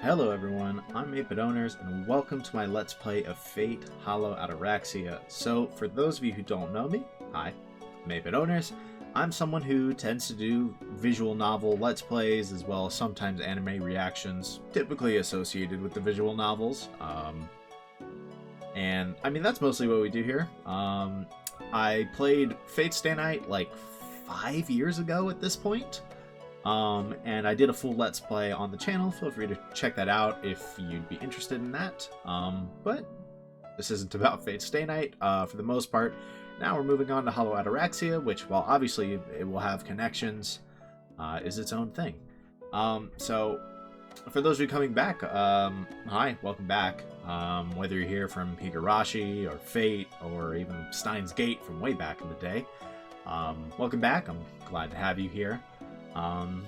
Hello everyone, I'm Owners, and welcome to my Let's Play of Fate Hollow Ataraxia. So, for those of you who don't know me, hi, I'm Owners. I'm someone who tends to do visual novel Let's Plays, as well as sometimes anime reactions, typically associated with the visual novels. And, I mean, that's mostly what we do here. I played Fate Stay Night like 5 years ago at this point. And I did a full Let's Play on the channel. Feel free to check that out if you'd be interested in that. But this isn't about Fate Stay Night for the most part. Now we're moving on to Hollow Ataraxia, which, while obviously it will have connections, is its own thing. So, for those of you coming back, hi, welcome back. Whether you're here from Higurashi or Fate or even Steins Gate from way back in the day, welcome back. I'm glad to have you here. And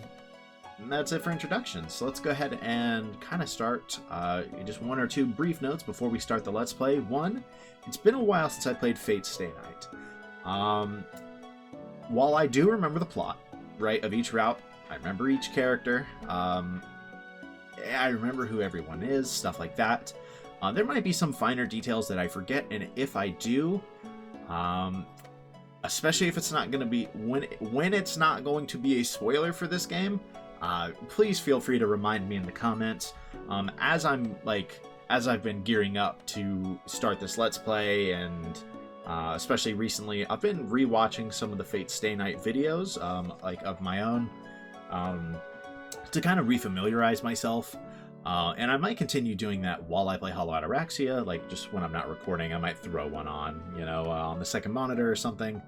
that's it for introductions. So let's go ahead and kind of start. Just one or two brief notes before we start the Let's Play. One, it's been a while since I played Fate Stay Night. While I do remember the plot, right, of each route, I remember each character. I remember who everyone is, stuff like that. There might be some finer details that I forget, and if I do, especially if it's not going to be when it's not going to be a spoiler for this game, please feel free to remind me in the comments. As I've been gearing up to start this Let's Play, and especially recently, I've been rewatching some of the Fate Stay Night videos, of my own, to kind of refamiliarize myself. And I might continue doing that while I play Hollow Ataraxia, like just when I'm not recording, I might throw one on, on the second monitor or something.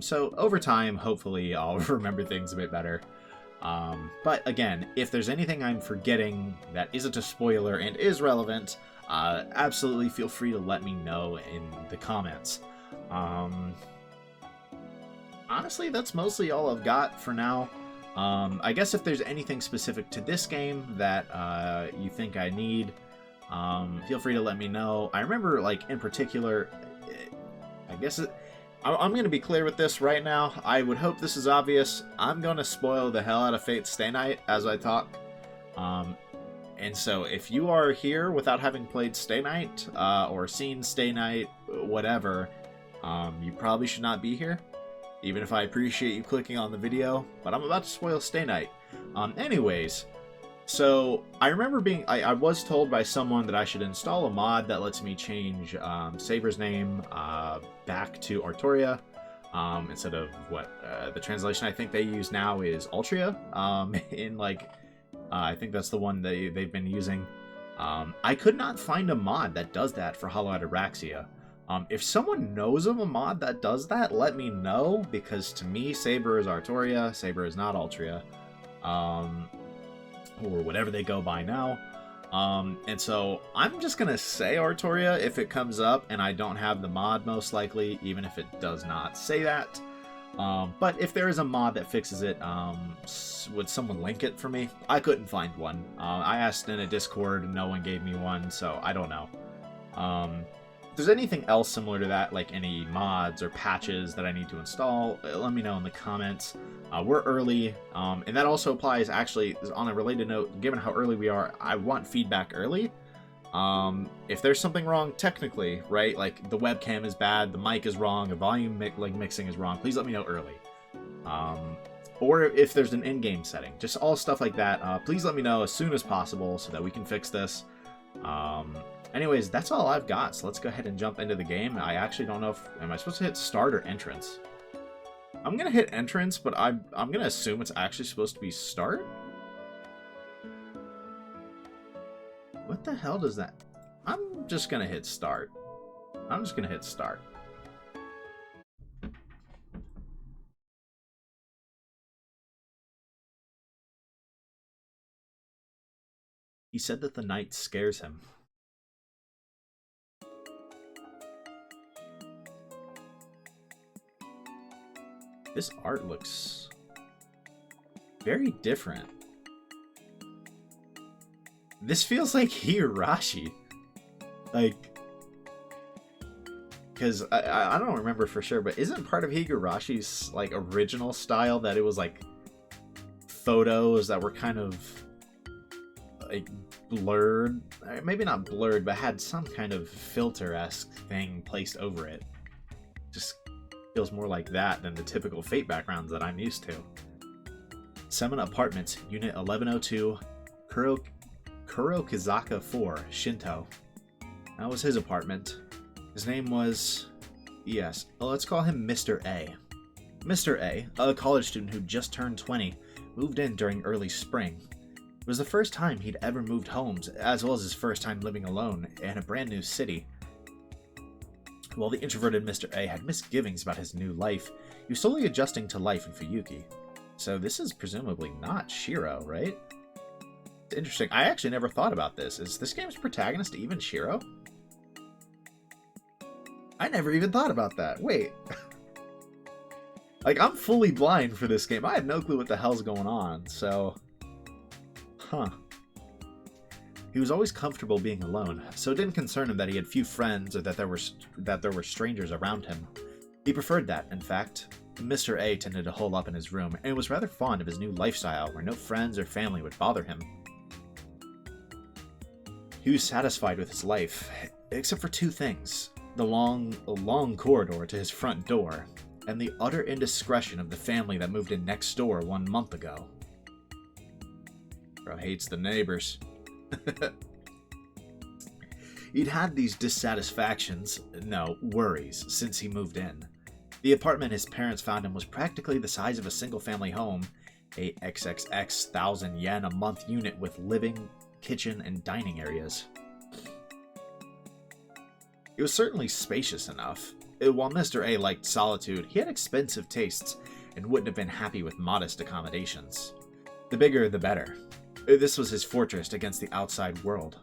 So over time, hopefully I'll remember things a bit better. But again, if there's anything I'm forgetting that isn't a spoiler and is relevant, absolutely feel free to let me know in the comments. Honestly, that's mostly all I've got for now. I guess if there's anything specific to this game that you think I need, feel free to let me know. I remember, like, in particular, I'm going to be clear with this right now. I would hope this is obvious. I'm going to spoil the hell out of Fate Stay Night as I talk. And so if you are here without having played Stay Night, or seen Stay Night, whatever, you probably should not be here. Even if I appreciate you clicking on the video, but I'm about to spoil Stay Night. Anyways, so I remember I was told by someone that I should install a mod that lets me change Saber's name back to Artoria, instead of the translation I think they use now is Altria. I think that's the one they've been using. I could not find a mod that does that for Hollow Ataraxia. If someone knows of a mod that does that, let me know, because to me, Saber is Artoria, Saber is not Altria, or whatever they go by now. And so I'm just going to say Artoria if it comes up and I don't have the mod, most likely, even if it does not say that. But if there is a mod that fixes it, would someone link it for me? I couldn't find one. I asked in a Discord, no one gave me one, so I don't know. If there's anything else similar to that, like any mods or patches that I need to install, let me know in the comments. We're early, and that also applies, actually, on a related note, given how early we are, I want feedback early. If there's something wrong technically, right, like the webcam is bad, the mic is wrong, the volume mixing is wrong, please let me know early. Or if there's an in-game setting, just all stuff like that, please let me know as soon as possible so that we can fix this. Anyways, that's all I've got, so let's go ahead and jump into the game. I actually don't know am I supposed to hit start or entrance? I'm gonna hit entrance, but I'm gonna assume it's actually supposed to be start? What the hell does that... I'm just gonna hit start. I'm just gonna hit start. He said that the night scares him. This art looks very different. This feels like Higurashi. Like, because I don't remember for sure, but isn't part of Higurashi's, like, original style that it was, like, photos that were kind of like blurred, maybe not blurred, but had some kind of filter-esque thing placed over it. Just feels more like that than the typical Fate backgrounds that I'm used to. Semina Apartments, Unit 1102, Kurokizaka 4, Shinto. That was his apartment. His name was... yes, let's call him Mr. A. Mr. A, a college student who just turned 20, moved in during early spring. It was the first time he'd ever moved homes, as well as his first time living alone in a brand new city. While the introverted Mr. A had misgivings about his new life, he was slowly adjusting to life in Fuyuki. So this is presumably not Shiro, right? It's interesting. I actually never thought about this. Is this game's protagonist even Shiro? I never even thought about that. Wait. Like, I'm fully blind for this game. I have no clue what the hell's going on, so... huh. He was always comfortable being alone, so it didn't concern him that he had few friends or that there were strangers around him. He preferred that, in fact. Mr. A tended to hole up in his room, and was rather fond of his new lifestyle where no friends or family would bother him. He was satisfied with his life, except for two things. The long corridor to his front door, and the utter indiscretion of the family that moved in next door 1 month ago. Bro hates the neighbors. He'd had these worries, since he moved in. The apartment his parents found him was practically the size of a single-family home, a XXX 1,000 yen a month unit with living, kitchen, and dining areas. It was certainly spacious enough. While Mr. A liked solitude, he had expensive tastes and wouldn't have been happy with modest accommodations. The bigger, the better. This was his fortress against the outside world.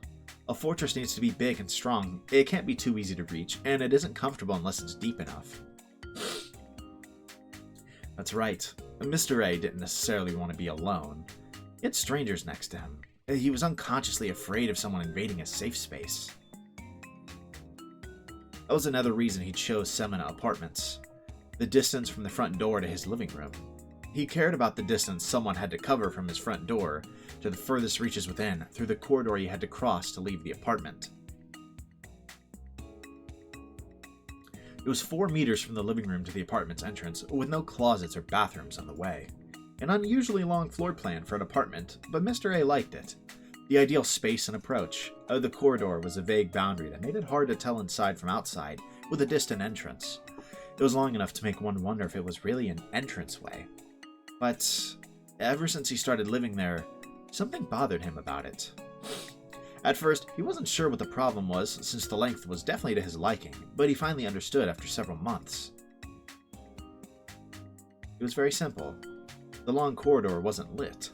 A fortress needs to be big and strong. It can't be too easy to reach, and it isn't comfortable unless it's deep enough. That's right. Mr. A didn't necessarily want to be alone. He had strangers next to him. He was unconsciously afraid of someone invading his safe space. That was another reason he chose Semina Apartments. The distance from the front door to his living room. He cared about the distance someone had to cover from his front door to the furthest reaches within, through the corridor he had to cross to leave the apartment. It was 4 meters from the living room to the apartment's entrance, with no closets or bathrooms on the way. An unusually long floor plan for an apartment, but Mr. A liked it. The ideal space and approach. The corridor was a vague boundary that made it hard to tell inside from outside, with a distant entrance. It was long enough to make one wonder if it was really an entranceway. But ever since he started living there, something bothered him about it. At first, he wasn't sure what the problem was, since the length was definitely to his liking, but he finally understood after several months. It was very simple. The long corridor wasn't lit.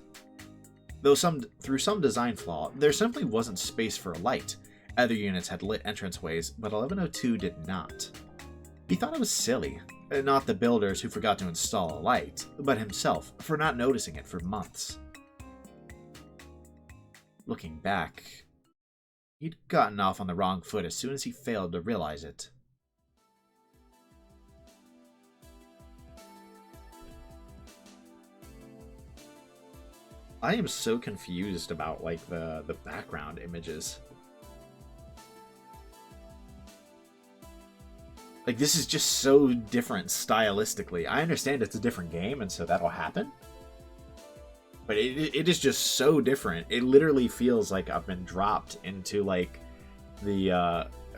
Though through some design flaw, there simply wasn't space for a light. Other units had lit entranceways, but 1102 did not. He thought it was silly. Not the builders who forgot to install a light, but himself for not noticing it for months. Looking back, he'd gotten off on the wrong foot as soon as he failed to realize it. I am so confused about, like, the background images. Like, this is just so different stylistically. I understand it's a different game, and so that'll happen. But it is just so different. It literally feels like I've been dropped into, like, the,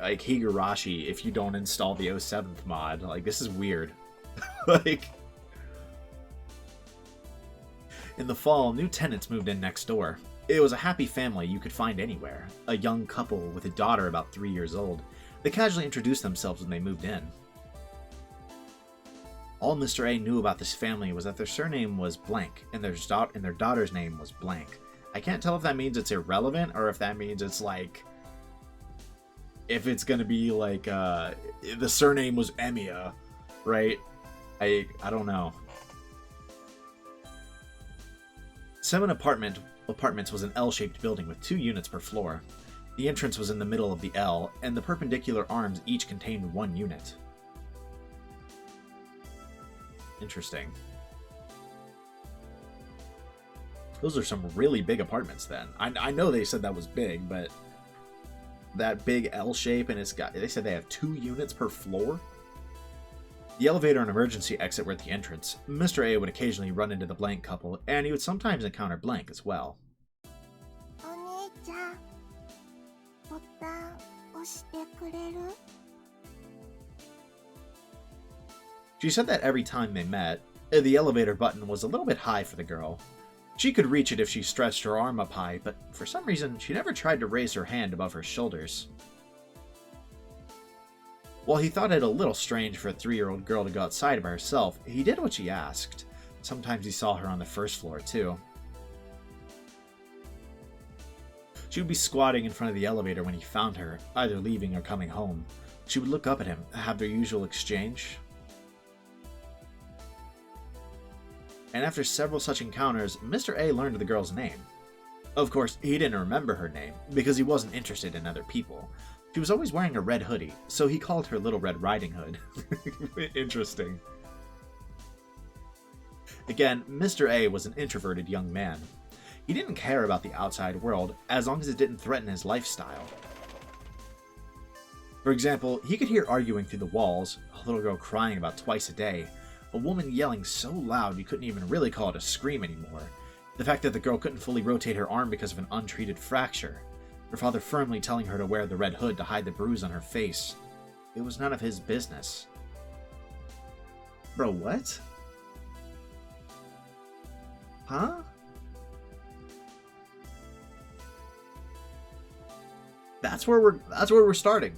like, Higurashi if you don't install the 07th mod. Like, this is weird. Like... In the fall, new tenants moved in next door. It was a happy family you could find anywhere. A young couple with a daughter about 3 years old. They casually introduced themselves when they moved in. All Mr. A knew about this family was that their surname was blank, and their daughter's name was blank. I can't tell if that means it's irrelevant, or if that means it's like... if it's gonna be like, the surname was Emiya, right? I don't know. Semina Apartments was an L-shaped building with 2 units per floor. The entrance was in the middle of the L, and the perpendicular arms each contained 1 unit. Interesting. Those are some really big apartments then. I know they said that was big, but that big L shape, and they said they have 2 units per floor? The elevator and emergency exit were at the entrance. Mr. A would occasionally run into the Blank couple, and he would sometimes encounter Blank as well. She said that every time they met, the elevator button was a little bit high for the girl. She could reach it if she stretched her arm up high, but for some reason, she never tried to raise her hand above her shoulders. While he thought it a little strange for a 3-year-old girl to go outside by herself, he did what she asked. Sometimes he saw her on the first floor, too. She would be squatting in front of the elevator when he found her, either leaving or coming home. She would look up at him, have their usual exchange. And after several such encounters, Mr. A learned the girl's name. Of course, he didn't remember her name, because he wasn't interested in other people. She was always wearing a red hoodie, so he called her Little Red Riding Hood. Interesting. Again, Mr. A was an introverted young man. He didn't care about the outside world, as long as it didn't threaten his lifestyle. For example, he could hear arguing through the walls, a little girl crying about twice a day, a woman yelling so loud you couldn't even really call it a scream anymore, the fact that the girl couldn't fully rotate her arm because of an untreated fracture, her father firmly telling her to wear the red hood to hide the bruise on her face. It was none of his business. Bro, what? Huh? That's where we're starting.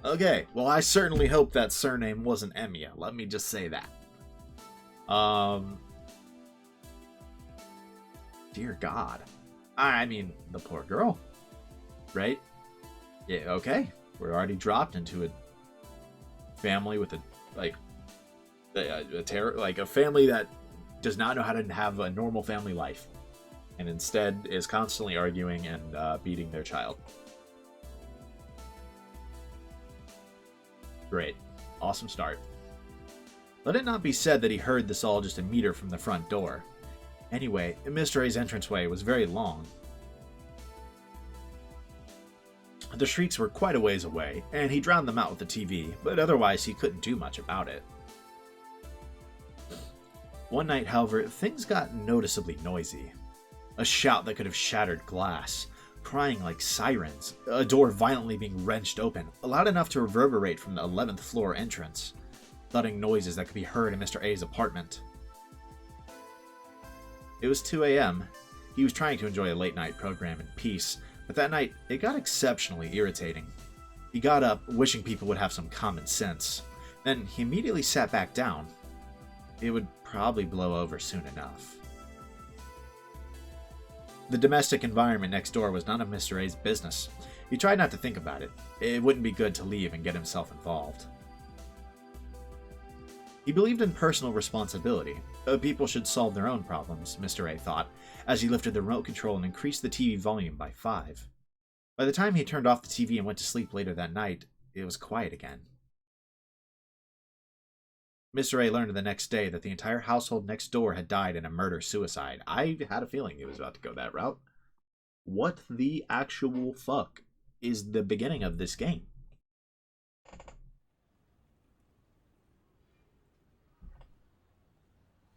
Okay, well, I certainly hope that surname wasn't Emiya. Let me just say that. Dear God. I mean, the poor girl. Right? Yeah, okay. We're already dropped into a family with a family that does not know how to have a normal family life, and instead is constantly arguing and beating their child. Great. Awesome start. Let it not be said that he heard this all just a meter from the front door. Anyway, Mr. A's entranceway was very long. The shrieks were quite a ways away, and he drowned them out with the TV, but otherwise he couldn't do much about it. One night, however, things got noticeably noisy. A shout that could have shattered glass, crying like sirens, a door violently being wrenched open, loud enough to reverberate from the 11th floor entrance, thudding noises that could be heard in Mr. A's apartment. It was 2 a.m. He was trying to enjoy a late-night program in peace, but that night, it got exceptionally irritating. He got up, wishing people would have some common sense. Then he immediately sat back down. It would probably blow over soon enough. The domestic environment next door was none of Mr. A's business. He tried not to think about it. It wouldn't be good to leave and get himself involved. He believed in personal responsibility. People should solve their own problems, Mr. A thought, as he lifted the remote control and increased the TV volume by 5. By the time he turned off the TV and went to sleep later that night, it was quiet again. Mr. A learned the next day that the entire household next door had died in a murder-suicide. I had a feeling he was about to go that route. What the actual fuck is the beginning of this game?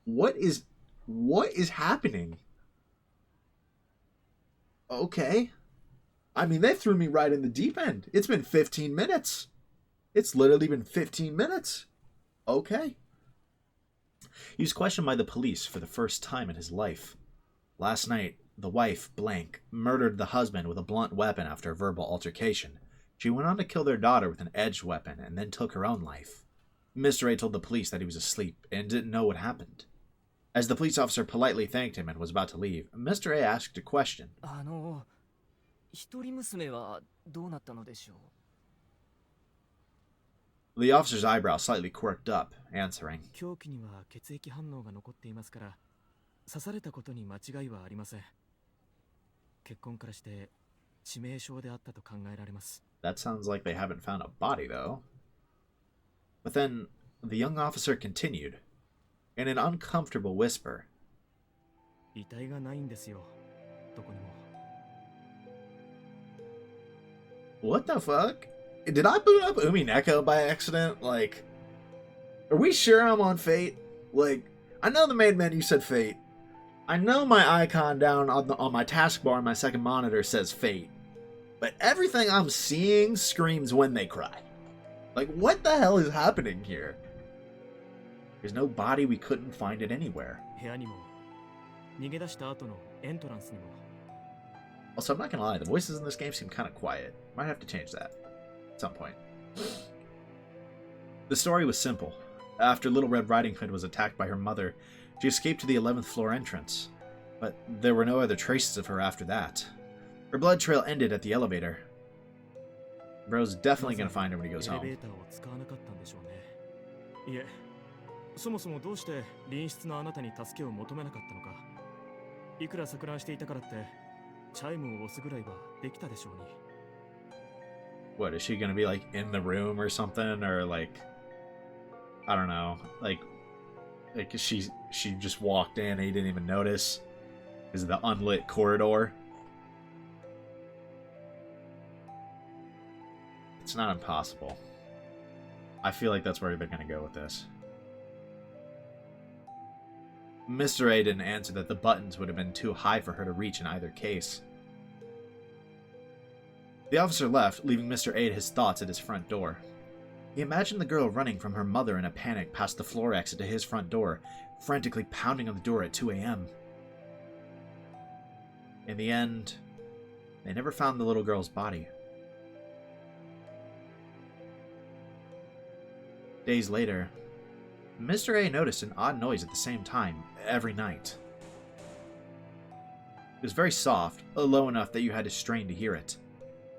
What is happening? Okay. I mean, they threw me right in the deep end. It's been 15 minutes. It's literally been 15 minutes. Okay. He was questioned by the police for the first time in his life. Last night, the wife, Blank, murdered the husband with a blunt weapon after a verbal altercation. She went on to kill their daughter with an edged weapon and then took her own life. Mr. A told the police that he was asleep and didn't know what happened. As the police officer politely thanked him and was about to leave, Mr. A asked a question. The officer's eyebrow slightly quirked up, answering. That sounds like they haven't found a body, though. But then, the young officer continued, in an uncomfortable whisper. 遺体がないんですよ。どこにも。 What the fuck? Did I boot up Umineko by accident? Like, are we sure I'm on Fate? Like, I know the main menu said Fate. I know my icon down on my taskbar on my second monitor says Fate. But everything I'm seeing screams When They Cry. Like, what the hell is happening here? There's no body, we couldn't find it anywhere. 部屋にも逃げ出した後のエントランスにも。 Also, I'm not gonna lie, the voices in this game seem kind of quiet. Might have to change that at some point. The story was simple. After Little Red Riding Hood was attacked by her mother, she escaped to the 11th floor entrance. But there were no other traces of her after that. Her blood trail ended at the elevator. Bro's definitely gonna find her when he goes home. いえ、そもそもどうして隣室のあなたに助けを求めなかったのか。いくら錯乱していたからってチャイムを押すぐらいはできたでしょうに。 What, is she gonna be like in the room or something, or like, I don't know, like she just walked in and he didn't even notice because of the unlit corridor? It's not impossible. I feel like that's where they're gonna go with this. Mr. A didn't answer that the buttons would have been too high for her to reach in either case. The officer left, leaving Mr. A to his thoughts at his front door. He imagined the girl running from her mother in a panic past the floor exit to his front door, frantically pounding on the door at 2 a.m. In the end, they never found the little girl's body. Days later, Mr. A noticed an odd noise at the same time, every night. It was very soft, low enough that you had to strain to hear it.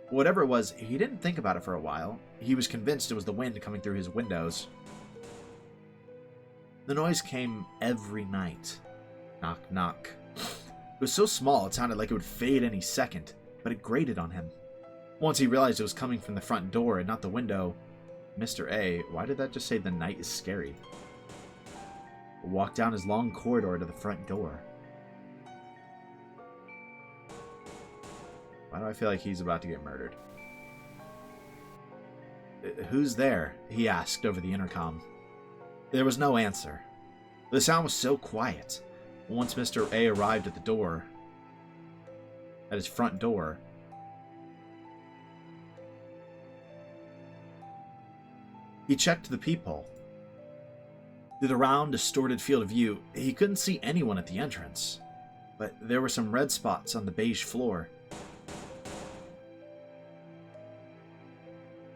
Whatever it was, he didn't think about it for a while. He was convinced it was the wind coming through his windows. The noise came every night. Knock, knock. It was so small it sounded like it would fade any second, but it grated on him. Once he realized it was coming from the front door and not the window, Mr. A, why did that just say the night is scary? Walked down his long corridor to the front door. Why do I feel like he's about to get murdered? Who's there? He asked over the intercom. There was no answer. The sound was so quiet. Once Mr. A arrived at the door, at his front door, he checked the peephole. Through the round, distorted field of view, he couldn't see anyone at the entrance, but there were some red spots on the beige floor.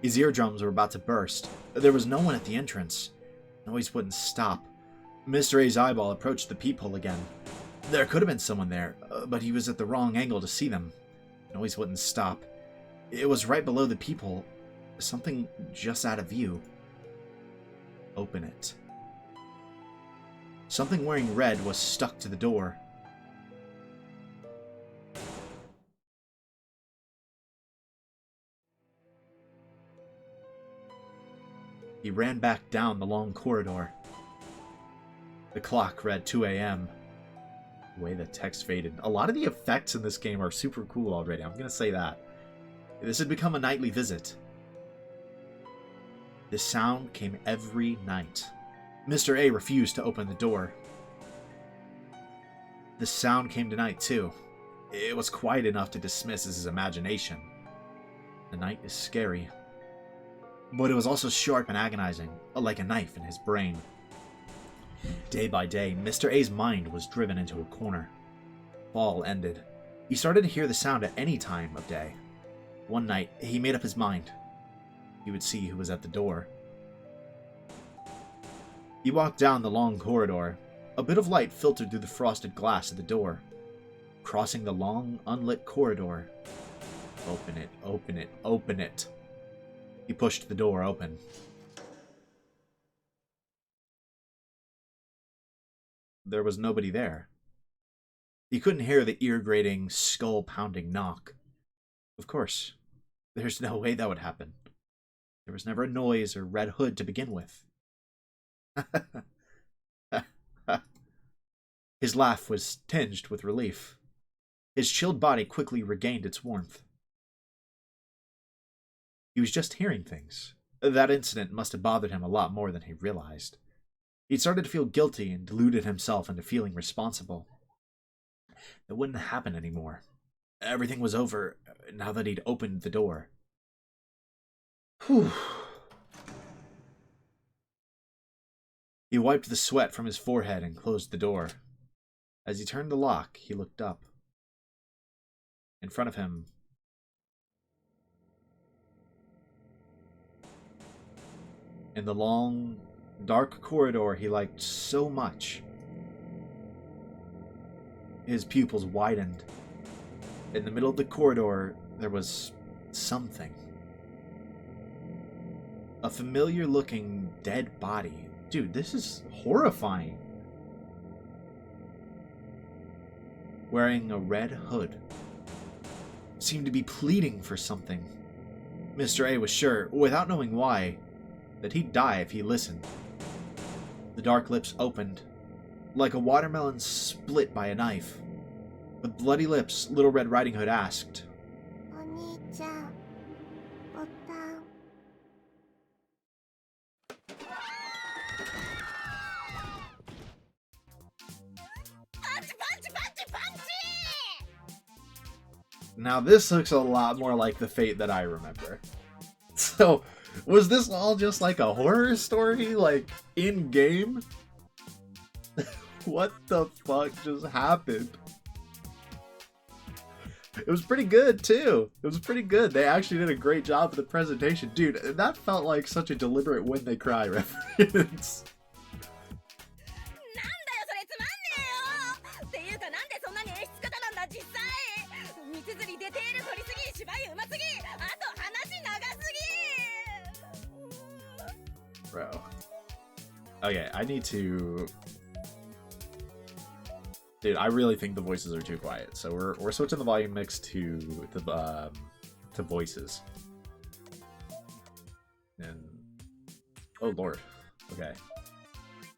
His eardrums were about to burst. There was no one at the entrance. Noise wouldn't stop. Mr. A's eyeball approached the peephole again. There could have been someone there, but he was at the wrong angle to see them. Noise wouldn't stop. It was right below the peephole. Something just out of view. Open it. Something wearing red was stuck to the door. He ran back down the long corridor. The clock read 2 a.m. The way the text faded. A lot of the effects in this game are super cool already, I'm gonna say that. This had become a nightly visit. The sound came every night. Mr. A refused to open the door. The sound came tonight too. It was quiet enough to dismiss as his imagination. The night is scary. But it was also sharp and agonizing, like a knife in his brain. Day by day, Mr. A's mind was driven into a corner. Fall ended. He started to hear the sound at any time of day. One night, he made up his mind. He would see who was at the door. He walked down the long corridor. A bit of light filtered through the frosted glass of the door. Crossing the long, unlit corridor. Open it, open it, open it. He pushed the door open. There was nobody there. He couldn't hear the ear-grating, skull-pounding knock. Of course, there's no way that would happen. There was never a noise or red hood to begin with. His laugh was tinged with relief. His chilled body quickly regained its warmth. He was just hearing things. That incident must have bothered him a lot more than he realized. He'd started to feel guilty and deluded himself into feeling responsible. It wouldn't happen anymore. Everything was over now that he'd opened the door. Whew. He wiped the sweat from his forehead and closed the door. As he turned the lock, he looked up. In front of him, in the long, dark corridor he liked so much, his pupils widened. In the middle of the corridor, there was something. A familiar-looking dead body. Dude, this is horrifying. Wearing a red hood. Seemed to be pleading for something. Mr. A was sure, without knowing why, that he'd die if he listened. The dark lips opened, like a watermelon split by a knife. With bloody lips, Little Red Riding Hood asked, "Oni-chan, botan." Now this looks a lot more like the Fate that I remember. So, was this all just like a horror story, like, in-game? What the fuck just happened? It was pretty good, too. It was pretty good. They actually did a great job of the presentation. Dude, that felt like such a deliberate when they cry reference. Bro. Okay, I need to... Dude, I really think the voices are too quiet. So we're switching the volume mix to the to voices. And oh lord. Okay.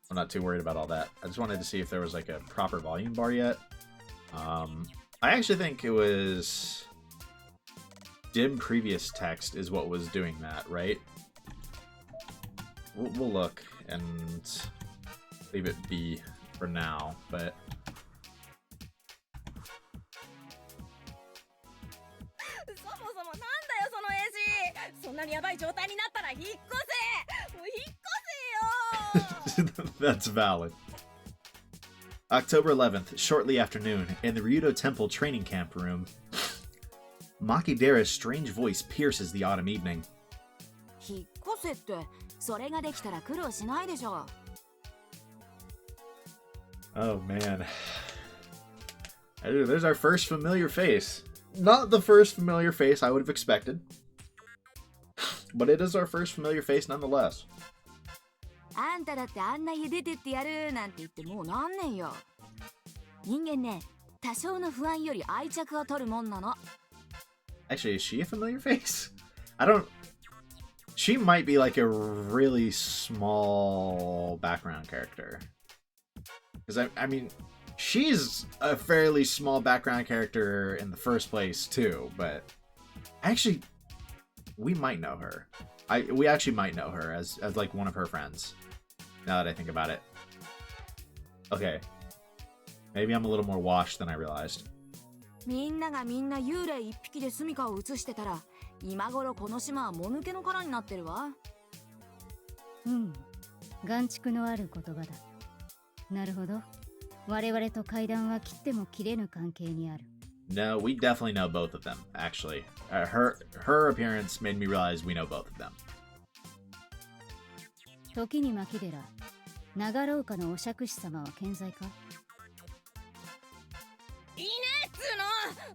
I'm not too worried about all that. I just wanted to see if there was like a proper volume bar yet. I actually think it was dim previous text is what was doing that, right? We'll look and leave it be for now, but... That's valid. October 11th, shortly after noon, in the Ryudo Temple training camp room, Makidera's strange voice pierces the autumn evening. Oh man. There's our first familiar face. Not the first familiar face I would have expected. But it is our first familiar face nonetheless. Actually, is she a familiar face? I don't... She might be like a really small background character. Because, I mean, she's a fairly small background character in the first place, too. But actually, we might know her. We actually might know her as like one of her friends. Now that I think about it. Okay. Maybe I'm a little more washed than I realized. みんながみんな幽霊一匹で住処を移してたら今頃この島はもぬけの殻になってるわ。眼蓄のある言葉だ。なるほど。我々と階段は切っても切れぬ関係にある。No, we definitely know both of them, actually. Her appearance made me realize we know both of them. 時に牧寺、長廊下のお釈師様は健在か？いいねっつ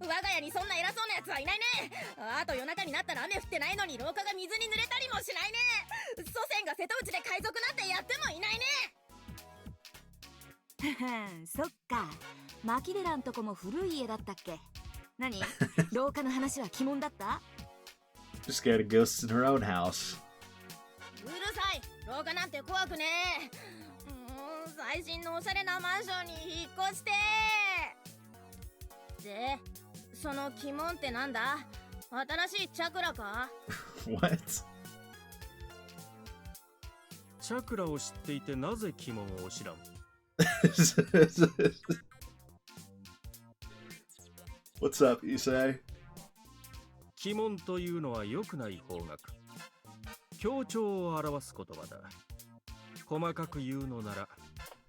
ーの。我が家にそんな偉そうなやつはいないね。あと夜中になったら雨降ってないのに廊下が水に濡れたりもしないね。祖先が瀬戸内で海賊なんてやってもいないね。そっか。マキデラんとこも古い家だったっけ？何？廊下の話は鬼門だった？ Just scared of ghosts in her own house. うるさい。廊下なんて怖くねえ。最新のおしゃれなマンションに引っ越してで、その鬼門ってなんだ？新しいチャクラか？ What? チャクラを知っていてなぜ鬼門を知らん？ What's up, you say? 鬼門というのは良くない方角。強調を表す言葉だ。細かく言うのなら、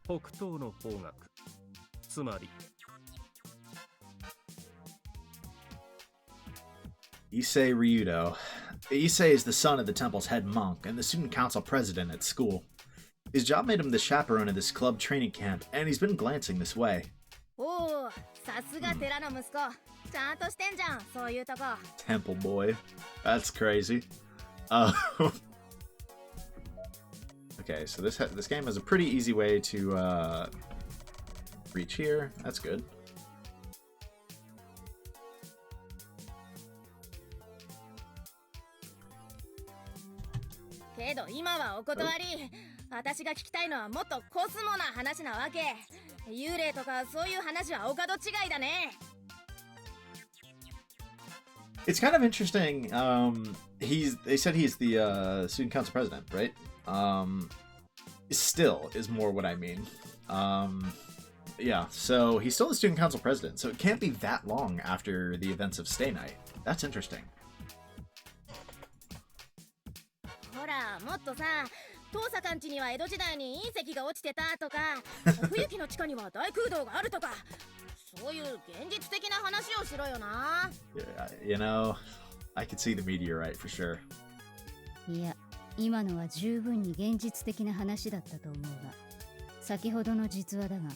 北東の方角。つまり、Issei Ryudo. Issei is the son of the temple's head monk and the student council president at school. His job made him the chaperone of this club training camp, and he's been glancing this way. おお、さすが寺の息子。ちゃんとしてんじゃん、そういうとこ。 Temple boy. That's crazy. Okay, so this game has a pretty easy way to reach here. That's good. けど今はお断り。私が聞きたいのはもっとコスモな話なわけ。幽霊とかそういう話はお門違いだね。It's kind of interesting. They said he's the student council president, right? Still is more what I mean. Yeah, so he's still the student council president, so it can't be that long after the events of Stay Night. That's interesting. ほら、もっとさ、遠坂ん家には江戸時代に隕石が落ちてたとか、冬木の地下には大空洞があるとか、そういう現実的な話をしろよな。Yeah, you know, I could see the meteorite for sure. いや、今のは十分に現実的な話だったと思うが、先ほどの実話だが、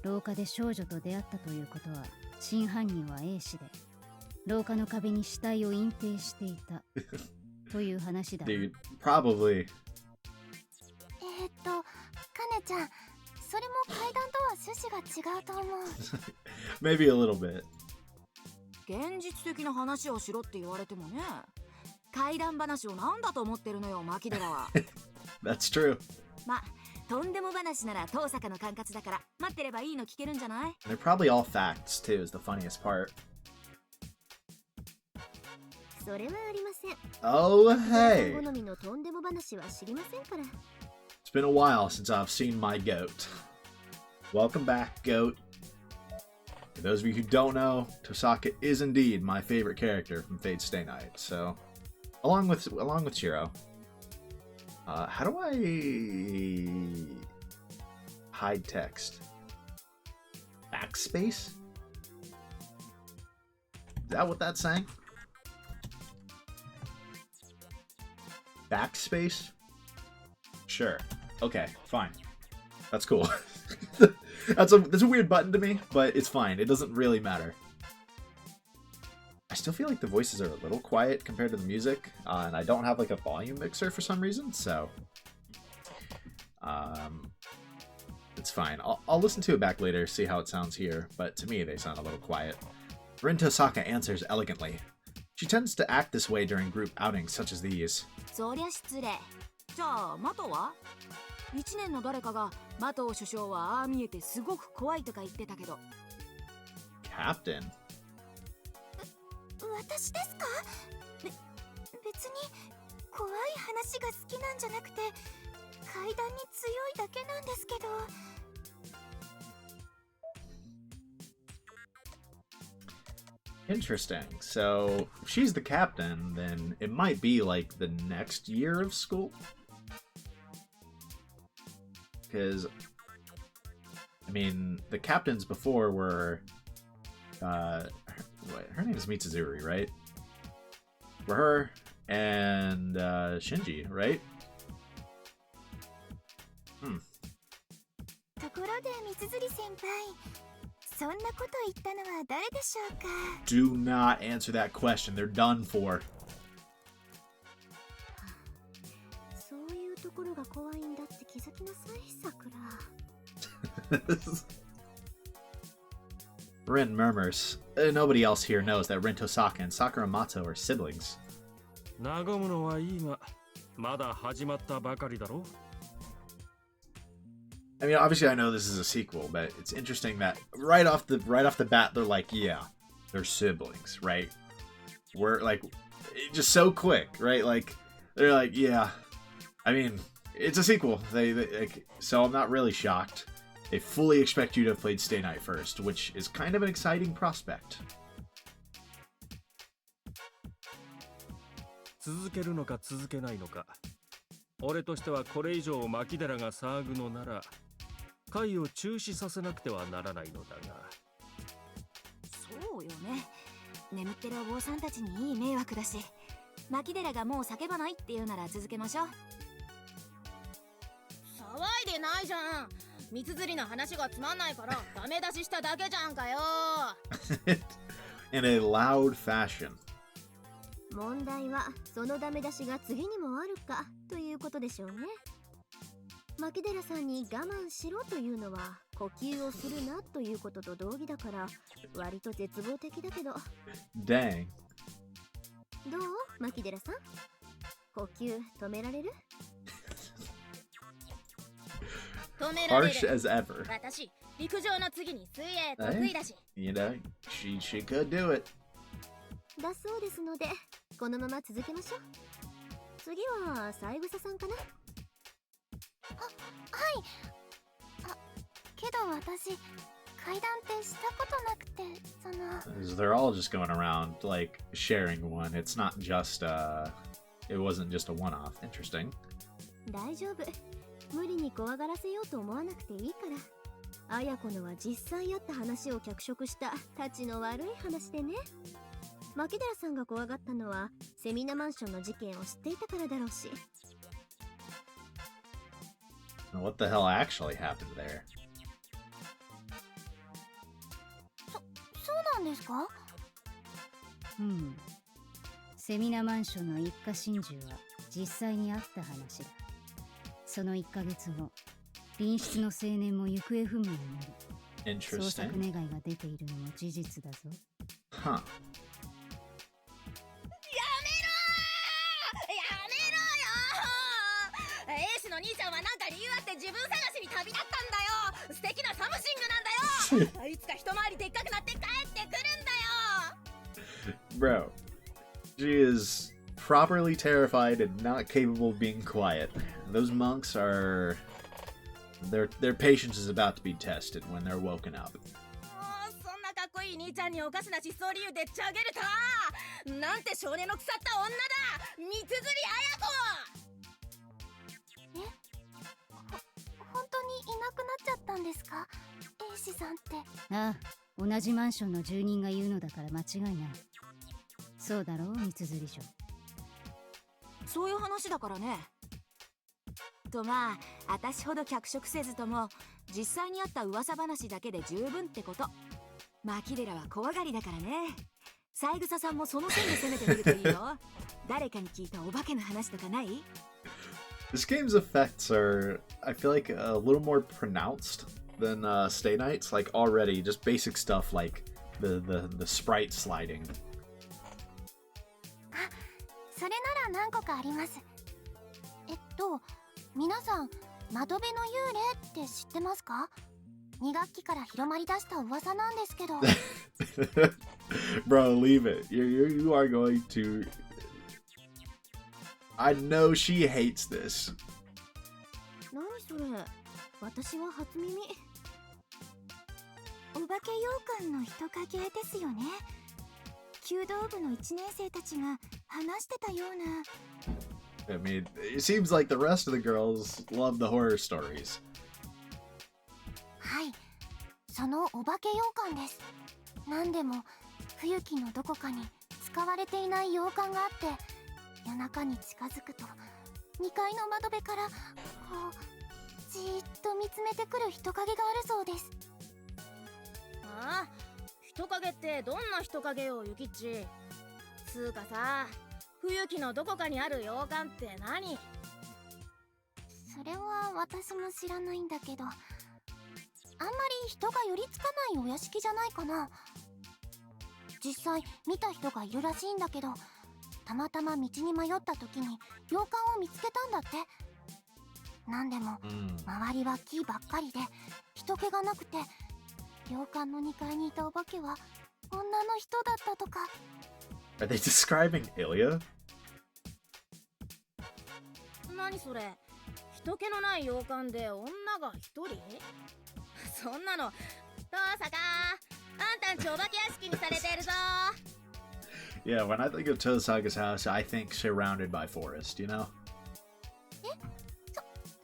廊下で少女と出会ったということは、真犯人は A 氏で、廊下の壁に死体を隠蔽していたという話だ。Dude, probably. かねちゃん、それも階段とは趣旨が違うと思う。Maybe a little bit. 現実的な話をしろって言われてもね。怪談話をなんだと思ってるのよ、牧寺は。That's true. ま、とんでも話なら遠坂の管轄だから待ってればいいの聞けるんじゃない？ They're probably all facts too, is the funniest part. それはありません。 Oh, hey! 好みのとんでも話は知りませんから。It's been a while since I've seen my goat. Welcome back, goat. For those of you who don't know, Tosaka is indeed my favorite character from Fate Stay Night. So, along with Shiro. How do I hide text? Backspace? Is that what that's saying? Backspace? Sure. Okay, fine. That's cool. That's a weird button to me, but it's fine. It doesn't really matter. I still feel like the voices are a little quiet compared to the music, and I don't have like a volume mixer for some reason, so it's fine. I'll listen to it back later, see how it sounds here, but to me they sound a little quiet. Rin Tosaka answers elegantly. She tends to act this way during group outings such as these. そりゃ失礼。じゃあマトは？一年の誰かがマト首相はああ見えてすごく怖いとか言ってたけど。Captain? 私ですか？別に怖い話が好きなんじゃなくて階段に強いだけなんですけど。Interesting. So, if she's the captain, then it might be like the next year of school? Because, I mean, the captains before were, her name is Mitsuzuri, right? For her and Shinji, right? ところで水釣り先輩、そんなこと言ったのは誰でしょうか？ Do not answer that question. They're done for. そういうところが怖いんだって気づきなさい、桜。Rin murmurs. Nobody else here knows that Rin Tosaka and Sakura Mato are siblings. 和むのはいいが、まだ始まったばかりだろ。I mean, obviously, I know this is a sequel, but it's interesting that right off the bat, they're like, yeah, they're siblings, right? We're like, just so quick, right? Like, they're like, yeah. I mean, it's a sequel. They like, so I'm not really shocked. They fully expect you to have played Stay Night first, which is kind of an exciting prospect. 続けるのか続けないのか。俺としてはこれ以上牧寺が騒ぐのなら会を中止させなくてはならないのだが。そうよね。眠ってるお坊さんたちにいい迷惑だし、牧寺がもう叫ばないっていうなら続けましょう。騒いでないじゃん。三つ釣りの話がつまんないからダメ出ししただけじゃんかよ。In a loud fashion. 問題はそのダメ出しが次にもあるかということでしょうね。牧寺さんに我慢しろというのは呼吸をするなということと同義だから割と絶望的だけど。Dang. どう牧寺さん、呼吸止められる？止められる。 Harsh as ever. 私陸上の次に水泳得意だし。You know, she could do it. だそうですのでこのまま続けましょう。次は三枝さんかな。はい。けど私階段ってしたことなくて、その They're all just going around like sharing one. It's not just it wasn't just a one-off. Interesting. 大丈夫、無理に怖がらせようと思わなくていいから。綾子のは実際あった話を脚色したたちの悪い話でね。牧寺さんが怖がったのはセミナマンションの事件を知っていたからだろうし。 What the hell actually happened there? そうなんですか？うん。セミナマンションの一家心中は実際にあった話だ。その1ヶ月後、隣室の青年も行方不明になり、捜索 Interesting. 願いが出ているのも事実だぞ。 Huh. エースの兄ちゃんはなんか理由あって自分探しに旅立ったんだよ。素敵なサムシングなんだよ。いつか一回りでっかくなって帰ってくるんだよ。 Bro, she is properly terrified and not capable of being quiet. Those monks are... Their patience is about to be tested when they're woken up. そんなかっこいい兄ちゃんにおかしな失踪理由でっち上げるとはなんて少年の腐った女だ。三つ釣り綾子。本当にいなくなっちゃったんですか？英士さんって。ああ、同じマンションの住人が言うのだから間違いない。そうだろう、三つ釣り賞。そういう話だからね。とまあ、私ほど脚色せずとも実際にあった噂話だけで十分ってこと。牧寺は怖がりだからね。三枝さんもその線で攻めてみるといいよ。誰かに聞いたお化けの話とかない？ This game's effects are, I feel like, a little more pronounced than Stay Night's. Like, already, just basic stuff like the sprite sliding. それなら何個かあります。皆さん窓辺の幽霊って知ってますか？2学期から広まりだした噂なんですけど。Bro, leave it. You are going to... I know she hates this. 何それ？私は初耳。お化け洋館の人影ですよね。弓道部の1年生たちが話してたような。I mean, it seems like the rest of the girls love the horror stories. はい、そのお化け洋館です。何でも冬木のどこかに使われていない洋館があって、夜中に近づくと2階の窓辺からこうじーっと見つめてくる人影があるそうです。ああ、人影ってどんな人影よ、ゆきっち。つうかさ、冬木のどこかにある洋館って何？それは私も知らないんだけど、あんまり人が寄りつかないお屋敷じゃないかな。実際見た人がいるらしいんだけど、たまたま道に迷った時に洋館を見つけたんだって。なんでも Mm. 周りは木ばっかりで人気がなくて、洋館の2階にいたお化けは女の人だったとか。 Are they describing Ilya? 何それ、人気のない洋館で女が一人？そんなの遠坂、あんたんちお化け屋敷にされてるぞ。 Yeah, when I think of Tosaga's house, I think surrounded by forest, you know?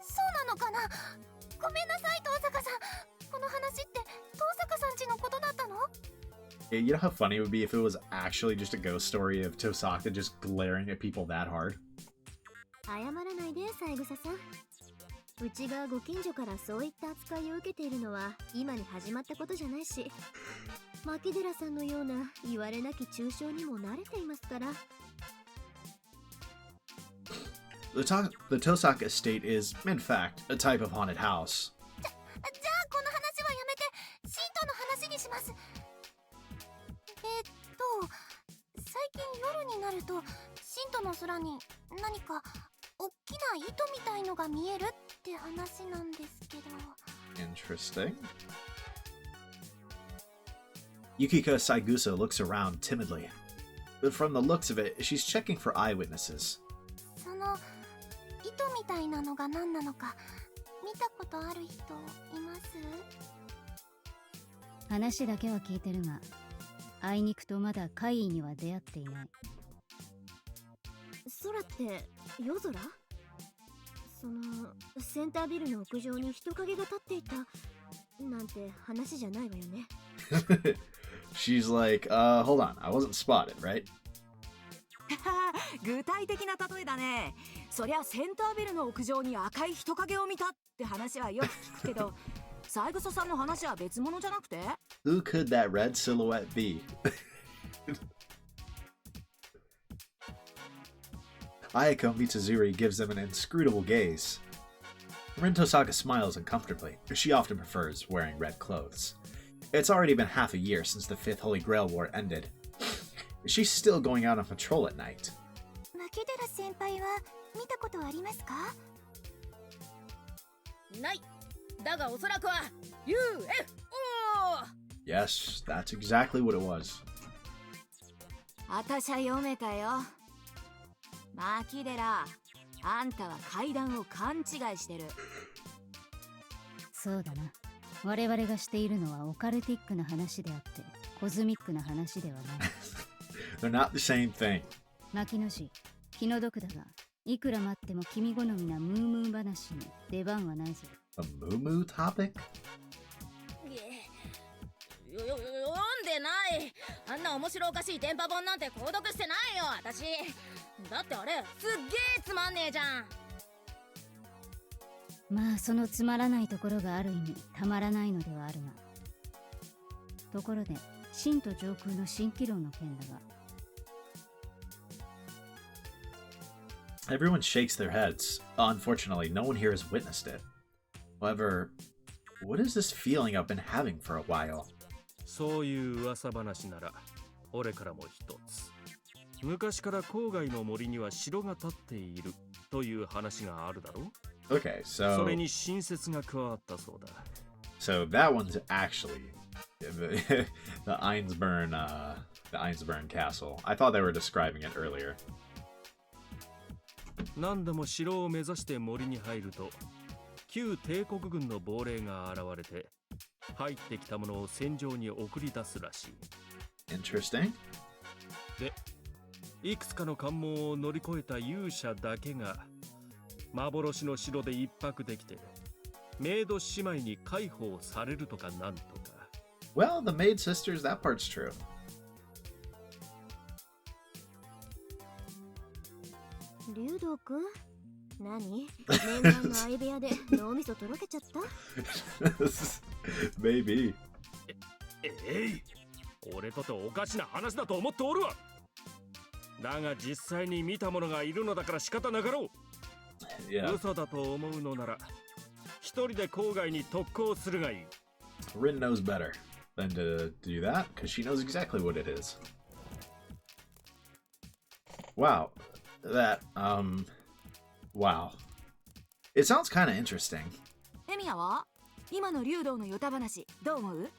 そうなのかな。ごめんなさい遠坂さん、この話って遠坂さんちのことだったの？ Yeah, you know how funny it would be if it was actually just a ghost story of Tosaka just glaring at people that hard? 謝らないで三枝さん。うちがご近所からそういった扱いを受けているのは今に始まったことじゃないし、牧寺さんのような言われなき中傷にも慣れていますから。 The Tosaka estate is, in fact, a type of haunted house. じゃあこの話はやめて神道の話にします。最近夜になると神道の空に何か大きな糸みたいのが見えるって話なんですけど。 Interesting. Yukiko Saigusa looks around timidly. But from the looks of it, she's checking for eyewitnesses. その糸みたいなのが何なのか見たことある人います？話だけは聞いてるが、あいにくとまだ怪異には出会っていない。空って夜空？そのセンタービルの屋上に人影が立っていたなんて話じゃないわよね。She's like, hold on, I wasn't spotted, right? 具体的な例えだね。そりゃセンタービルの屋上に赤い人影を見たって話はよく聞くけど、三枝さんの話は別物じゃなくて？ Who could that red silhouette be? Ayako Mitsuzuri gives them an inscrutable gaze. Rin Tosaka smiles uncomfortably. She often prefers wearing red clothes. It's already been half a year since the Fifth Holy Grail War ended. She's still going out on patrol at night. 牧寺先輩は見たことありますか？ない。だがおそらくは UFO。 Yes, that's exactly what it was. あたしゃ読めたよ。牧寺、あんたは階段を勘違いしてる。そうだな。我々がしているのはオカルティックな話であってコズミックな話ではない。They're not the same thing. 牧野氏、気の毒だが、いくら待っても君好みなムームー話に出番はないぞ。A moo-moo topic? 読んでない。あんな面白おかしい電波本なんて購読してないよ私。だってあれすっげえつまんねえじゃん。まあそのつまらないところがある意味たまらないのではあるが、ところで神と上空の蜃気楼の件だが。 Everyone shakes their heads. Unfortunately, no one here has witnessed it. However, what is this feeling I've been having for a while? そういう噂話なら俺からも一つ。昔から郊外の森には城が建っているという話があるだろう。 Okay, そ so れに新説が加わったそうだ。 so that one's actually the Einsburn castle. I thought they were describing it earlier. 何度も城を目指して森に入ると旧帝国軍の亡霊が現れて入ってきたものを戦場に送り出すらしい。 Interesting. で、いくつかの関門を乗り越えた勇者だけが幻の城で一泊できてメイド姉妹に解放されるとかなんとか。 Well, the Maid Sisters, that part's true. 竜道くん何？念願の相部屋で脳みそとろけちゃった？ Maybe. 俺とておかしな話だと思っておるわ。だが実際に見た者がいるのだから仕方なかろう。 Yeah. 嘘だと思うのなら一人で郊外に特攻するがいい。 Rin knows better than to do that because she knows exactly what it is. Wow. That, wow. It sounds kind of interesting. エミヤは今の竜道のヨタ話どう思う？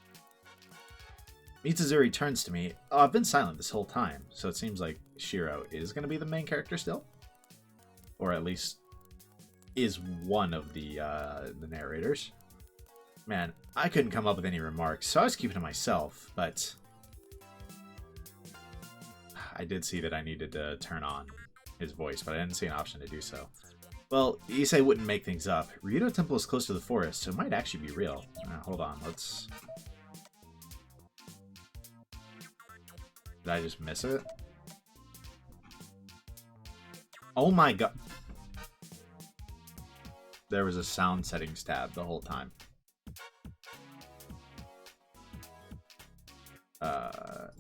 Mitsuzuri turns to me. Oh, I've been silent this whole time, so it seems like Shiro is going to be the main character still? Or at least is one of the narrators. Man, I couldn't come up with any remarks, so I was keeping to myself, but I did see that I needed to turn on his voice, but I didn't see an option to do so. Well, Issei wouldn't make things up. Ryudo Temple is close to the forest, so it might actually be real. Hold on, let's... Did I just miss it? Oh my god. There was a sound settings tab the whole time.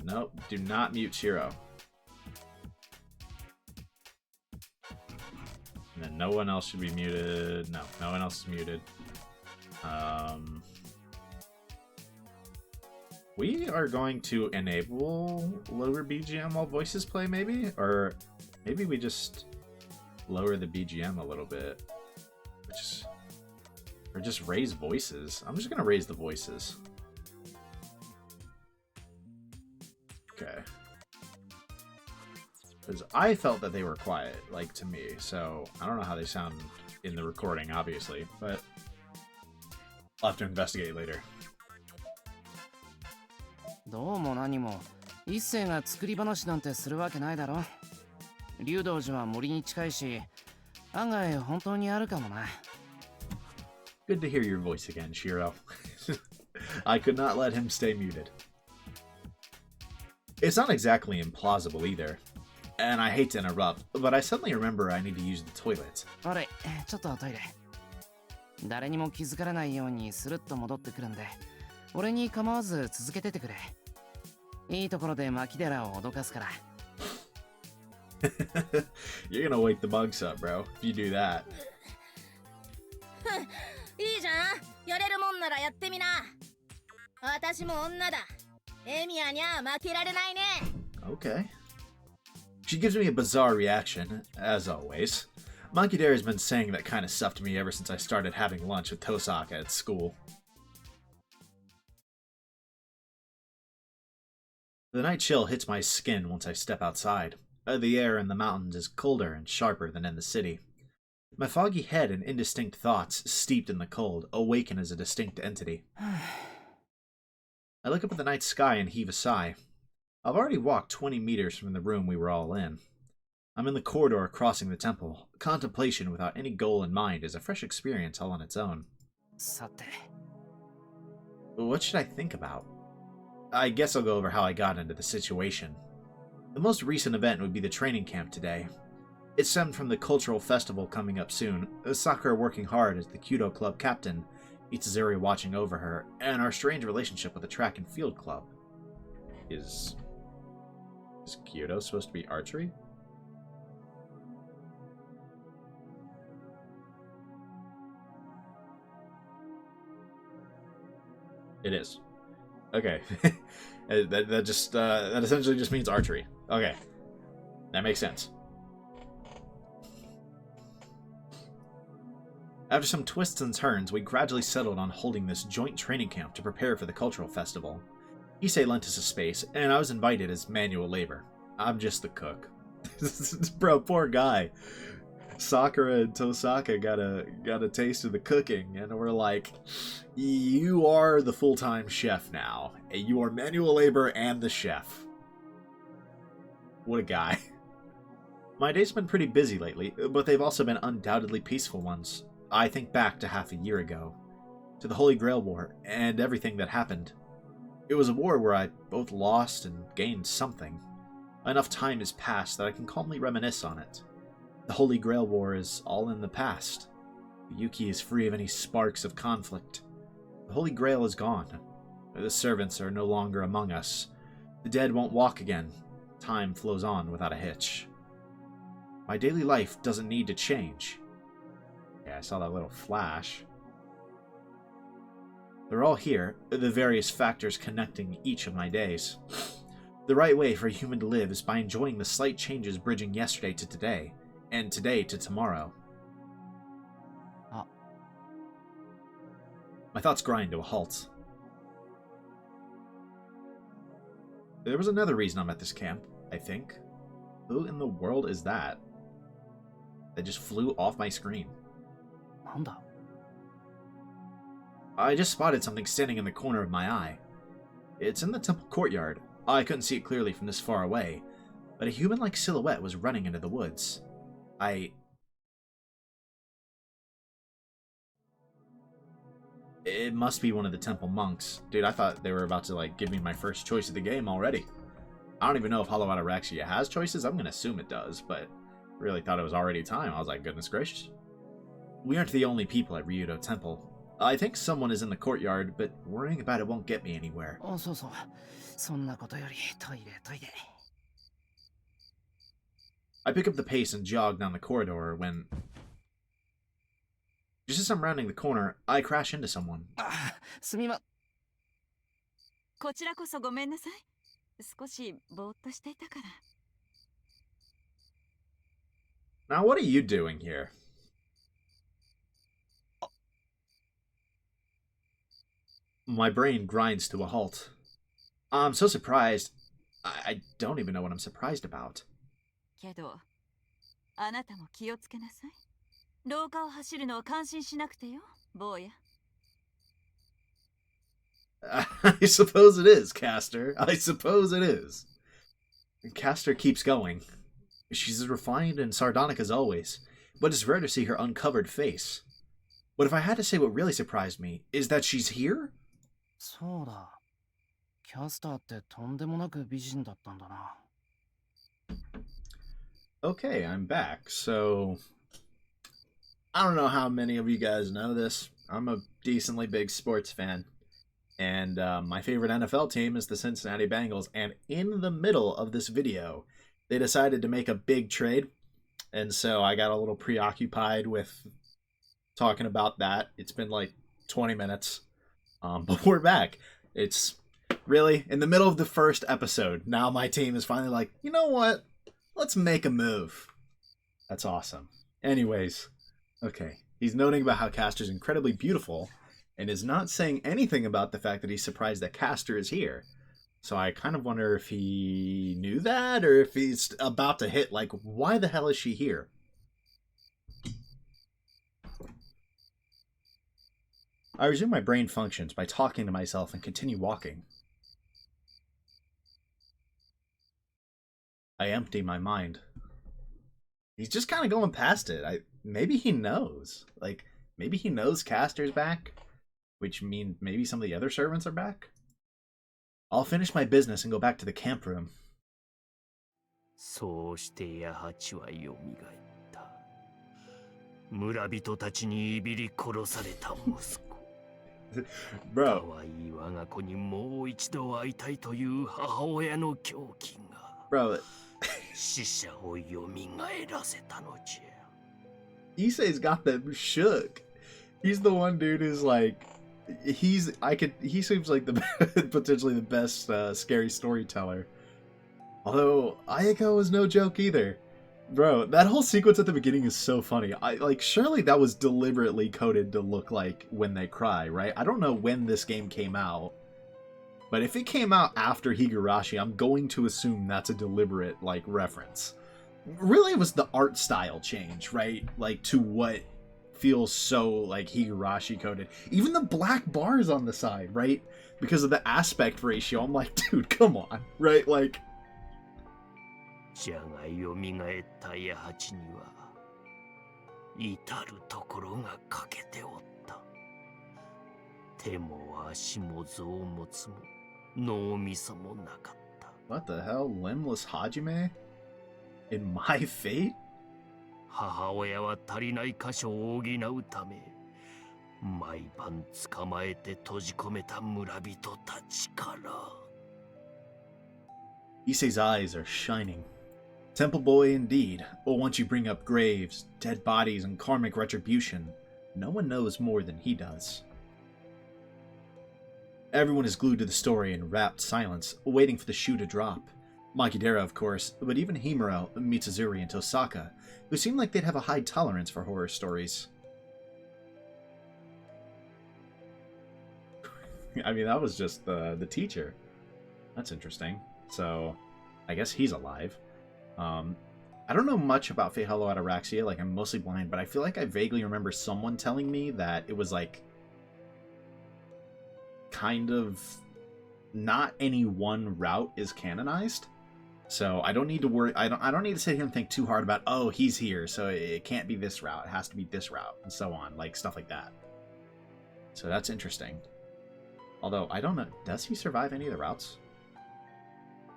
Nope. Do not mute Shiro. And then no one else should be muted. No, no one else is muted. We are going to enable lower BGM while voices play, maybe? Or maybe we just lower the BGM a little bit. Or just raise voices. I'm just going to raise the voices. Okay. Because I felt that they were quiet, like, to me. So I don't know how they sound in the recording, obviously. But I'll have to investigate later. どうも何も一星が作り話なんてするわけないだろ。竜道寺は森に近いし、案外本当にあるかもな。Good to hear your voice again, Shiro. I could not let him stay muted. It's not exactly implausible either. And I hate to interrupt, but I suddenly remember I need to use the toilet. あれ、ちょっとトイレ。誰にも気づかれないようにスルッと戻ってくるんで、俺に構わず続けててくれ。いいところで牧寺を脅かすから。You're gonna wake the bugs up, bro, if you do that. いいじゃん。やれるもんならやってみな。私も女だ。エミヤにゃ負けられないね。Okay. She gives me a bizarre reaction, as always. Makidera has been saying that kind of stuff to me ever since I started having lunch with Tosaka at school. The night chill hits my skin once I step outside. The air in the mountains is colder and sharper than in the city. My foggy head and indistinct thoughts, steeped in the cold, awaken as a distinct entity. I look up at the night sky and heave a sigh. I've already walked 20 meters from the room we were all in. I'm in the corridor crossing the temple. Contemplation without any goal in mind is a fresh experience all on its own. さて。 What should I think about? I guess I'll go over how I got into the situation. The most recent event would be the training camp today. It stemmed from the cultural festival coming up soon, Sakura working hard as the Kyudo club captain, Mitsuzuri watching over her, and our strange relationship with the track and field club. Is Kyudo supposed to be archery? It is. Okay. that essentially just means archery. Okay. That makes sense. After some twists and turns, we gradually settled on holding this joint training camp to prepare for the cultural festival. Issei lent us a space, and I was invited as manual labor. I'm just the cook. Bro, poor guy. Sakura and Tosaka got a taste of the cooking, and we're like, you are the full-time chef now. You are manual labor and the chef. What a guy. My days have been pretty busy lately, but they've also been undoubtedly peaceful ones. I think back to half a year ago, to the Holy Grail War, and everything that happened. It was a war where I both lost and gained something. Enough time has passed that I can calmly reminisce on it. The Holy Grail War is all in the past. Fuyuki is free of any sparks of conflict. The Holy Grail is gone. The servants are no longer among us. The dead won't walk again. Time flows on without a hitch. My daily life doesn't need to change. Yeah, I saw that little flash. They're all here, the various factors connecting each of my days. The right way for a human to live is by enjoying the slight changes bridging yesterday to today, and today to tomorrow. My thoughts grind to a halt. There was another reason I'm at this camp, I think. Who in the world is that? That just flew off my screen. なんだ I just spotted something standing in the corner of my eye. It's in the temple courtyard. I couldn't see it clearly from this far away, but a human-like silhouette was running into the woods. It must be one of the temple monks. Dude, I thought they were about to, like, give me my first choice of the game already. I don't even know if Hollow Ataraxia has choices. I'm gonna assume it does, but really thought it was already time. I was like, goodness gracious. We aren't the only people at Ryudo Temple. I think someone is in the courtyard, but worrying about it won't get me anywhere. あ、そうそう。そんなことよりトイレトイレ。 I pick up the pace and jog down the corridor when... Just as I'm rounding the corner, I crash into someone. あ、すみま。こちらこそごめんなさい。少しぼーっとしていたから。 Now, what are you doing here? My brain grinds to a halt. I'm so surprised. I don't even know what I'm surprised about. けど、あなたも気をつけなさい。廊下を走るのは感心しなくてよ、坊や。I suppose it is, Caster. I suppose it is. Caster keeps going. She's as refined and sardonic as always, but it's rare to see her uncovered face. But if I had to say what really surprised me, is that she's here? そうだ。キャスターってとんでもなく美人だったんだな。 Okay, I'm back. So, I don't know how many of you guys know this. I'm a decently big sports fan. And my favorite NFL team is the Cincinnati Bengals. And in the middle of this video, they decided to make a big trade. And so I got a little preoccupied with talking about that. It's been like 20 minutes. But we're back. It's really in the middle of the first episode. Now my team is finally like, you know what? Let's make a move. That's awesome. Anyways, okay. He's noting about how Caster's incredibly beautiful and is not saying anything about the fact that he's surprised that Caster is here. So I kind of wonder if he knew that or if he's about to hit, like, why the hell is she here? I resume my brain functions by talking to myself and continue walking. I empty my mind. He's just kind of going past it. Maybe he knows. Like, maybe he knows Caster's back, which means maybe some of the other servants are back. I'll finish my business and go back to the camp room. そうして八八はよみがえった。村人たちにいびり殺された息子。Bro. 可愛い我が子にもう一度会いたいという母親の狂気が。Bro. 死者をよみがえらせたのじゃ。Issei's got them shook. He's the one dude who's like, he seems like the potentially the best scary storyteller. Although Ayako was no joke either. Bro, that whole sequence at the beginning is so funny. Surely that was deliberately coded to look like when they cry, right? I don't know when this game came out. But if it came out after Higurashi, I'm going to assume that's a deliberate, like, reference. Really, it was the art style change, right? Like, to what feels so, like, Higurashi coded. Even the black bars on the side, right? Because of the aspect ratio, I'm like, dude, come on, right? Like... じゃがよみがえった八八には至るところが欠けておった。手も足も臓物も脳みそもなかった。What the hell? Limbless Hajime? In my fate? 母親は足りない箇所を補うため毎晩捕まえて閉じ込めた村人たちから。 Issei's eyes are shining. Temple boy indeed, but once you bring up graves, dead bodies, and karmic retribution, no one knows more than he does. Everyone is glued to the story in rapt silence, waiting for the shoe to drop. Makidera, of course, but even Himuro, Mitsuzuri, and Tosaka, who seem like they'd have a high tolerance for horror stories. I mean, that was just the teacher. That's interesting. So, I guess he's alive. I don't know much about Fate Hollow Ataraxia. Like, I'm mostly blind, but I feel like I vaguely remember someone telling me that it was like kind of not any one route is canonized. So I don't need to worry. I don't need to sit here and think too hard about, oh, he's here, so it can't be this route. It has to be this route, and so on, like stuff like that. So that's interesting. Although I don't know, does he survive any of the routes?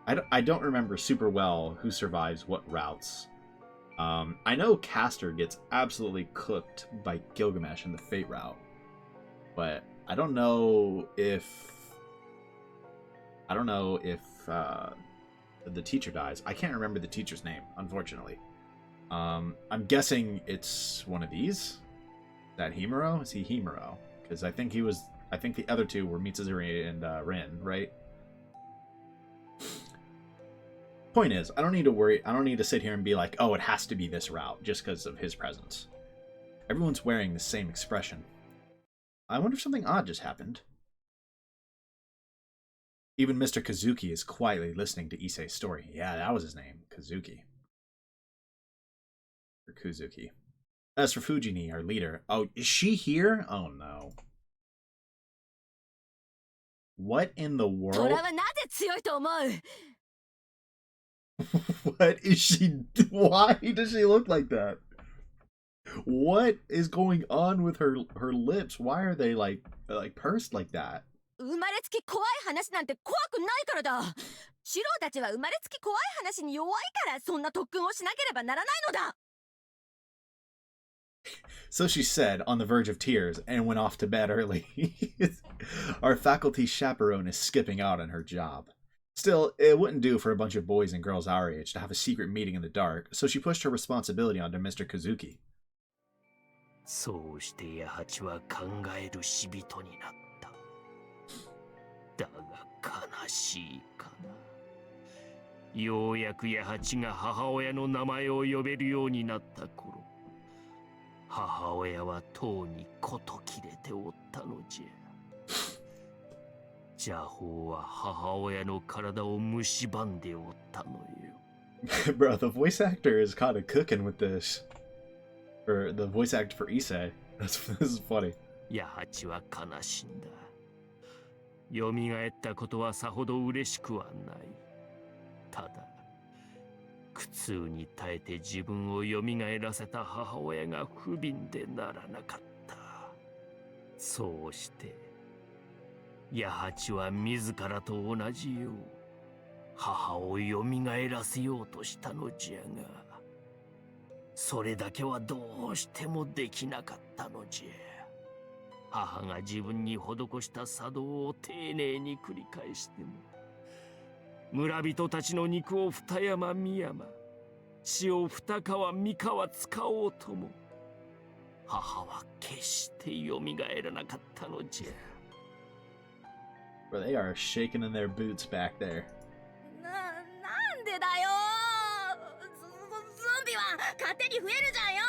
I don't remember super well who survives what routes. I know Castor gets absolutely cooked by Gilgamesh in the Fate route, but I don't know if the teacher dies. I can't remember the teacher's name, unfortunately. I'm guessing it's one of these. Is that Himuro? Is he Himuro? Because I think the other two were Mitsuzuri and Rin, right? Point is, I don't need to worry. I don't need to sit here and be like, oh, it has to be this route just because of his presence. Everyone's wearing the same expression. I wonder if something odd just happened. Even Mr. Kazuki is quietly listening to Issei's story. Yeah, that was his name, Kazuki. Or Kuzuki. As for Fujini, our leader, oh, is she here? Oh no. What in the world? What is she? Why does she look like that? What is going on with her lips? Why are they like pursed like that? 生まれつき怖い話なんて怖くないからだ。シロたちは生まれつき怖い話に弱いからそんな特訓をしなければならないのだ。So she said, on the verge of tears, and went off to bed early. Our faculty chaperone is skipping out on her job. Still, it wouldn't do for a bunch of boys and girls our age to have a secret meeting in the dark, so she pushed her responsibility onto Mr. Kazuki. そうして八八は考える死人になった。だが悲しいかな。ようやく八八が母親の名前を呼べるようになった頃、母親はとうにこと切れておったのじゃ。邪法は母親の体を蝕んでおったのよ。Bro, the voice actor is kind of cooking with this. Or the voice actor for Issei. This is funny. 八八は悲しんだ。蘇ったことはさほど嬉しくはない。ただ、苦痛に耐えて自分を蘇らせた母親が不憫でならなかった。そうして、八八は自らと同じよう、母を蘇らせようとしたのじゃが、それだけはどうしてもできなかったのじゃ。母が自分に施した作動を丁寧に繰り返しても、村人たちの肉を二山三山、血を二川三川使おうとも、母は決して蘇らなかったのじゃ。Bro, they are shaking in their boots back there. なんでだよ。ゾンビは勝手に増えるじゃんよ。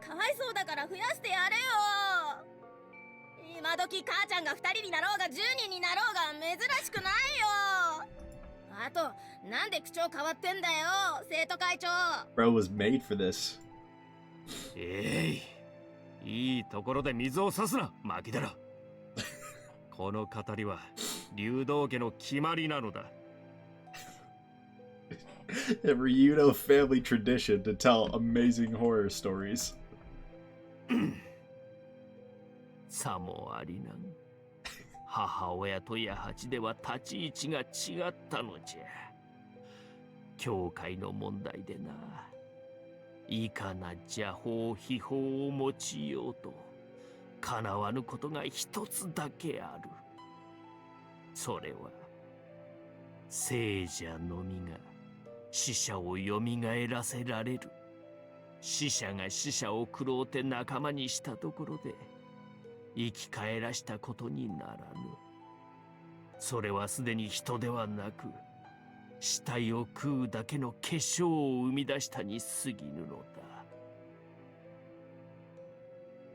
かわいそうだから増やしてやれよ。今時母ちゃんが2人になろうが10人になろうが珍しくないよ。あと、なんで口調変わってんだよ、生徒会長。 Bro was made for this. いいところで水を差すな、マキダラ。この語りは竜道家の決まりなのだ。A Ryudo family tradition to tell amazing horror stories. さもありなん。母親と八八では立ち位置が違ったのじゃ。教会の問題でな、いかな邪法秘法を用いようと叶わぬことが一つだけある。それは聖者のみが死者を蘇らせられる。死者が死者を食ろうて仲間にしたところで生き返らしたことにならぬ。それはすでに人ではなく死体を食うだけの化粧を生み出したに過ぎぬのだ。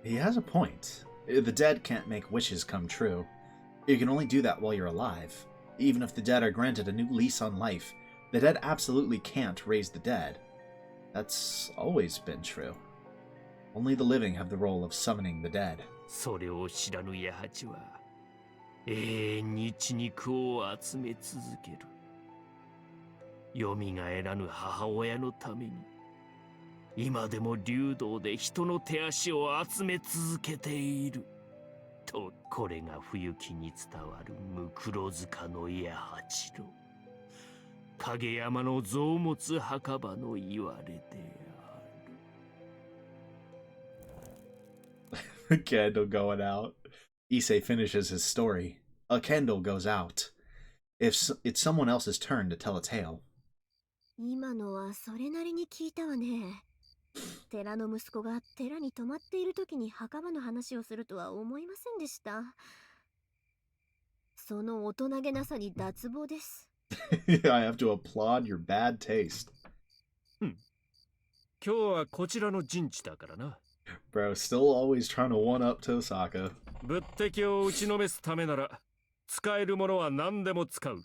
He has a point. The dead can't make wishes come true. You can only do that while you're alive. Even if the dead are granted a new lease on life, the dead absolutely can't raise the dead. That's always been true. Only the living have the role of summoning the dead. それを知らぬ八八は永遠に血肉を集め続ける。よみがえらぬ母親のために今でも竜道で人の手足を集め続けていると、これが冬木に伝わるムクロ塚の八八郎、影山の臓物墓場の言われである。 A candle going out. Issei finishes his story. A candle goes out. It's someone else's turn to tell a tale. 今のはそれなりに聞いたわね。寺の息子が寺に泊まっている時に墓場の話をするとは思いませんでした。その大人げなさに脱帽です。I have to applaud your bad taste. 今日はこちらの陣地だからな。Bro, still always trying to one up Tosaka. 物敵を打ちのめすためなら使えるものは何でも使う。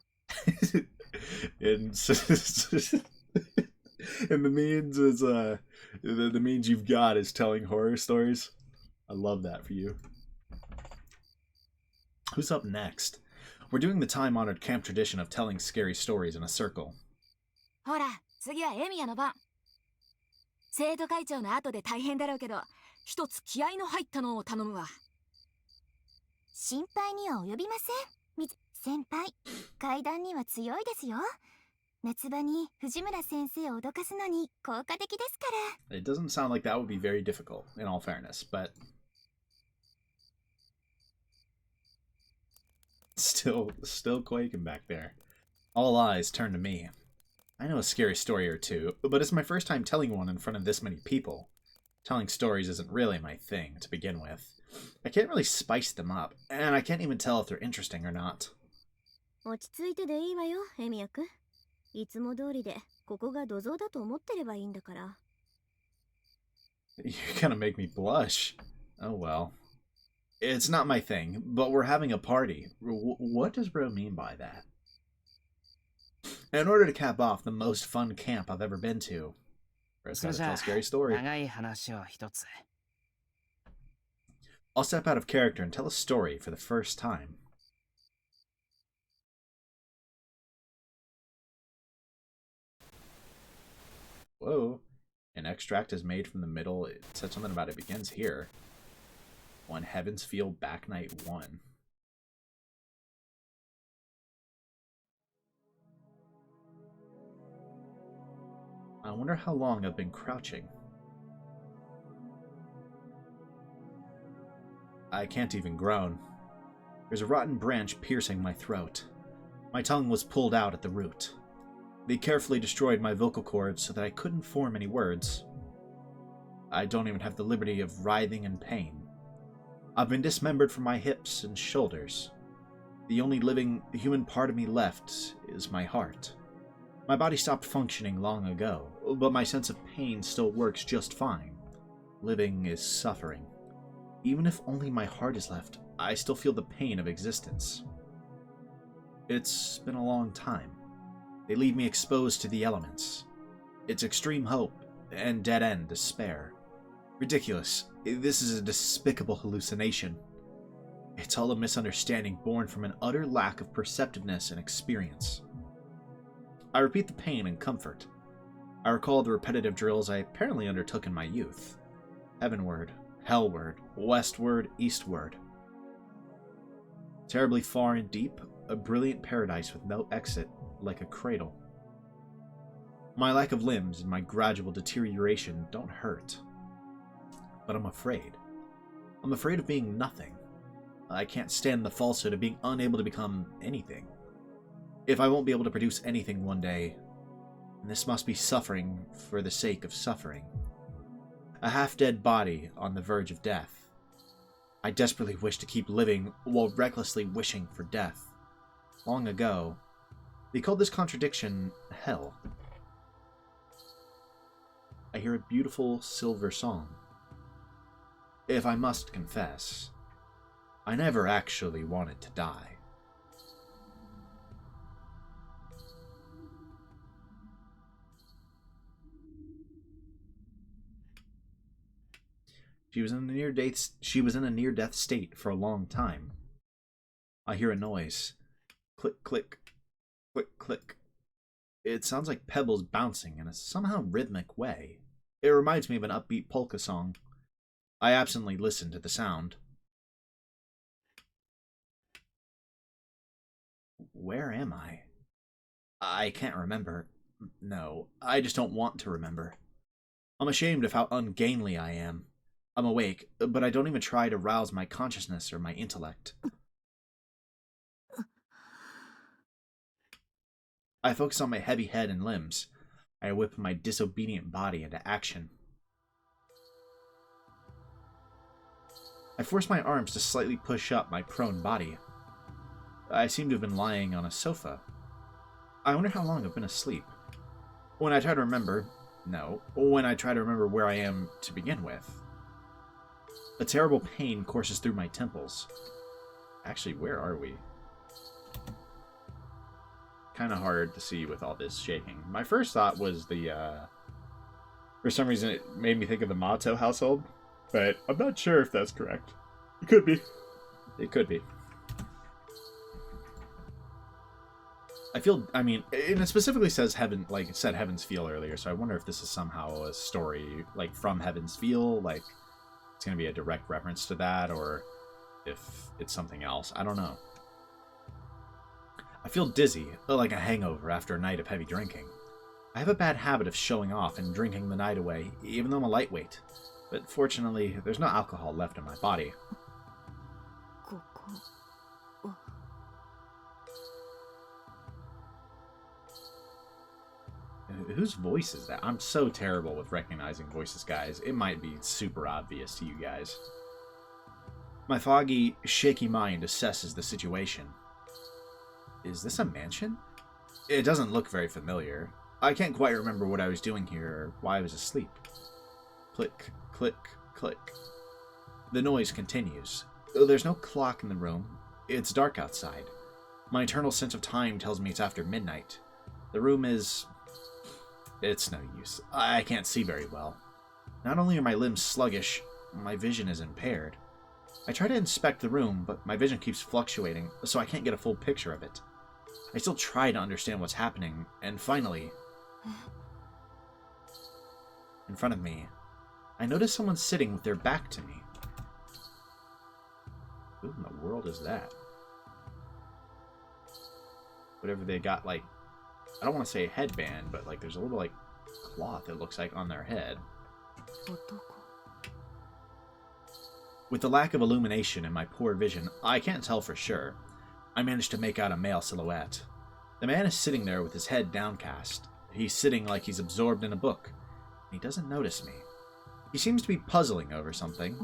and and the means is the means you've got is telling horror stories. I love that for you. Who's up next? We're doing the time-honored camp tradition of telling scary stories in a circle. ほら、次はエミヤの番。生徒会長の後で大変だろうけど、一つ気合の入ったのを頼むわ。心配には及びません。先輩、階段には強いですよ。夏場に藤村先生を脅かすのに効果的ですから。It doesn't sound like that would be very difficult, in all fairness, but still quaking back there. All eyes turn to me. I know a scary story or two, but it's my first time telling one in front of this many people. Telling stories isn't really my thing, to begin with. I can't really spice them up, and I can't even tell if they're interesting or not. 落ち着いてでいいわよ、エミヤくん。いつも通りで、ここが土蔵だと思ってればいいんだから。You're gonna make me blush. Oh well. It's not my thing, but we're having a party. What does bro mean by that? In order to cap off the most fun camp I've ever been to, bro's gotta tell a scary story. 長い話を一つ。I'll step out of character and tell a story for the first time. Whoa. An extract is made from the middle. It said something about it begins here. When Heavens Feel Back Night 1. I wonder how long I've been crouching. I can't even groan. There's a rotten branch piercing my throat. My tongue was pulled out at the root. They carefully destroyed my vocal cords so that I couldn't form any words. I don't even have the liberty of writhing in pain. I've been dismembered from my hips and shoulders. The only living human part of me left is my heart. My body stopped functioning long ago, but my sense of pain still works just fine. Living is suffering. Even if only my heart is left, I still feel the pain of existence. It's been a long time. They leave me exposed to the elements. It's extreme hope and dead-end despair. Ridiculous. This is a despicable hallucination. It's all a misunderstanding born from an utter lack of perceptiveness and experience. I repeat the pain and comfort. I recall the repetitive drills I apparently undertook in my youth. Heavenward, hellward, westward, eastward. Terribly far and deep, a brilliant paradise with no exit, like a cradle. My lack of limbs and my gradual deterioration don't hurt. But I'm afraid. I'm afraid of being nothing. I can't stand the falsehood of being unable to become anything. If I won't be able to produce anything one day, this must be suffering for the sake of suffering. A half-dead body on the verge of death. I desperately wish to keep living while recklessly wishing for death. Long ago, they called this contradiction hell. I hear a beautiful silver song. If I must confess, I never actually wanted to die. She was in a near-death state for a long time. I hear a noise. Click, click, click, click. It sounds like pebbles bouncing in a somehow rhythmic way. It reminds me of an upbeat polka song. I absently listen to the sound. Where am I? I can't remember. No, I just don't want to remember. I'm ashamed of how ungainly I am. I'm awake, but I don't even try to rouse my consciousness or my intellect. I focus on my heavy head and limbs. I whip my disobedient body into action. I force my arms to slightly push up my prone body. I seem to have been lying on a sofa. I wonder how long I've been asleep. When I try to remember... No, when I try to remember where I am to begin with. A terrible pain courses through my temples. Actually, where are we? Kind of hard to see with all this shaking. My first thought was the, for some reason it made me think of the Mato household, but I'm not sure if that's correct. It could be. It could be. I mean, it specifically says heaven, like it said Heaven's Feel earlier, so I wonder if this is somehow a story, like, from Heaven's Feel, like, it's going to be a direct reference to that, or if it's something else. I don't know. I feel dizzy, like a hangover after a night of heavy drinking. I have a bad habit of showing off and drinking the night away, even though I'm a lightweight. But fortunately, there's no alcohol left in my body. Whose voice is that? I'm so terrible with recognizing voices, guys. It might be super obvious to you guys. My foggy, shaky mind assesses the situation. Is this a mansion? It doesn't look very familiar. I can't quite remember what I was doing here or why I was asleep. Click, click, click. The noise continues. There's no clock in the room. It's dark outside. My eternal sense of time tells me it's after midnight. The room is... It's no use. I can't see very well. Not only are my limbs sluggish, my vision is impaired. I try to inspect the room, but my vision keeps fluctuating, so I can't get a full picture of it. I still try to understand what's happening, and finally... In front of me, I notice someone sitting with their back to me. Who in the world is that? Whatever they got, like... I don't want to say headband, but like there's a little like cloth it looks like on their head. With the lack of illumination and my poor vision, I can't tell for sure. I managed to make out a male silhouette. The man is sitting there with his head downcast. He's sitting like he's absorbed in a book. He doesn't notice me. He seems to be puzzling over something.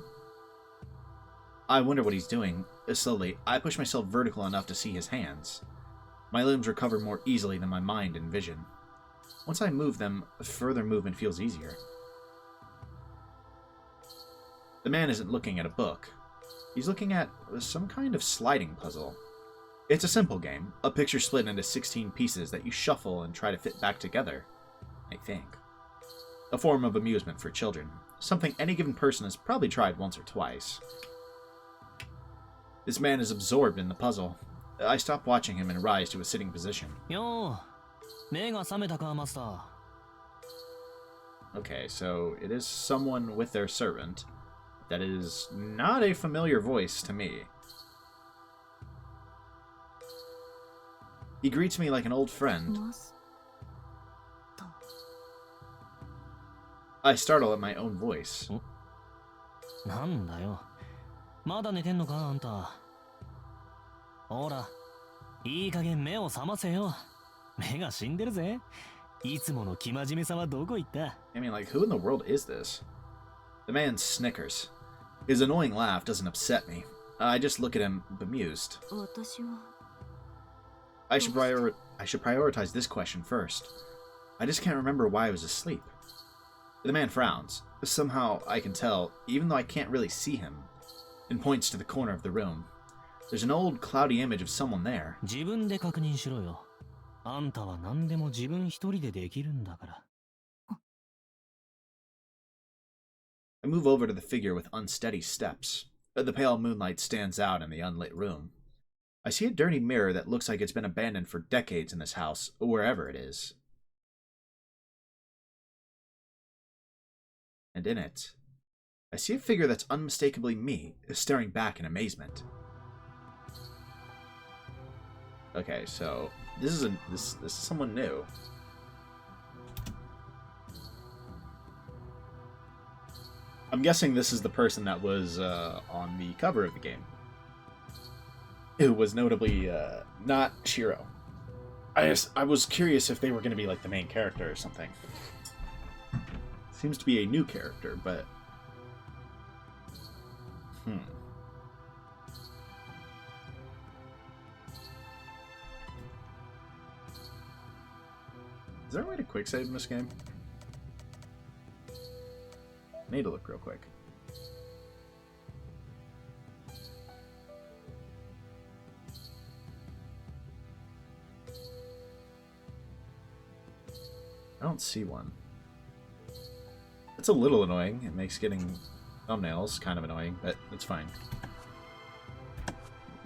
I wonder what he's doing. Slowly, I push myself vertical enough to see his hands. My limbs recover more easily than my mind and vision. Once I move them, further movement feels easier. The man isn't looking at a book. He's looking at some kind of sliding puzzle. It's a simple game, a picture split into 16 pieces that you shuffle and try to fit back together, I think. A form of amusement for children, something any given person has probably tried once or twice. This man is absorbed in the puzzle. I stop watching him and rise to a sitting position. Okay, so it is someone with their servant. That is not a familiar voice to me. He greets me like an old friend. I startle at my own voice. なんだよ。まだ寝てんのか、あんた。ほら、いい加減目を覚ませよ。目が死んでるぜ。いつもの生真面目さはどこ行った？ I mean, like, who in the world is this? The man snickers. His annoying laugh doesn't upset me. I just look at him, bemused. I should prioritize this question first. I just can't remember why I was asleep. The man frowns. Somehow, I can tell, even though I can't really see him, and points to the corner of the room. There's an old, cloudy image of someone there. 自分で確認しろよ。あんたは何でも自分一人でできるんだから。I move over to the figure with unsteady steps. The pale moonlight stands out in the unlit room. I see a dirty mirror that looks like it's been abandoned for decades in this house, wherever it is. And in it, I see a figure that's unmistakably me, staring back in amazement. Okay, so this is someone new. I'm guessing this is the person that was on the cover of the game. Who was notably not Shiro. I was curious if they were going to be like the main character or something. Seems to be a new character, but... Is there a way to quick save in this game? Need to look real quick. I don't see one. It's a little annoying. It makes getting thumbnails kind of annoying, but it's fine.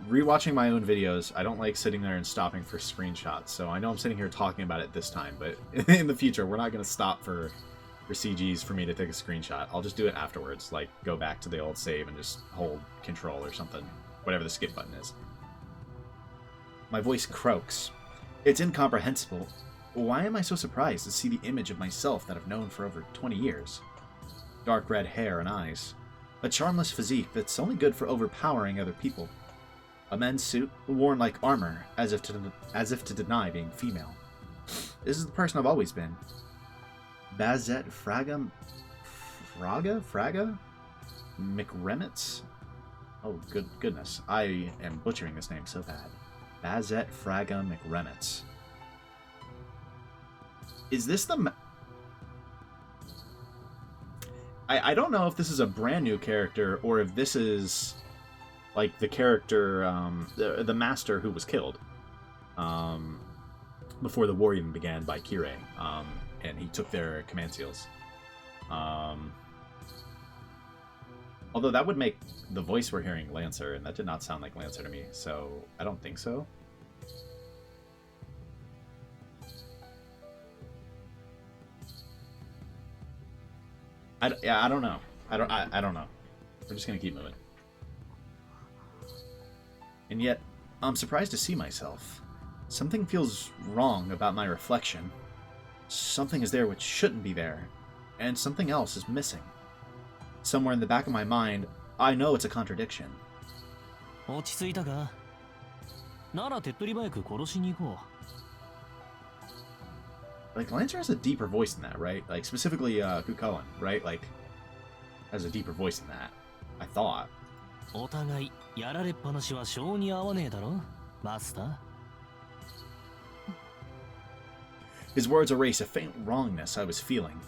Rewatching my own videos, I don't like sitting there and stopping for screenshots, so I know I'm sitting here talking about it this time, but in the future, we're not going to stop for CGs for me to take a screenshot. I'll just do it afterwards, like go back to the old save and just hold control or something, whatever the skip button is. My voice croaks. It's incomprehensible. Why am I so surprised to see the image of myself that I've known for over 20 years? Dark red hair and eyes. A charmless physique that's only good for overpowering other people. A men's suit, worn like armor, as if to deny being female. This is the person I've always been. Bazett Fraga McRemitz? Oh, goodness. I am butchering this name so bad. Bazett Fraga McRemitz. Is this the... I don't know if this is a brand new character or if this is like the character, the master who was killed before the war even began by Kirei, and he took their command seals. Although that would make the voice we're hearing Lancer, and that did not sound like Lancer to me, so I don't think so. I don't know. I don't know. We're just gonna keep moving. And yet, I'm surprised to see myself. Something feels wrong about my reflection. Something is there which shouldn't be there, and something else is missing. Somewhere in the back of my mind, I know it's a contradiction. 落ち着いたか？なら手っ取り早く殺しに行こう。 Like, Lancer has a deeper voice than that, right? Like, specifically, Kukoan, right? Like, has a deeper voice than that. I thought. お互いやられっぱなしは性に合わねえだろ、マスター。 His words erase a faint wrongness I was feeling.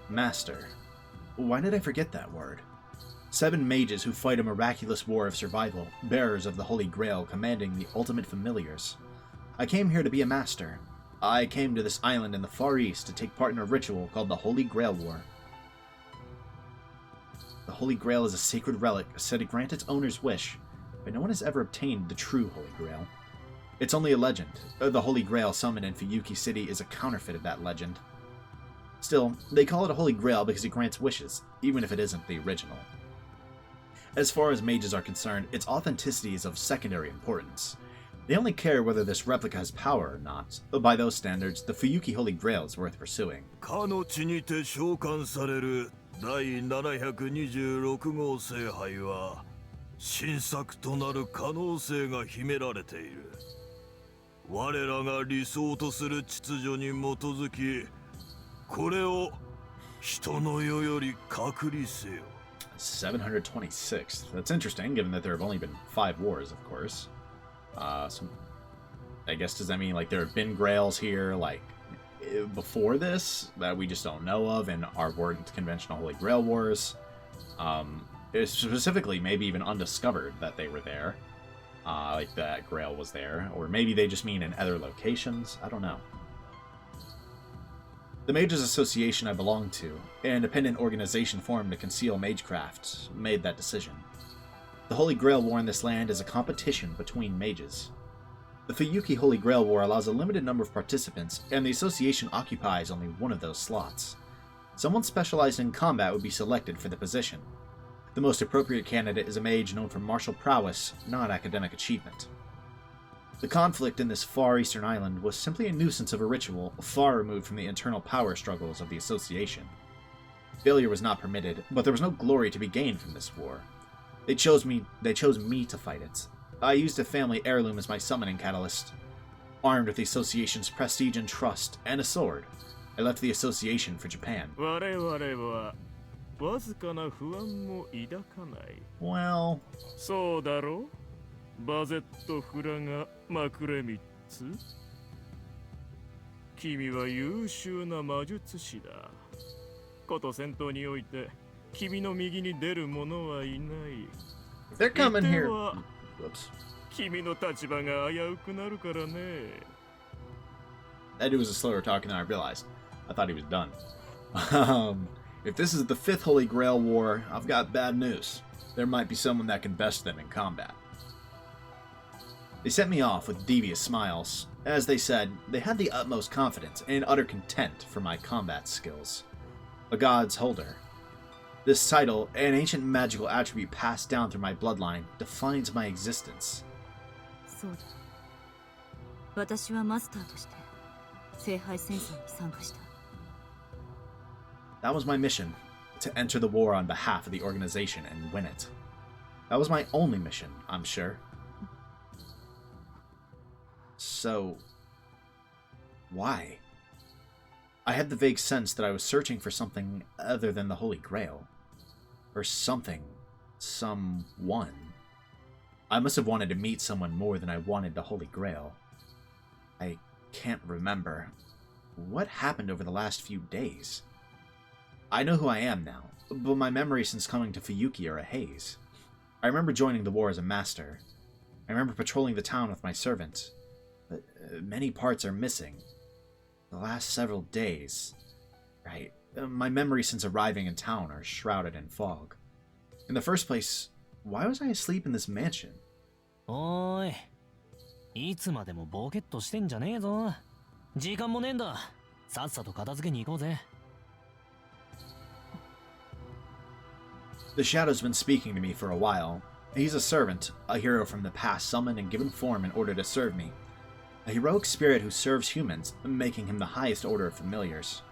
Master. Why did I forget that word? 7 mages who fight a miraculous war of survival, bearers of the Holy Grail commanding the ultimate familiars. I came here to be a master. I came to this island in the Far East to take part in a ritual called the Holy Grail War. The Holy Grail is a sacred relic said to grant its owner's wish, but no one has ever obtained the true Holy Grail. It's only a legend. The Holy Grail summoned in Fuyuki City is a counterfeit of that legend. Still, they call it a Holy Grail because it grants wishes, even if it isn't the original. As far as mages are concerned, its authenticity is of secondary importance. They only care whether this replica has power or not. By those standards, the Fuyuki Holy Grail is worth pursuing. かの地にて召喚される第726号聖杯は新作となる可能性が秘められている。我らが理想とする秩序に基づき、これを人の世より隔離せよ。 726. That's interesting, given that there have only been 5 wars, of course. So I guess, does that mean like there have been grails here like before this that we just don't know of and weren't conventional Holy Grail wars? Specifically, maybe even undiscovered that they were there, like that grail was there, or maybe they just mean in other locations. I don't know. The Mages Association I belonged to, an independent organization formed to conceal magecraft, made that decision. The Holy Grail War in this land is a competition between mages. The Fuyuki Holy Grail War allows a limited number of participants, and the association occupies only one of those slots. Someone specialized in combat would be selected for the position. The most appropriate candidate is a mage known for martial prowess, not academic achievement. The conflict in this far eastern island was simply a nuisance of a ritual far removed from the internal power struggles of the association. Failure was not permitted, but there was no glory to be gained from this war. They chose me to fight it. I used a family heirloom as my summoning catalyst. Armed with the association's prestige and trust, and a sword, I left the association for Japan. Well... そうだろうバゼットフラがまくれ3つ君は優秀な魔術師だこと戦闘において君の右に出る者はいない They're coming here. は Whoops. 君の立場が危うくなるからね That dude was a slower talking than I realized. I thought he was done. If this is the 5th Holy Grail War, I've got bad news. There might be someone that can best them in combat. They sent me off with devious smiles. As they said, they had the utmost confidence and utter contempt for my combat skills. A god's holder. This title, an ancient magical attribute passed down through my bloodline, defines my existence. そうだ。私はマスターとして聖杯戦争に参加した。That was my mission, to enter the war on behalf of the organization and win it. That was my only mission, I'm sure. So, why? I had the vague sense that I was searching for something other than the Holy Grail. Or something. Someone. I must have wanted to meet someone more than I wanted the Holy Grail. I can't remember. What happened over the last few days? I know who I am now, but my memories since coming to Fuyuki are a haze. I remember joining the war as a master. I remember patrolling the town with my servant. But many parts are missing. The last several days... Right. My memories since arriving in town are shrouded in fog. In the first place, why was I asleep in this mansion? おーい、いつまでもボケっとしてんじゃねえぞ。時間もねえんだ。さっさと片付けに行こうぜ。The Shadow's been speaking to me for a while. He's a servant, a hero from the past summoned and given form in order to serve me. A heroic spirit who serves humans, making him the highest order of familiars.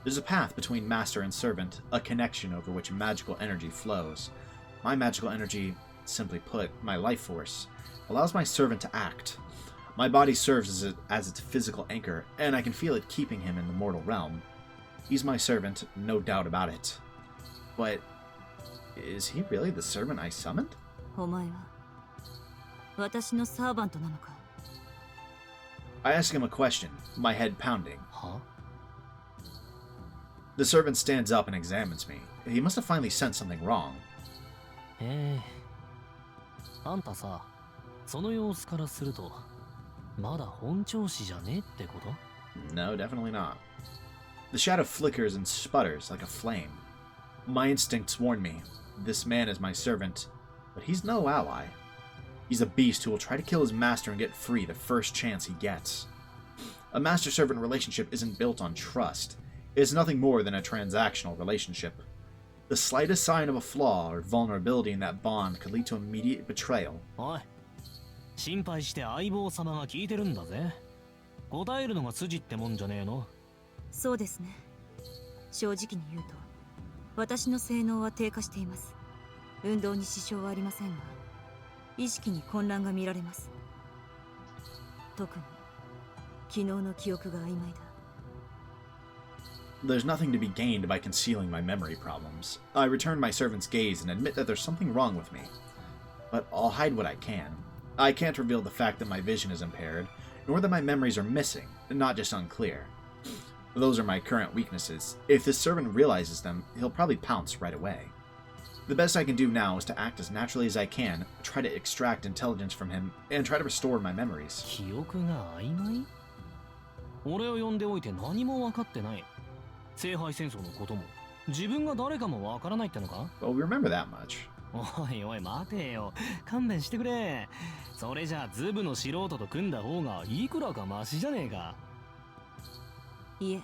There's a path between master and servant, a connection over which magical energy flows. My magical energy, simply put, my life force, allows my servant to act. My body serves as its physical anchor, and I can feel it keeping him in the mortal realm. He's my servant, no doubt about it. But... is he really the servant I summoned? お前は私のサーバントなのか I ask him a question, my head pounding. Huh? The servant stands up and examines me. He must have finally sensed something wrong. あんたさ、その様子からすると、まだ本調子じゃねってこと? No, definitely not. The shadow flickers and sputters like a flame. My instincts warn me. This man is my servant, but he's no ally. He's a beast who will try to kill his master and get free the first chance he gets. A master-servant relationship isn't built on trust. It's nothing more than a transactional relationship. The slightest sign of a flaw or vulnerability in that bond could lead to immediate betrayal. おい、心配して相棒様が聞いてるんだぜ。答えるのが筋ってもんじゃねえの？そうですね。正直に言うと、私の性能は低下しています。運動に支障はありませんが、意識に混乱が見られます。特に昨日の記憶が曖昧だ。There's nothing to be gained by concealing my memory problems. I return my servant's gaze and admit that there's something wrong with me. But I'll hide what I can. I can't reveal the fact that my vision is impaired, nor that my memories are missing, not just unclear. Those are my current weaknesses. If this servant realizes them, he'll probably pounce right away. The best I can do now is to act as naturally as I can, try to extract intelligence from him, and try to restore my memories. 記憶が曖昧？俺を呼んでおいて何も分かってない。聖杯戦争のことも自分が誰かもわからないってのか？ Well, we remember that much. おいおい待てよ、勘弁してくれ。それじゃあズブの素人と組んだ方がいくらかマシじゃねえか。いえ、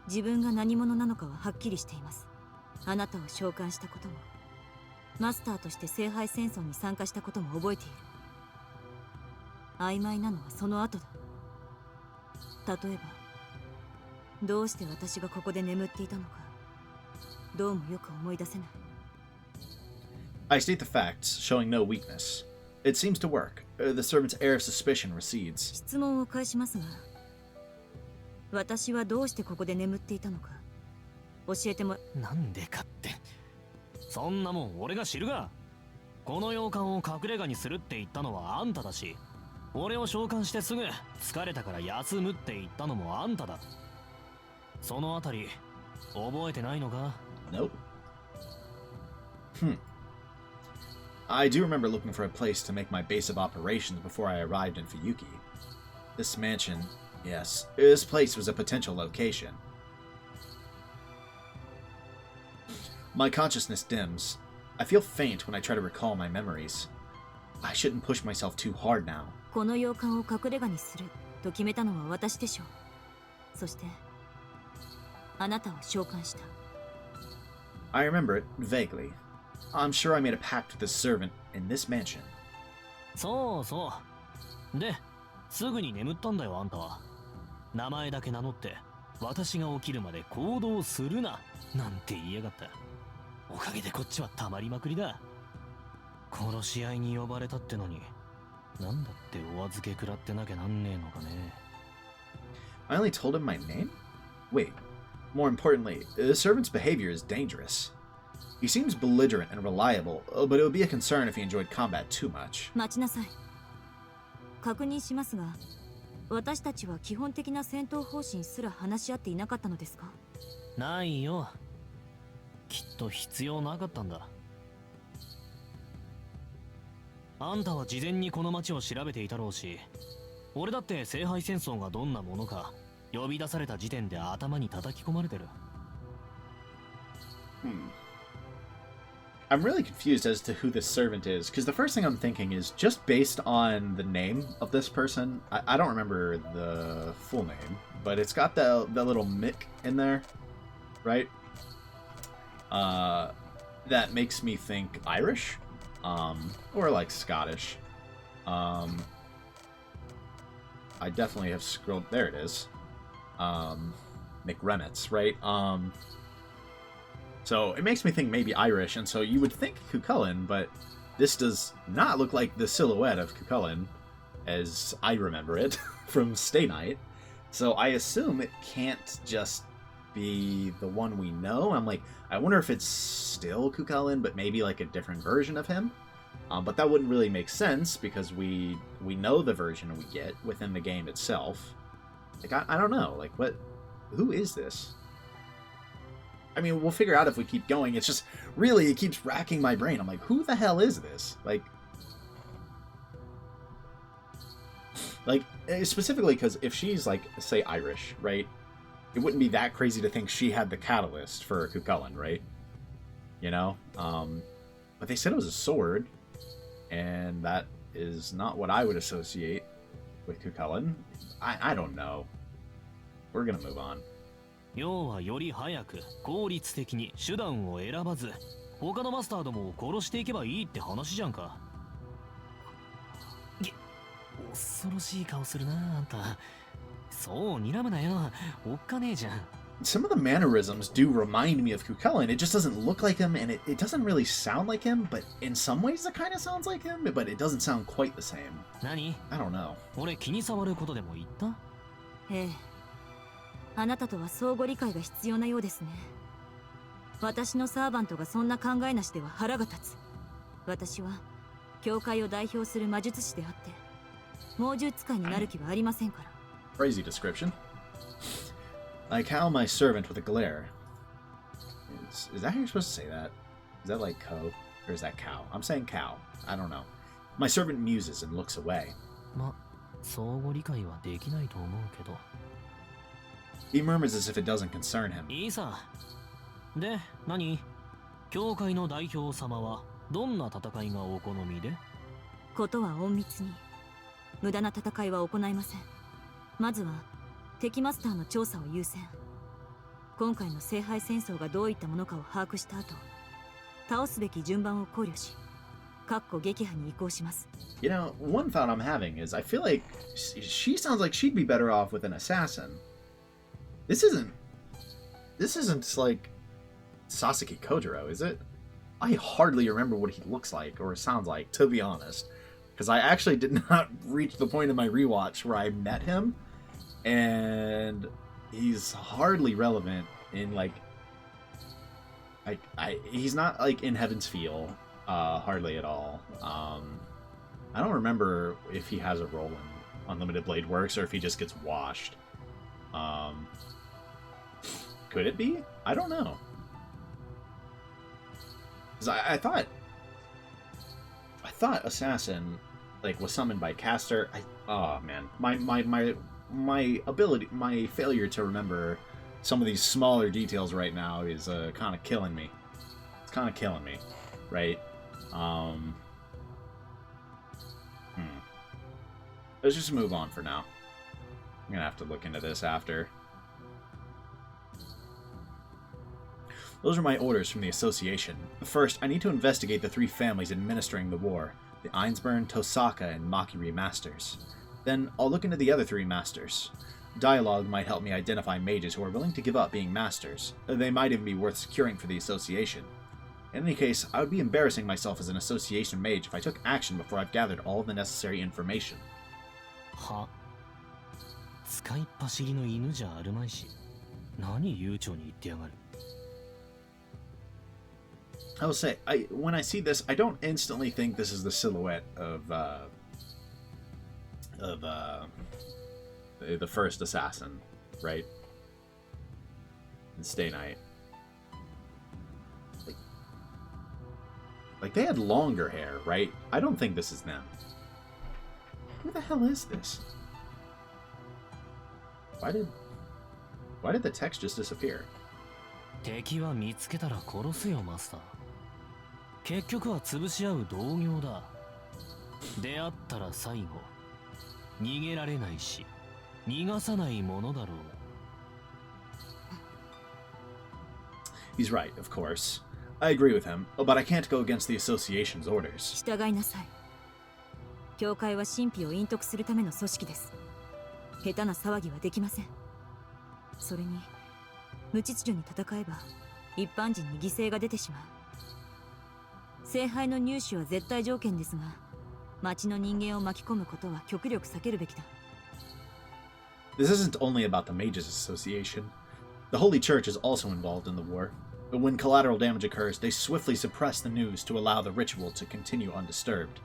自分が何者なのかははっきりしています。あなたを召喚したことも、マスターとして聖杯戦争に参加したことも覚えている。曖昧なのはその後だ。例えば、どうして私がここで眠っていたのか、どうもよく思い出せない。I state the facts, showing no weakness. It seems to work. The servant's air of suspicion recedes. 質問を返しますが、私はどうしてここで眠っていたのか教えても。なんでかって、そんなもん俺が知るが。この洋館を隠れ家にするって言ったのはあんただし、俺を召喚してすぐ疲れたから休むって言ったのもあんただ。そのあたり覚えてないのか？ Nope. I do remember looking for a place to make my base of operations before I arrived in Fuyuki. This mansion, yes, this place was a potential location. My consciousness dims. I feel faint when I try to recall my memories. I shouldn't push myself too hard now. この洋館を隠れ家にすると決めたのは私でしょう。そしてあなたを召喚した。I remember it vaguely. I'm sure I made a pact with this servant in this mansion. そうそう。で、すぐに眠ったんだよあんたは。名前だけ名乗って私が起きるまで行動するななんて言いやがった。おかげでこっちはたまりまくりだ。殺し合いに呼ばれたってのに、なんだってお預け食らってなきゃなんねえのかね。I only told him my name? Wait, more importantly, the servant's behavior is dangerous. He seems belligerent and reliable, but it would be a concern if he enjoyed combat too much. 待ちなさい。確認しますが、私たちは基本的な戦闘方針すら話し合っていなかったのですか？ないよ。きっと必要なかったんだ。あんたは事前にこの町を調べていたろうし、俺だって聖杯戦争がどんなものか呼び出された時点で頭に叩き込まれてる。I'm really confused as to who this servant is, because the first thing I'm thinking is just based on the name of this person. I don't remember the full name, but it's got the little Mick in there, right? That makes me think Irish, or like Scottish. I definitely have scrolled. There it is. Mick Remitz, right? So it makes me think maybe Irish, and so you would think Cucullin, but this does not look like the silhouette of Cucullin, as I remember it from Stay Night. So I assume it can't just be the one we know. I'm like, I wonder if it's still Cucullin, but maybe like a different version of him. But that wouldn't really make sense because we know the version we get within the game itself. Like I don't know, like who is this? I mean, we'll figure out if we keep going. It's just, really, it keeps racking my brain. I'm like, who the hell is this? Like specifically because if she's, like, say, Irish, right? It wouldn't be that crazy to think she had the catalyst for Cucullin, right? You know? But they said it was a sword, and that is not what I would associate with Cucullin. I don't know. We're gonna move on. 要はより早く効率的に手段を選ばず他のマスターどもを殺していけばいいって話じゃんか。恐ろしい顔するなあんた。そう睨むなよ。おっかねえじゃん。Some of the mannerisms do remind me of Cucullin. It just doesn't look like him, and it doesn't really sound like him, but in some ways it kind of sounds like him, but it doesn't sound quite the same. 何？ I don't know. 俺気に障ることでも言った？ええ。あなたとは相互理解が必要なようですね。私のサーバントがそんな考えなしでは腹が立つ。私は教会を代表する魔術師であって猛獣使いになる気はありませんから。Crazy description. Like how my servant with a glare. Is that how you're supposed to say that? Is that like co? Or is that cow? I'm saying cow. I don't know. My servant muses and looks away. ま、相互理解はできないと思うけど。He murmurs as if it doesn't concern him. いいさ。で、何？教会の代表様はどんな戦いがお好みで？ことは隠密に。無駄な戦いは行いません。まずは敵マスターの調査を優先。今回の聖杯戦争がどういったものかを把握した後、倒すべき順番を考慮し、撃破に移行します。You know, one thought I'm having is I feel like she sounds like she'd be better off with an assassin. This isn't like Sasaki Kojiro, is it? I hardly remember what he looks like or sounds like, to be honest. Because I actually did not reach the point in my rewatch where I met him, and he's hardly relevant in like he's not like in Heaven's Feel, hardly at all. I don't remember if he has a role in Unlimited Blade Works or if he just gets washed. Could it be? I don't know. 'Cause I thought Assassin like was summoned by Caster. Oh man, my ability, my failure to remember some of these smaller details right now is kind of killing me. It's kind of killing me, right? Let's just move on for now. I'm gonna have to look into this after. Those are my orders from the association. First, I need to investigate the three families administering the war, the Einsburn, Tosaka, and Makiri masters. Then, I'll look into the other three masters. Dialogue might help me identify mages who are willing to give up being masters. They might even be worth securing for the association. In any case, I would be embarrassing myself as an association mage if I took action before I've gathered all the necessary information. は？使いっ走りの犬じゃあるまいし、何悠長に言ってやがる。I will say, when I see this, I don't instantly think this is the silhouette of the first assassin, right? In Stay Night. Like they had longer hair, right? I don't think this is them. Who the hell is this? Why did the text just disappear? 敵は見つけたら殺すよ、マスター。結局は潰し合う同業だ。出会ったら最後。逃げられないし、逃がさないものだろう。He's right, of course. I agree with him, but I can't go against the association's orders. 従いなさい。教会は神秘を隠匿するための組織です。下手な騒ぎはできません。それに、無秩序に戦えば一般人に犠牲が出てしまう。聖杯の入手は絶対条件ですが、町の人間を巻き込むことは極力避けるべきだ。This isn't only about the Mages Association. The Holy Church is also involved in the war. But when collateral damage occurs, they swiftly suppress the news to allow the ritual to continue undisturbed.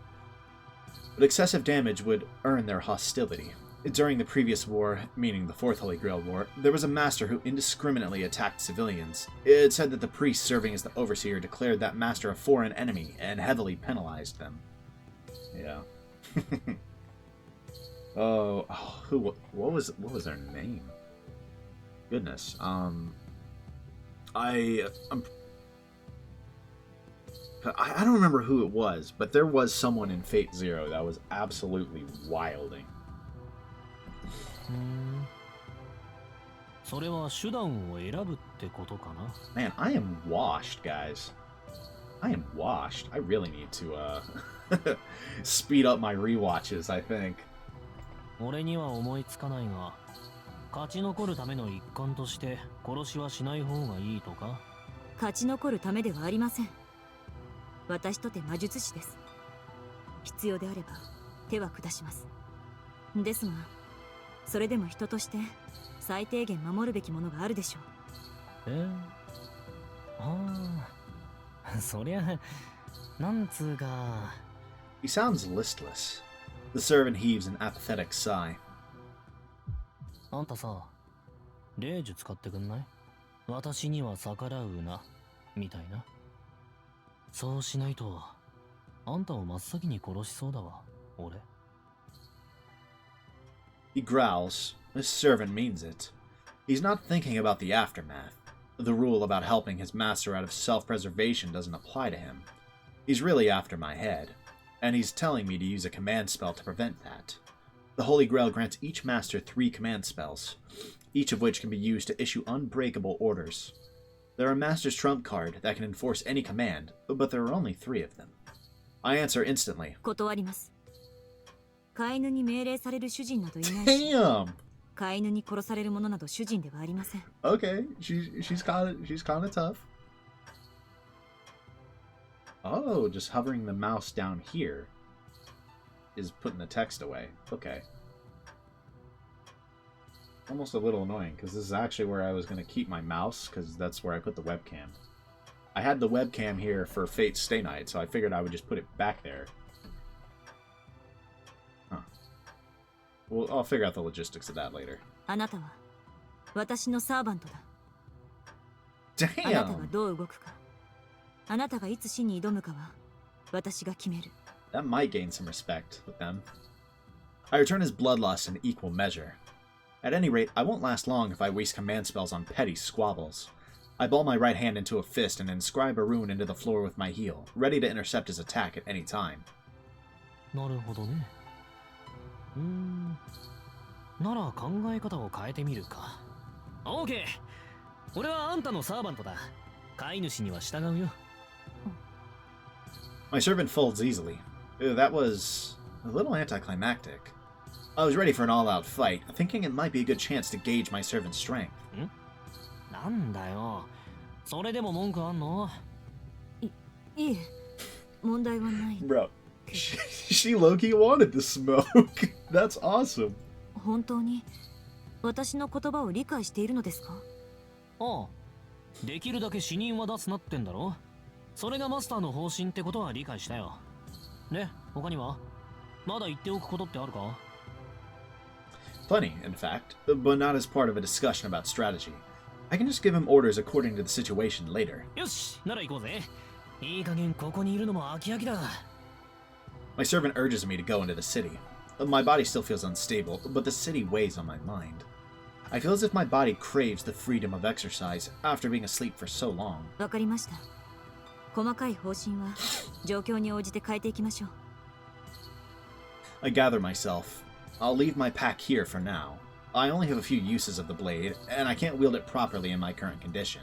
But excessive damage would earn their hostility. During the previous war, meaning the Fourth Holy Grail War, there was a master who indiscriminately attacked civilians. It said that the priest serving as the overseer declared that master a foreign enemy and heavily penalized them. Yeah. What was their name? Goodness. I don't remember who it was, but there was someone in Fate Zero that was absolutely wilding. それは手段を選ぶってことかな。Man, I am washed, guys. I am washed. I really need to speed up my rewatches, I think. 俺には思いつかないが、勝ち残るための一環として殺しはしない方がいいとか？勝ち残るためではありません。私とて魔術師です。必要であれば手は下します。ですが、それでも人として最低限守るべきものがあるでしょう。そりゃ、なんつうか。He sounds listless. The servant heaves an apathetic sigh. あんたさ、霊術使ってくんない？私には逆らうな、みたいな。そうしないと、あんたを真っ先に殺しそうだわ、俺。He growls. This servant means it. He's not thinking about the aftermath. The rule about helping his master out of self-preservation doesn't apply to him. He's really after my head, and he's telling me to use a command spell to prevent that. The Holy Grail grants each master 3 command spells, each of which can be used to issue unbreakable orders. They're a master's trump card that can enforce any command, but there are only 3 of them. I answer instantly. 断ります。飼い犬に命令される主人などいないし、Damn! 飼い犬に殺される者など主人ではありません。Okay, she's kind of tough. Oh, just hovering the mouse down here is putting the text away. Okay. Almost a little annoying, because this is actually where I was going to keep my mouse, because that's where I put the webcam. I had the webcam here for Fate Stay Night, so I figured I would just put it back there. Huh. Well, I'll figure out the logistics of that later. あなたは私のサーバントだ。あなたが Damn! どう動くか、あなたがいつ死に挑むかは私が決める。That might gain some respect with them. I return his bloodlust in equal measure. At any rate, I won't last long if I waste command spells on petty squabbles. I ball my right hand into a fist and inscribe a rune into the floor with my heel, ready to intercept his attack at any time. なるほどね。なら考え方を変えてみるか。オーケー。俺はあんたのサーバントだ。飼い主には従うよ。My servant folds easily. That was a little anticlimactic. I was ready for an all-out fight, thinking it might be a good chance to gauge my servant's strength. なんだよ。それでも文句あんの？いえ、問題はない。 Bro, she low-key wanted the smoke. That's awesome. 本当に私の言葉を理解しているのですか？ああ。できるだけ死人は出すなってんだろ。それがマスターの方針ってことは理解したよ。で、他にはまだ言っておくことってあるか？ Plenty, in fact, but not as part of a discussion about strategy. I can just give him orders according to the situation later. よし、なら行こうぜ。いい加減ここにいるのも飽き飽きだ。My servant urges me to go into the city. My body still feels unstable, but the city weighs on my mind. I feel as if my body craves the freedom of exercise after being asleep for so long. わかりました。細かい方針は状況に応じて変えていきましょう。I gather myself. I'll leave my pack here for now. I only have a few uses of the blade, and I can't wield it properly in my current condition.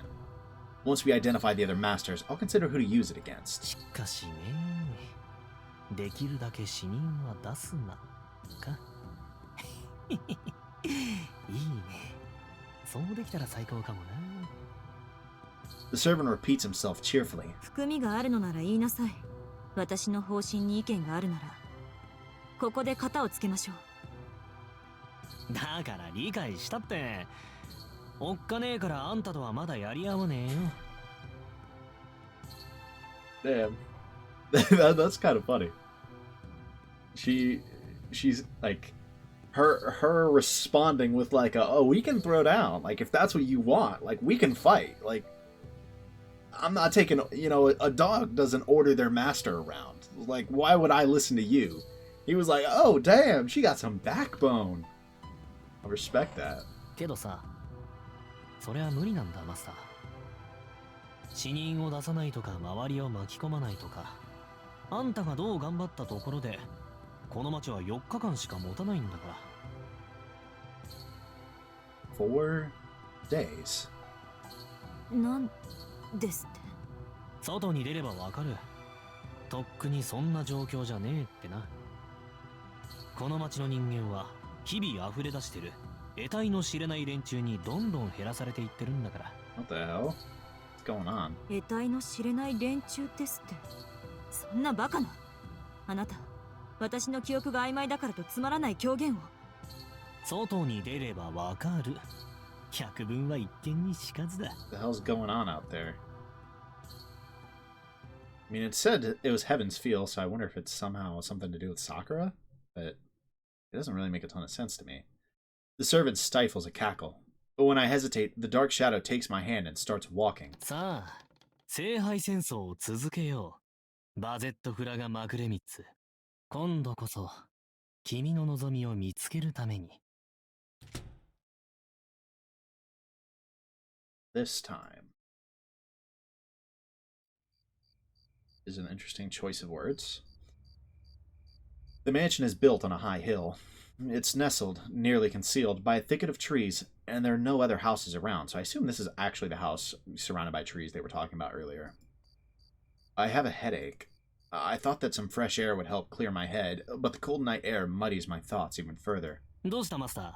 Once we identify the other masters, I'll consider who to use it against. しかしね、できるだけ死人は出すなか。いいね。そうできたら最高かもな。The servant repeats himself cheerfully. 含みがあるのなら言いなさい。私の方針に意見があるなら、ここで型をつけましょう。だから理解したって。おっかねえからあんたとはまだやり合わねえよ。Damn. That's kind of funny. She's like her responding with like oh, we can throw down. Like if that's what you want, like we can fight. Like I'm not taking, a dog doesn't order their master around. Like why would I listen to you? He was like, "Oh, damn, she got some backbone." I respect that. けどさ、それは無理なんだマスター。死人を出さないとか周りを巻き込まないとか、あんたがどう頑張ったところでこの町は4日間しか持たないんだから。4 days. なんですって。外に出ればわかる。とっくにそんな状況じゃねえってな。この町の人間は日々溢れ出してる得体の知れない連中にどんどん減らされていってるんだから。What the hell? What's going on? 得体の知れない連中ですって。そんなバカな。あなた、私の記憶が曖昧だからとつまらない狂言を。外に出ればわかる。百聞は一見にしかずだ。What the hell's going on out there? I mean, it said it was Heaven's Feel, so I wonder if it's somehow something to do with Sakura, but it doesn't really make a ton of sense to me. The servant stifles a cackle, but when I hesitate, the dark shadow takes my hand and starts walking. さあ、聖杯戦争を続けよう。バゼットフラガマグレミッツ。今度こそ、君の望みを見つけるために。this time. Is an interesting choice of words. The mansion is built on a high hill. It's nestled, nearly concealed, by a thicket of trees, and there are no other houses around, so I assume this is actually the house surrounded by trees they were talking about earlier. I have a headache. I thought that some fresh air would help clear my head, but the cold night air muddies my thoughts even further. どうしたマスター？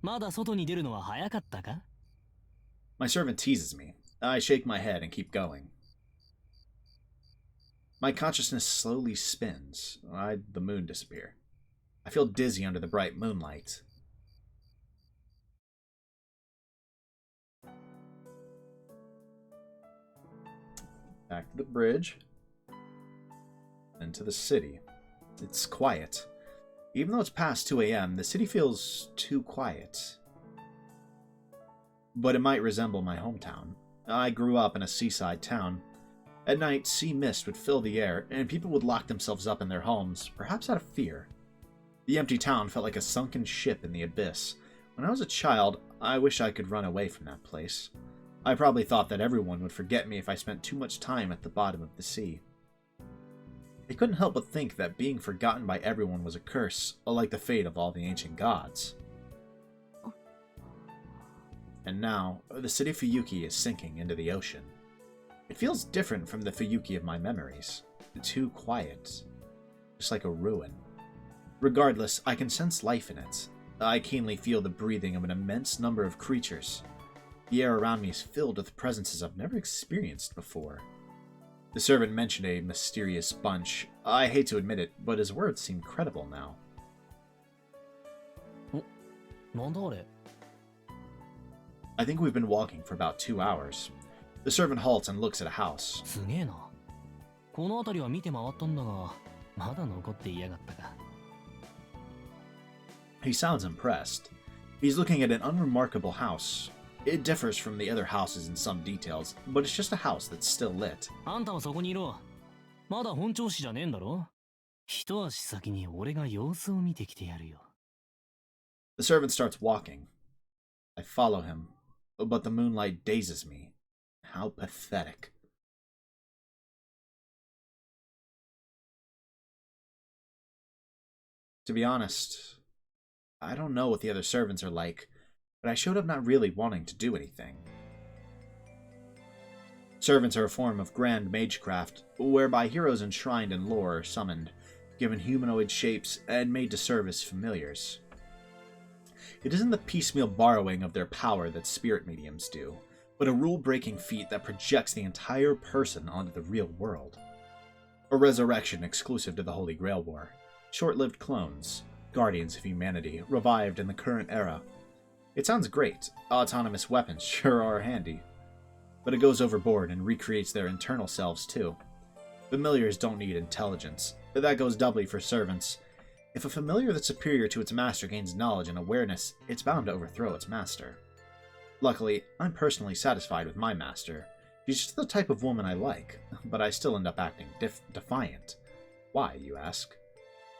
まだ外に出るのは早かったか？ My servant teases me. I shake my head and keep going. My consciousness slowly spins. The moon disappear. I feel dizzy under the bright moonlight. Back to the bridge. And to the city. It's quiet. Even though it's past 2 a.m., the city feels too quiet. But it might resemble my hometown. I grew up in a seaside town. At night, sea mist would fill the air, and people would lock themselves up in their homes, perhaps out of fear. The empty town felt like a sunken ship in the abyss. When I was a child, I wish I could run away from that place. I probably thought that everyone would forget me if I spent too much time at the bottom of the sea. I couldn't help but think that being forgotten by everyone was a curse, like the fate of all the ancient gods. And now, the city of Fuyuki is sinking into the ocean. It feels different from the Fuyuki of my memories. Too quiet. Just like a ruin. Regardless, I can sense life in it. I keenly feel the breathing of an immense number of creatures. The air around me is filled with presences I've never experienced before. The servant mentioned a mysterious bunch. I hate to admit it, but his words seem credible now. なんだあれ？ I think we've been walking for about 2 hours. The servant halts and looks at a house. すげえな。この辺りは見て回ったんだが、まだ残っていやがったか。 He sounds impressed. He's looking at an unremarkable house. It differs from the other houses in some details, but it's just a house that's still lit. あんたはそこにいろ。まだ本調子じゃねえんだろ？一足先に俺が様子を見てきてやるよ。 The servant starts walking. I follow him, but the moonlight dazes me. How pathetic. To be honest, I don't know what the other servants are like, but I showed up not really wanting to do anything. Servants are a form of grand magecraft, whereby heroes enshrined in lore are summoned, given humanoid shapes, and made to serve as familiars. It isn't the piecemeal borrowing of their power that spirit mediums do, but a rule-breaking feat that projects the entire person onto the real world. A resurrection exclusive to the Holy Grail War. Short-lived clones, guardians of humanity, revived in the current era. It sounds great. Autonomous weapons sure are handy. But it goes overboard and recreates their internal selves too. Familiars don't need intelligence. That goes doubly for servants. If a familiar that's superior to its master gains knowledge and awareness, it's bound to overthrow its master. Luckily, I'm personally satisfied with my master. She's just the type of woman I like, but I still end up acting defiant. Why, you ask?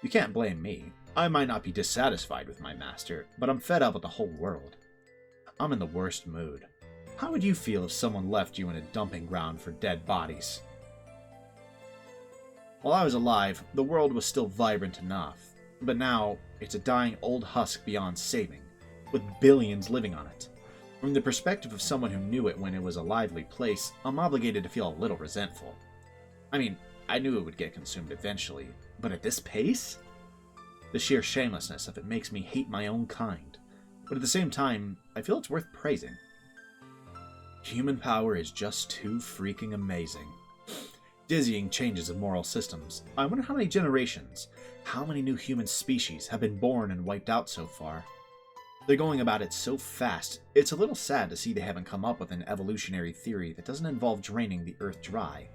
You can't blame me. I might not be dissatisfied with my master, but I'm fed up with the whole world. I'm in the worst mood. How would you feel if someone left you in a dumping ground for dead bodies? While I was alive, the world was still vibrant enough, but now it's a dying old husk beyond saving, with billions living on it. From the perspective of someone who knew it when it was a lively place, I'm obligated to feel a little resentful. I mean, I knew it would get consumed eventually, but at this pace? The sheer shamelessness of it makes me hate my own kind, but at the same time, I feel it's worth praising. Human power is just too freaking amazing. Dizzying changes of moral systems. I wonder how many generations, how many new human species have been born and wiped out so far. They're going about it so fast, it's a little sad to see they haven't come up with an evolutionary theory that doesn't involve draining the Earth dry.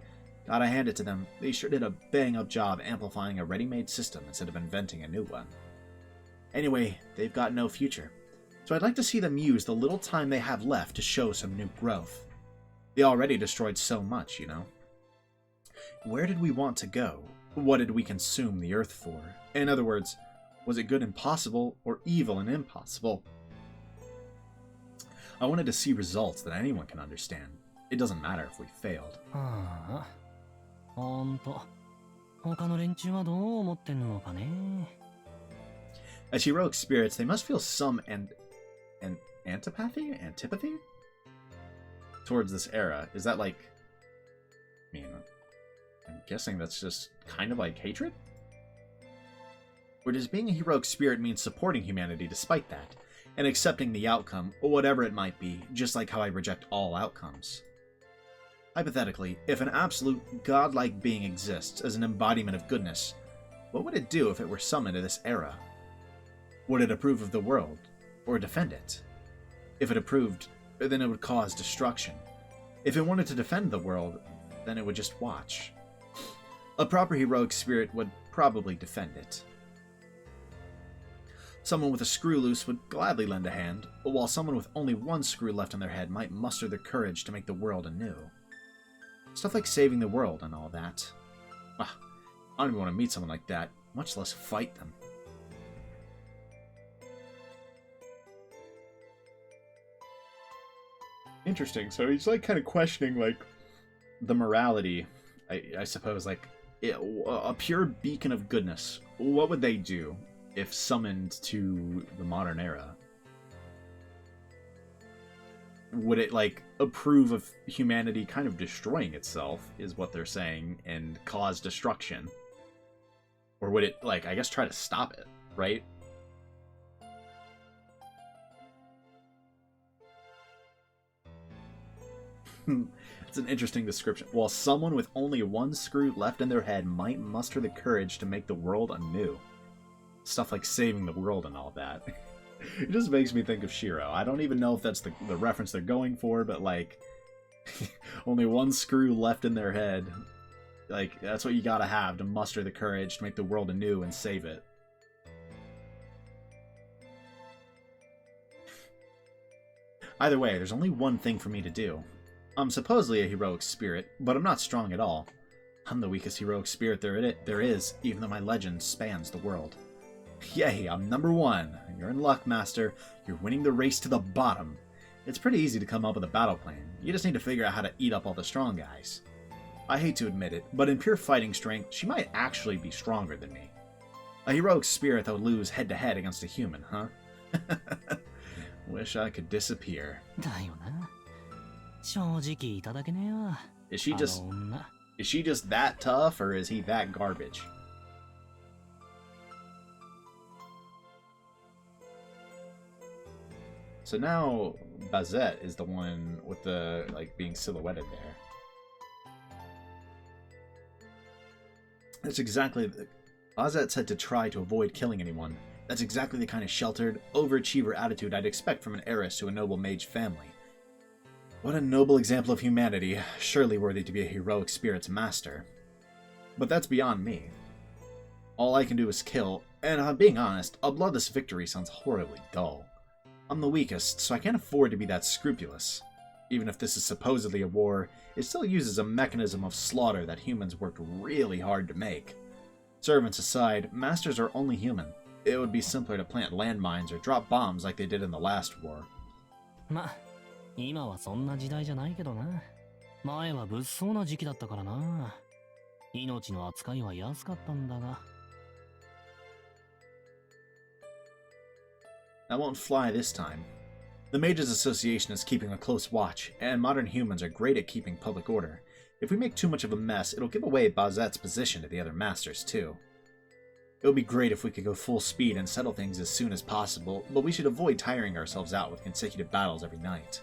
Gotta hand it to them, they sure did a bang-up job amplifying a ready-made system instead of inventing a new one. Anyway, they've got no future, so I'd like to see them use the little time they have left to show some new growth. They already destroyed so much, you know. Where did we want to go? What did we consume the Earth for? In other words, was it good and possible, or evil and impossible? I wanted to see results that anyone can understand. It doesn't matter if we failed. はあ、ほんと。他の連中はどう思ってんのかね。As heroic spirits, they must feel some antipathy towards this era. Is that like, I mean, I'm guessing that's just kind of like hatred? Or does being a heroic spirit mean supporting humanity despite that, and accepting the outcome, or whatever it might be, just like how I reject all outcomes? Hypothetically, if an absolute godlike being exists as an embodiment of goodness, what would it do if it were summoned to this era? Would it approve of the world, or defend it? If it approved, then it would cause destruction. If it wanted to defend the world, then it would just watch. A proper heroic spirit would probably defend it. Someone with a screw loose would gladly lend a hand, while someone with only one screw left in their head might muster the courage to make the world anew. Stuff like saving the world and all that. I don't even want to meet someone like that, much less fight them. Interesting. So he's like kind of questioning like the morality, I suppose, like a pure beacon of goodness. What would they do if summoned to the modern era? Would it like approve of humanity kind of destroying itself, is what they're saying, and cause destruction? Or would it like, I guess, try to stop it, right? It's an interesting description. While someone with only one screw left in their head might muster the courage to make the world anew. Stuff like saving the world and all that. It just makes me think of Shiro. I don't even know if that's the reference they're going for, but like, only one screw left in their head. Like, that's what you gotta have to muster the courage to make the world anew and save it. Either way, there's only one thing for me to do. I'm supposedly a heroic spirit, but I'm not strong at all. I'm the weakest heroic spirit there is, even though my legend spans the world. Yay, I'm number 1. You're in luck, Master. You're winning the race to the bottom. It's pretty easy to come up with a battle plan. You just need to figure out how to eat up all the strong guys. I hate to admit it, but in pure fighting strength, she might actually be stronger than me. A heroic spirit that would lose head-to-head against a human, huh? Wish I could disappear. だよな。正直いただけねえわ。Is she just that tough, or is he that garbage? So now Bazett is the one with the like being silhouetted there. That's exactly Bazett said to try to avoid killing anyone. That's exactly the kind of sheltered, overachiever attitude I'd expect from an heiress to a noble mage family. What a noble example of humanity, surely worthy to be a heroic spirit's master. But that's beyond me. All I can do is kill, and if I'm being honest, a bloodless victory sounds horribly dull. I'm the weakest, so I can't afford to be that scrupulous. Even if this is supposedly a war, it still uses a mechanism of slaughter that humans worked really hard to make. Servants aside, masters are only human. It would be simpler to plant landmines or drop bombs like they did in the last war. ま、今はそんな時代じゃないけどな。前は物騒な時期だったからな。命の扱いは安かったんだが。That won't fly this time. The Mages Association is keeping a close watch, and modern humans are great at keeping public order. If we make too much of a mess, it'll give away Bazett's position to the other masters, too. It would be great if we could go full speed and settle things as soon as possible, but we should avoid tiring ourselves out with consecutive battles every night.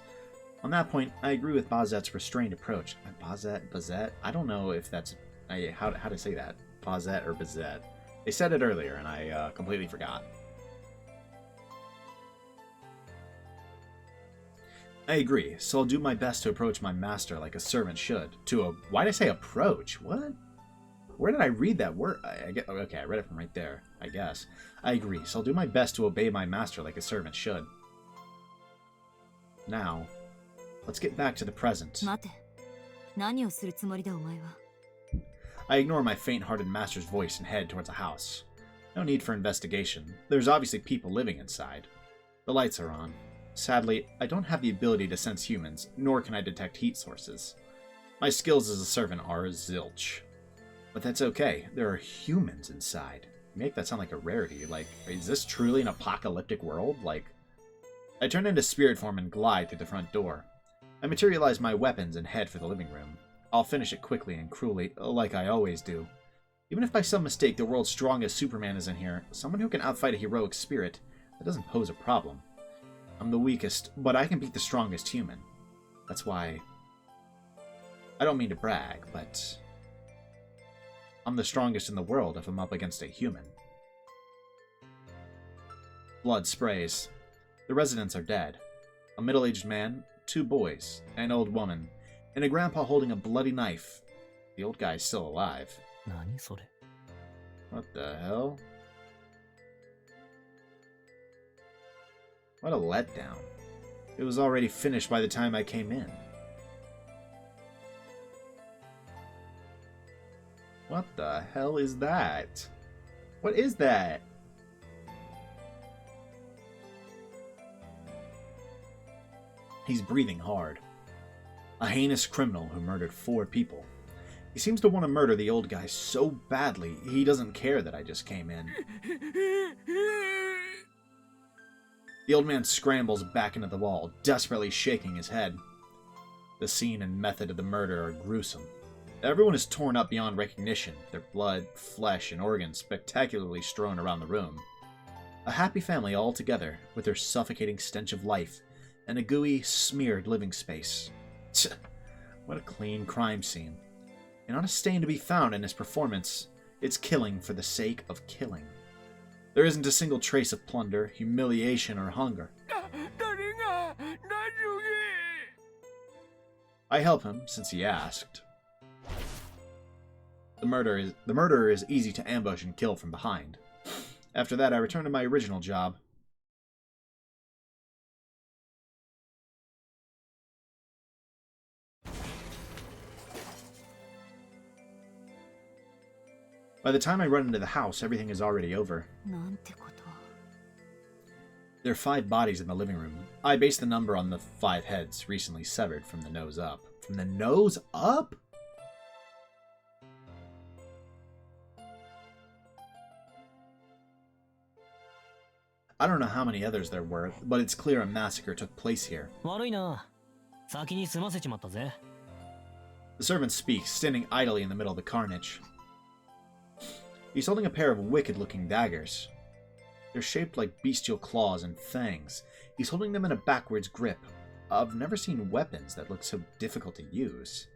On that point, I agree with Bazett's restrained approach. Bazett? I don't know if that's how to say that. Bazett or Bazett. They said it earlier, and I completely forgot. I agree, so I'll do my best to approach my master like a servant should. Why'd I say approach? What? Where did I read that word? Okay, I read it from right there, I guess. I agree, so I'll do my best to obey my master like a servant should. Now, let's get back to the present. 待て。何をするつもりだお前は。I ignore my faint-hearted master's voice and head towards a house. No need for investigation. There's obviously people living inside. The lights are on. Sadly, I don't have the ability to sense humans, nor can I detect heat sources. My skills as a servant are zilch. But that's okay, there are humans inside. You make that sound like a rarity. Like, is this truly an apocalyptic world? Like, I turn into spirit form and glide through the front door. I materialize my weapons and head for the living room. I'll finish it quickly and cruelly, like I always do. Even if by some mistake the world's strongest Superman is in here, someone who can outfight a heroic spirit, that doesn't pose a problem. I'm the weakest, but I can beat the strongest human. That's why... I don't mean to brag, but... I'm the strongest in the world if I'm up against a human. Blood sprays. The residents are dead. A middle-aged man, 2 boys, an old woman, and a grandpa holding a bloody knife. The old guy's still alive. What the hell? What a letdown. It was already finished by the time I came in. What the hell is that? What is that? He's breathing hard. A heinous criminal who murdered 4 people. He seems to want to murder the old guy so badly, he doesn't care that I just came in. The old man scrambles back into the wall, desperately shaking his head. The scene and method of the murder are gruesome. Everyone is torn up beyond recognition, their blood, flesh, and organs spectacularly strewn around the room. A happy family all together, with their suffocating stench of life, and a gooey, smeared living space. Tch, what a clean crime scene. And not a stain to be found in his performance. It's killing for the sake of killing. There isn't a single trace of plunder, humiliation, or hunger. I help him, since he asked. The murderer is easy to ambush and kill from behind. After that, I return to my original job. By the time I run into the house, everything is already over. There are 5 bodies in the living room. I base the number on the 5 heads recently severed from the nose up. From the nose up? I don't know how many others there were, but it's clear a massacre took place here. The servant speaks, standing idly in the middle of the carnage. He's holding a pair of wicked-looking daggers. They're shaped like bestial claws and fangs. He's holding them in a backwards grip. I've never seen weapons that look so difficult to use.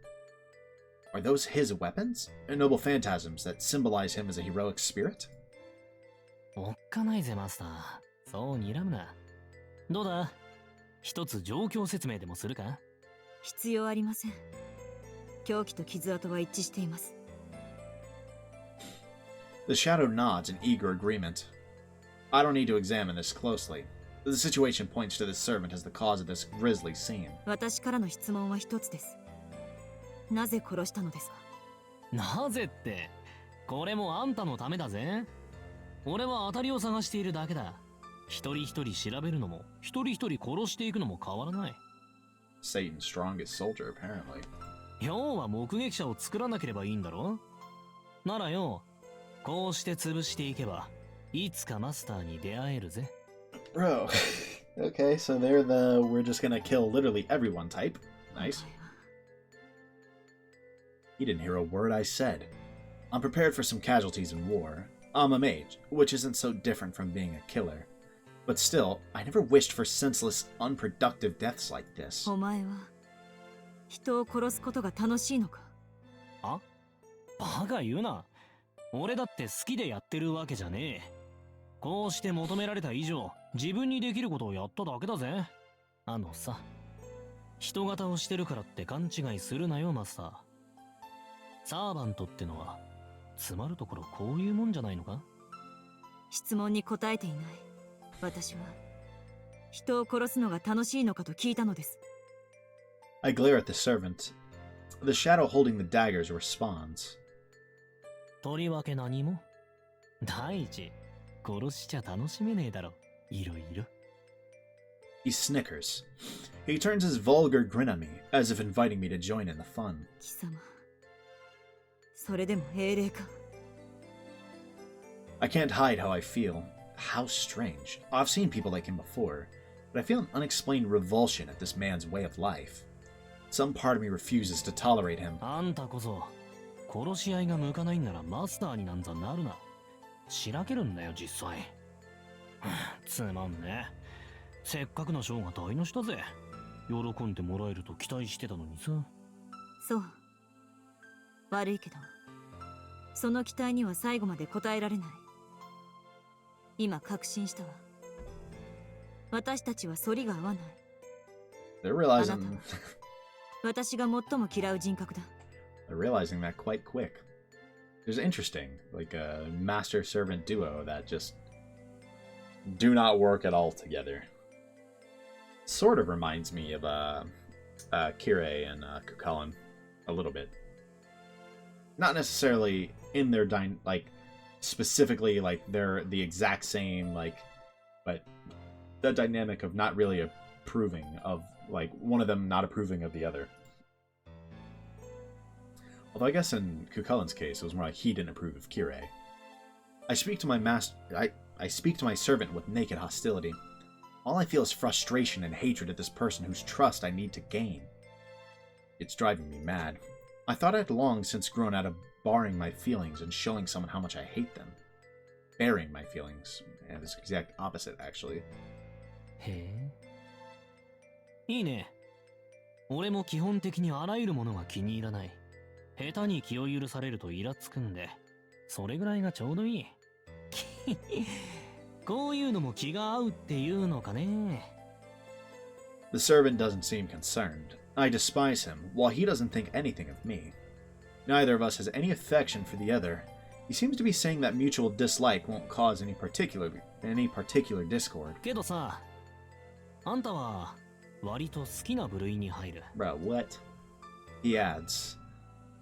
Are those his weapons? Noble phantasms that symbolize him as a heroic spirit? おっかないぜマスター。そう睨むな。どうだ？一つ状況説明でもするか？必要ありません。凶器と傷跡は一致しています。The shadow nods in eager agreement. I don't need to examine this closely. The situation points to the servant as the cause of this grisly scene. 私からの質問は一つです。なぜ殺したのですか？なぜって、これもあんたのためだぜ。俺は当たりを探しているだけだ。一人一人調べるのも、一人一人殺していくのも変わらない。Satan's strongest soldier, apparently. 要は目撃者を作らなければいいんだろ？ならよ、こうして潰していけば、いつかマスターに出会えるぜ。Bro. Okay, so they're the we're just gonna kill literally everyone type. Nice. He didn't hear a word I said. I'm prepared for some casualties in war. I'm a mage, which isn't so different from being a killer. But still, I never wished for senseless, unproductive deaths like this. お前は人を殺すことが楽しいのか？あ？バカ言うな。俺だって好きでやってるわけじゃねえ。こうして求められた以上、自分にできることをやっただけだぜ。あのさ、人型をしてるからって勘違いするなよ、マスター。サーバントってのは、つまるところこういうもんじゃないのか？質問に答えていない。私は人を殺すのが楽しいのかと聞いたのです。I glare at the servant. The shadow holding the daggers responds. とりわけ何も？第一、殺しちゃ楽しめねえだろ。いろいろ。He snickers. He turns his vulgar grin at me, as if inviting me to join in the fun. 貴様それでも英霊か I can't hide how I feel. How strange. I've seen people like him before, but I feel an unexplained revulsion at this man's way of life. Some part of me refuses to tolerate him. あんたこそ殺し合いが向かないんならマスターになんざなるな。しらけるんだよ実際。つまんね。せっかくの賞が台無しだぜ。喜んでもらえると期待してたのにさ。そう悪いけどその期待には最後まで応えられない今確信したわ私たちは反りが合わない They're あなた realizing は私が最も嫌う人格だ they're realizing that quite quick. There's interesting, like a master-servant duo that just do not work at all together. Sort of reminds me of Kirei and Kukulin a little bit. Not necessarily in their like specifically like they're the exact same like, but the dynamic of not really approving of like one of them not approving of the other. Although I guess in Kukulin's case it was more like he didn't approve of Kirei. I speak to my I speak to my servant with naked hostility. All I feel is frustration and hatred at this person whose trust I need to gain. It's driving me mad. I thought I'd long since grown out of barring my feelings and showing someone how much I hate them. Bearing my feelings. And it's the exact opposite, actually. へえ。いいね。俺も基本的にあらゆるものが気に入らない。下手に気を許されるとイラつくんで、それぐらいがちょうどいい。こういうのも気が合うっていうのかね。The servant doesn't seem concerned. I despise him, while he doesn't think anything of me. Neither of us has any affection for the other. He seems to be saying that mutual dislike won't cause any particular discord. けどさ、あんたは割と好きな部類に入る。Bro, what? He adds,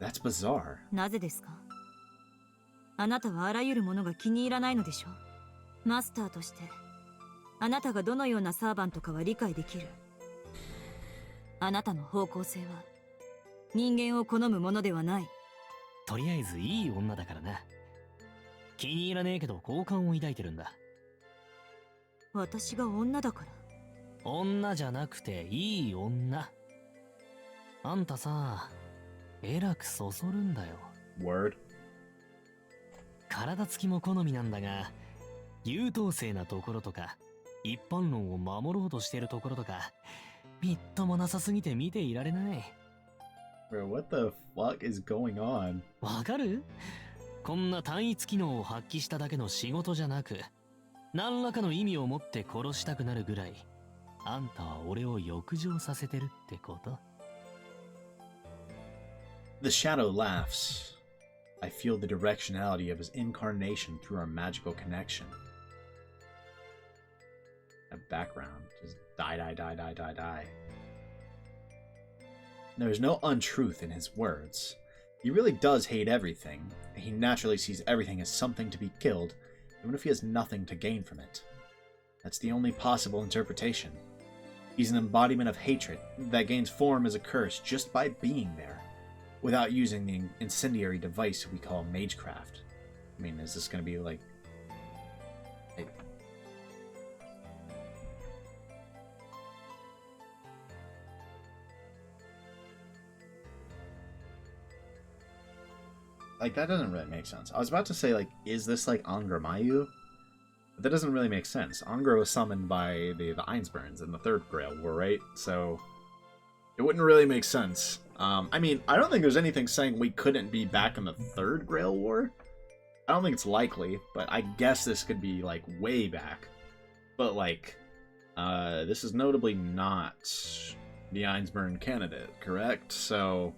That's bizarre. なぜですかあなたはあらゆるものが気に入らないのでしょマスターとしてあなたがどのようなサーバントかは理解できるあなたの方向性は人間を好むものではないとりあえずいい女だからな。気に入らねえけど好感を抱いてるんだ。私が女だから女じゃなくていい女。あんたさ、えらくそそるんだよ。Word. 体つきも好みなんだが、優等生なところとか、一般論を守ろうとしてるところとか、みっともなさすぎて見ていられない。Bro, what the fuck is going on? わかる？こんな単一機能を発揮しただけの仕事じゃなく、何らかの意味を持って殺したくなるぐらい、あんたは俺を欲情させてるってこと？ The shadow laughs. I feel the directionality of his incarnation through our magical connection. A background. Just die. There's no untruth in his words. He really does hate everything. He naturally sees everything as something to be killed, even if he has nothing to gain from it. That's the only possible interpretation. He's an embodiment of hatred that gains form as a curse just by being there, without using the incendiary device we call magecraft. I mean, is this going to be like... Like, that doesn't really make sense. I was about to say, like, is this like Angramayu? But that doesn't really make sense. Angra was summoned by the Ainsburns in the Third Grail War, right? So, it wouldn't really make sense. I mean, I don't think there's anything saying we couldn't be back in the Third Grail War. I don't think it's likely, but I guess this could be, like, way back. But, like, this is notably not the Ainsburn candidate, correct? So,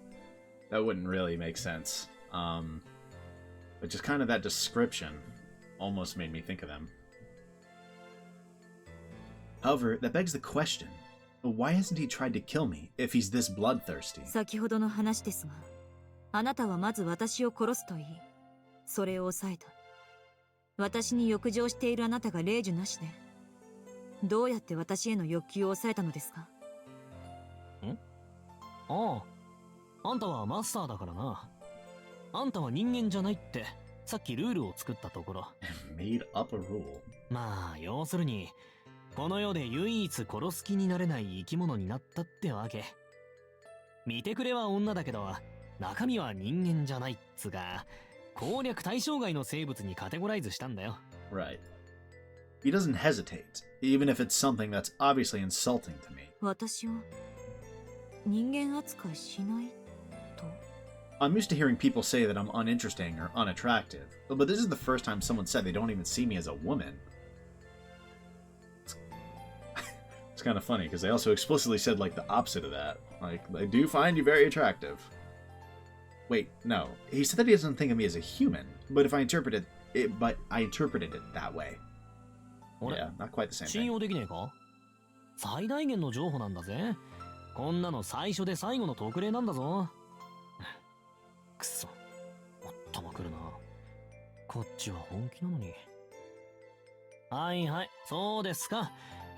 that wouldn't really make sense. But just kind of that description almost made me think of them. However, that begs the question, why hasn't he tried to kill me if he's this bloodthirsty? 先ほどの話ですがあなたはまず私を殺すと言いそれを抑えた私に欲情しているあなたが令樹なしでどうやって私への欲求を抑えたのですか？ああ、あんたはマスターだからな。あんたは人間じゃないってさっきルールを作ったところ。Made up a rule. まあ要するにこの世で唯一殺す気になれない生き物になったってわけ。見てくれは女だけど中身は人間じゃないっつが、攻略対象外の生物にカテゴライズしたんだよ。 Right. He doesn't hesitate, even if it's something that's obviously insulting to me. 私を人間扱いしないと？ I'm used to hearing people say that I'm uninteresting or unattractive, but this is the first time someone said they don't even see me as a woman. It's kind of funny, because they also explicitly said, like, the opposite of that. Like, I do find you very attractive. Wait, no. He said that he doesn't think of me as a human, but I interpreted it that way. Yeah, not quite the same 信 thing. 用できねえか？最大限の情報なんだぜ。こんなの最初で最後の特例なんだぞ。くそ、おっとも来るな。こっちは本気なのに。はいはい、そうですか。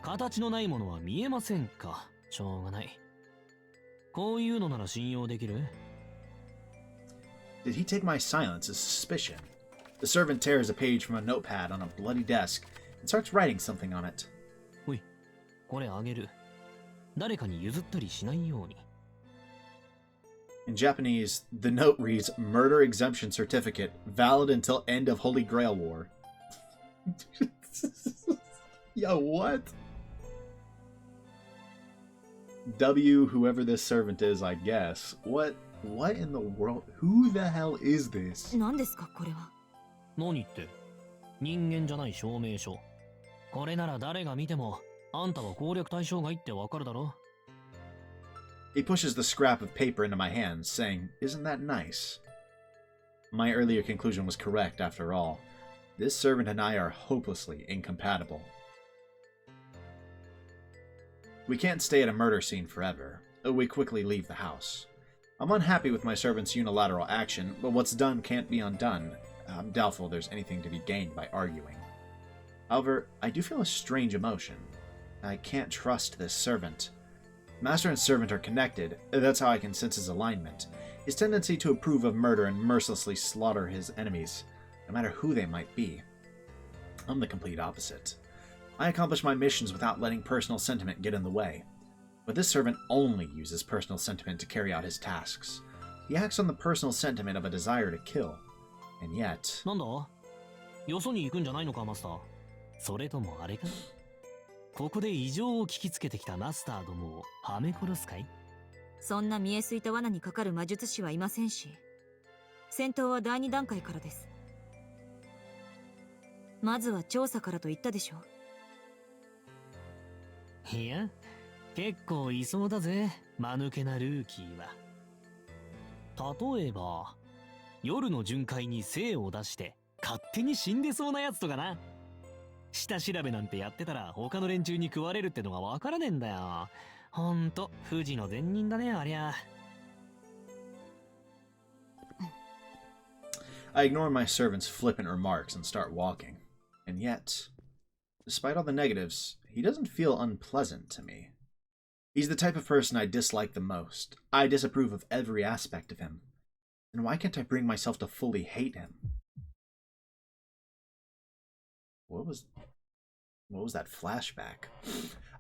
形のないものは見えませんか。しょうがない。こういうのなら信用できる？ Did he take my silence as suspicion? The servant tears a page from a notepad on a bloody desk and starts writing something on it. ほい、これあげる。誰かに譲ったりしないように。In Japanese, the note reads, Murder Exemption Certificate, valid until end of Holy Grail War. Yo, what? W, whoever this servant is, I guess. What in the world? Who the hell is this? 何ですかこれは？何って？人間じゃない証明書。これなら誰が見てもあんたは攻略対象外ってわかるだろ。 He pushes the scrap of paper into my hands, saying, Isn't that nice? My earlier conclusion was correct, after all. This servant and I are hopelessly incompatible. We can't stay at a murder scene forever. We quickly leave the house. I'm unhappy with my servant's unilateral action, but what's done can't be undone. I'm doubtful there's anything to be gained by arguing. However, I do feel a strange emotion. I can't trust this servant. Master and servant are connected. That's how I can sense his alignment. His tendency to approve of murder and mercilessly slaughter his enemies, no matter who they might be. I'm the complete opposite. I accomplish my missions without letting personal sentiment get in the way. But this servant only uses personal sentiment to carry out his tasks. He acts on the personal sentiment of a desire to kill. And yet... なんだ？よそに行くんじゃないのか、マスター。それともあれか？ここで異常を聞きつけてきたマスターどもをはめ殺すかい？そんな見えすいた罠にかかる魔術師はいませんし、戦闘は第2段階からです。まずは調査からと言ったでしょ。いや、結構いそうだぜ、間抜けなルーキーは。例えば、夜の巡回に精を出して勝手に死んでそうなやつとかな。下調べなんてやってたら他の連中に食われるってのがわからねえんだよ。ほんと不治の善人だね、ありゃ。I ignore my servant's flippant remarks and start walking. And yet, despite all the negatives, he doesn't feel unpleasant to me. He's the type of person I dislike the most. I disapprove of every aspect of him. And why can't I bring myself to fully hate him? What was that flashback?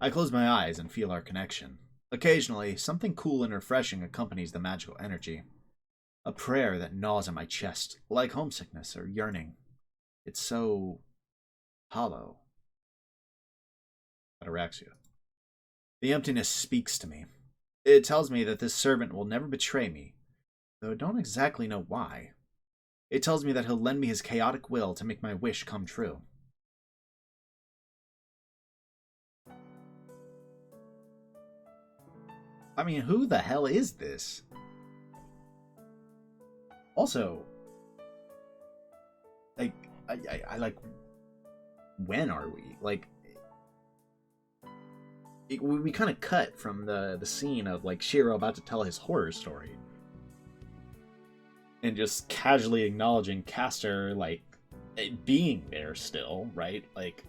I close my eyes and feel our connection. Occasionally, something cool and refreshing accompanies the magical energy. A prayer that gnaws at my chest, like homesickness or yearning. It's so... hollow. Ataraxia. The emptiness speaks to me. It tells me that this servant will never betray me, though I don't exactly know why. It tells me that he'll lend me his chaotic will to make my wish come true. I mean, who the hell is this? Also, like, I like, when are we? Like, we kind of cut from the scene of, like, Shiro about to tell his horror story. And just casually acknowledging Castor, like, being there still, right? Like,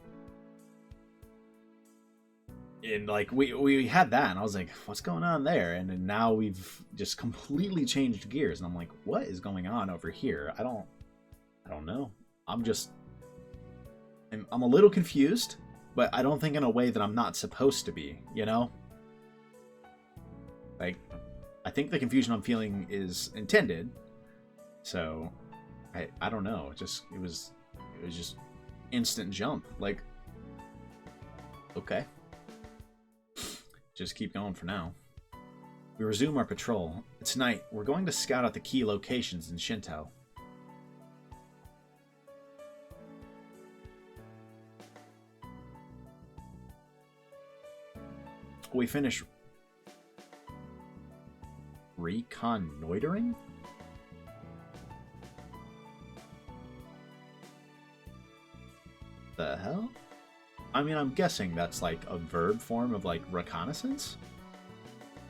And like we had that, and I was like, what's going on there? And then now we've just completely changed gears, and I'm like, what is going on over here? I don't know. I'm a little confused, but I don't think in a way that I'm not supposed to be, you know? Like, I think the confusion I'm feeling is intended. So I don't know. It was just instant jump. Like, okay. Just keep going for now. We resume our patrol. It's night. We're going to scout out the key locations in Shinto. We finish reconnoitering? The hell? I mean, I'm guessing that's like a verb form of like reconnaissance?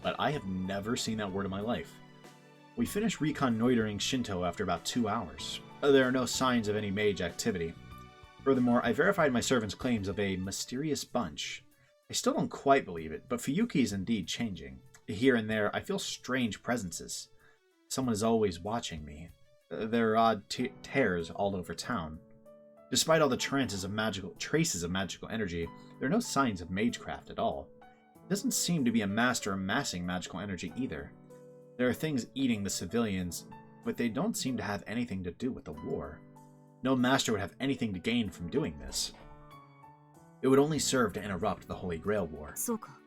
But I have never seen that word in my life. We finished reconnoitering Shinto after about 2 hours. There are no signs of any mage activity. Furthermore, I verified my servant's claims of a mysterious bunch. I still don't quite believe it, but Fuyuki is indeed changing. Here and there, I feel strange presences. Someone is always watching me. There are odd tears all over town. Despite all the traces of magical energy, there are no signs of magecraft at all. It doesn't seem to be a master amassing magical energy either. There are things eating the civilians, but they don't seem to have anything to do with the war. No master would have anything to gain from doing this. It would only serve to interrupt the Holy Grail War. そうか。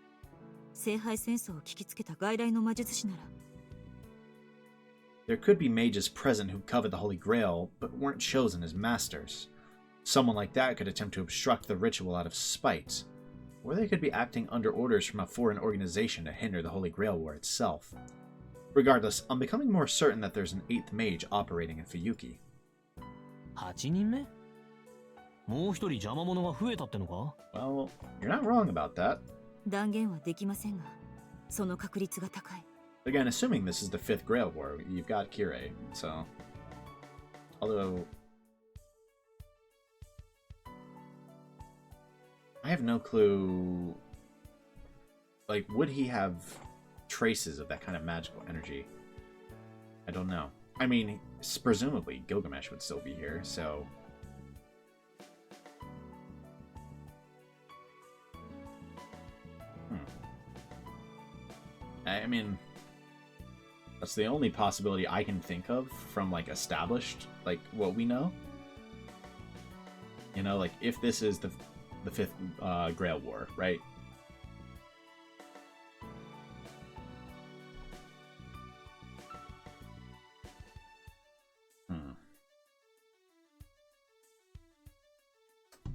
聖杯戦争を聞きつけた外来の魔術師なら。There could be mages present who coveted the Holy Grail, but weren't chosen as masters. Someone like that could attempt to obstruct the ritual out of spite, or they could be acting under orders from a foreign organization to hinder the Holy Grail War itself. Regardless, I'm becoming more certain that there's an 8th mage operating in Fuyuki. 8人目もう一人邪魔者が増えたってのか Well, you're not wrong about that. 断言はできませんが、その確率が高い。Again, assuming this is the 5th Grail War, you've got Kirei, so... Although... I have no clue... Like, would he have traces of that kind of magical energy? I don't know. I mean, presumably Gilgamesh would still be here, so... I mean... That's the only possibility I can think of from, like, established, like, what we know. You know, like, if this is the 5th Grail War, right?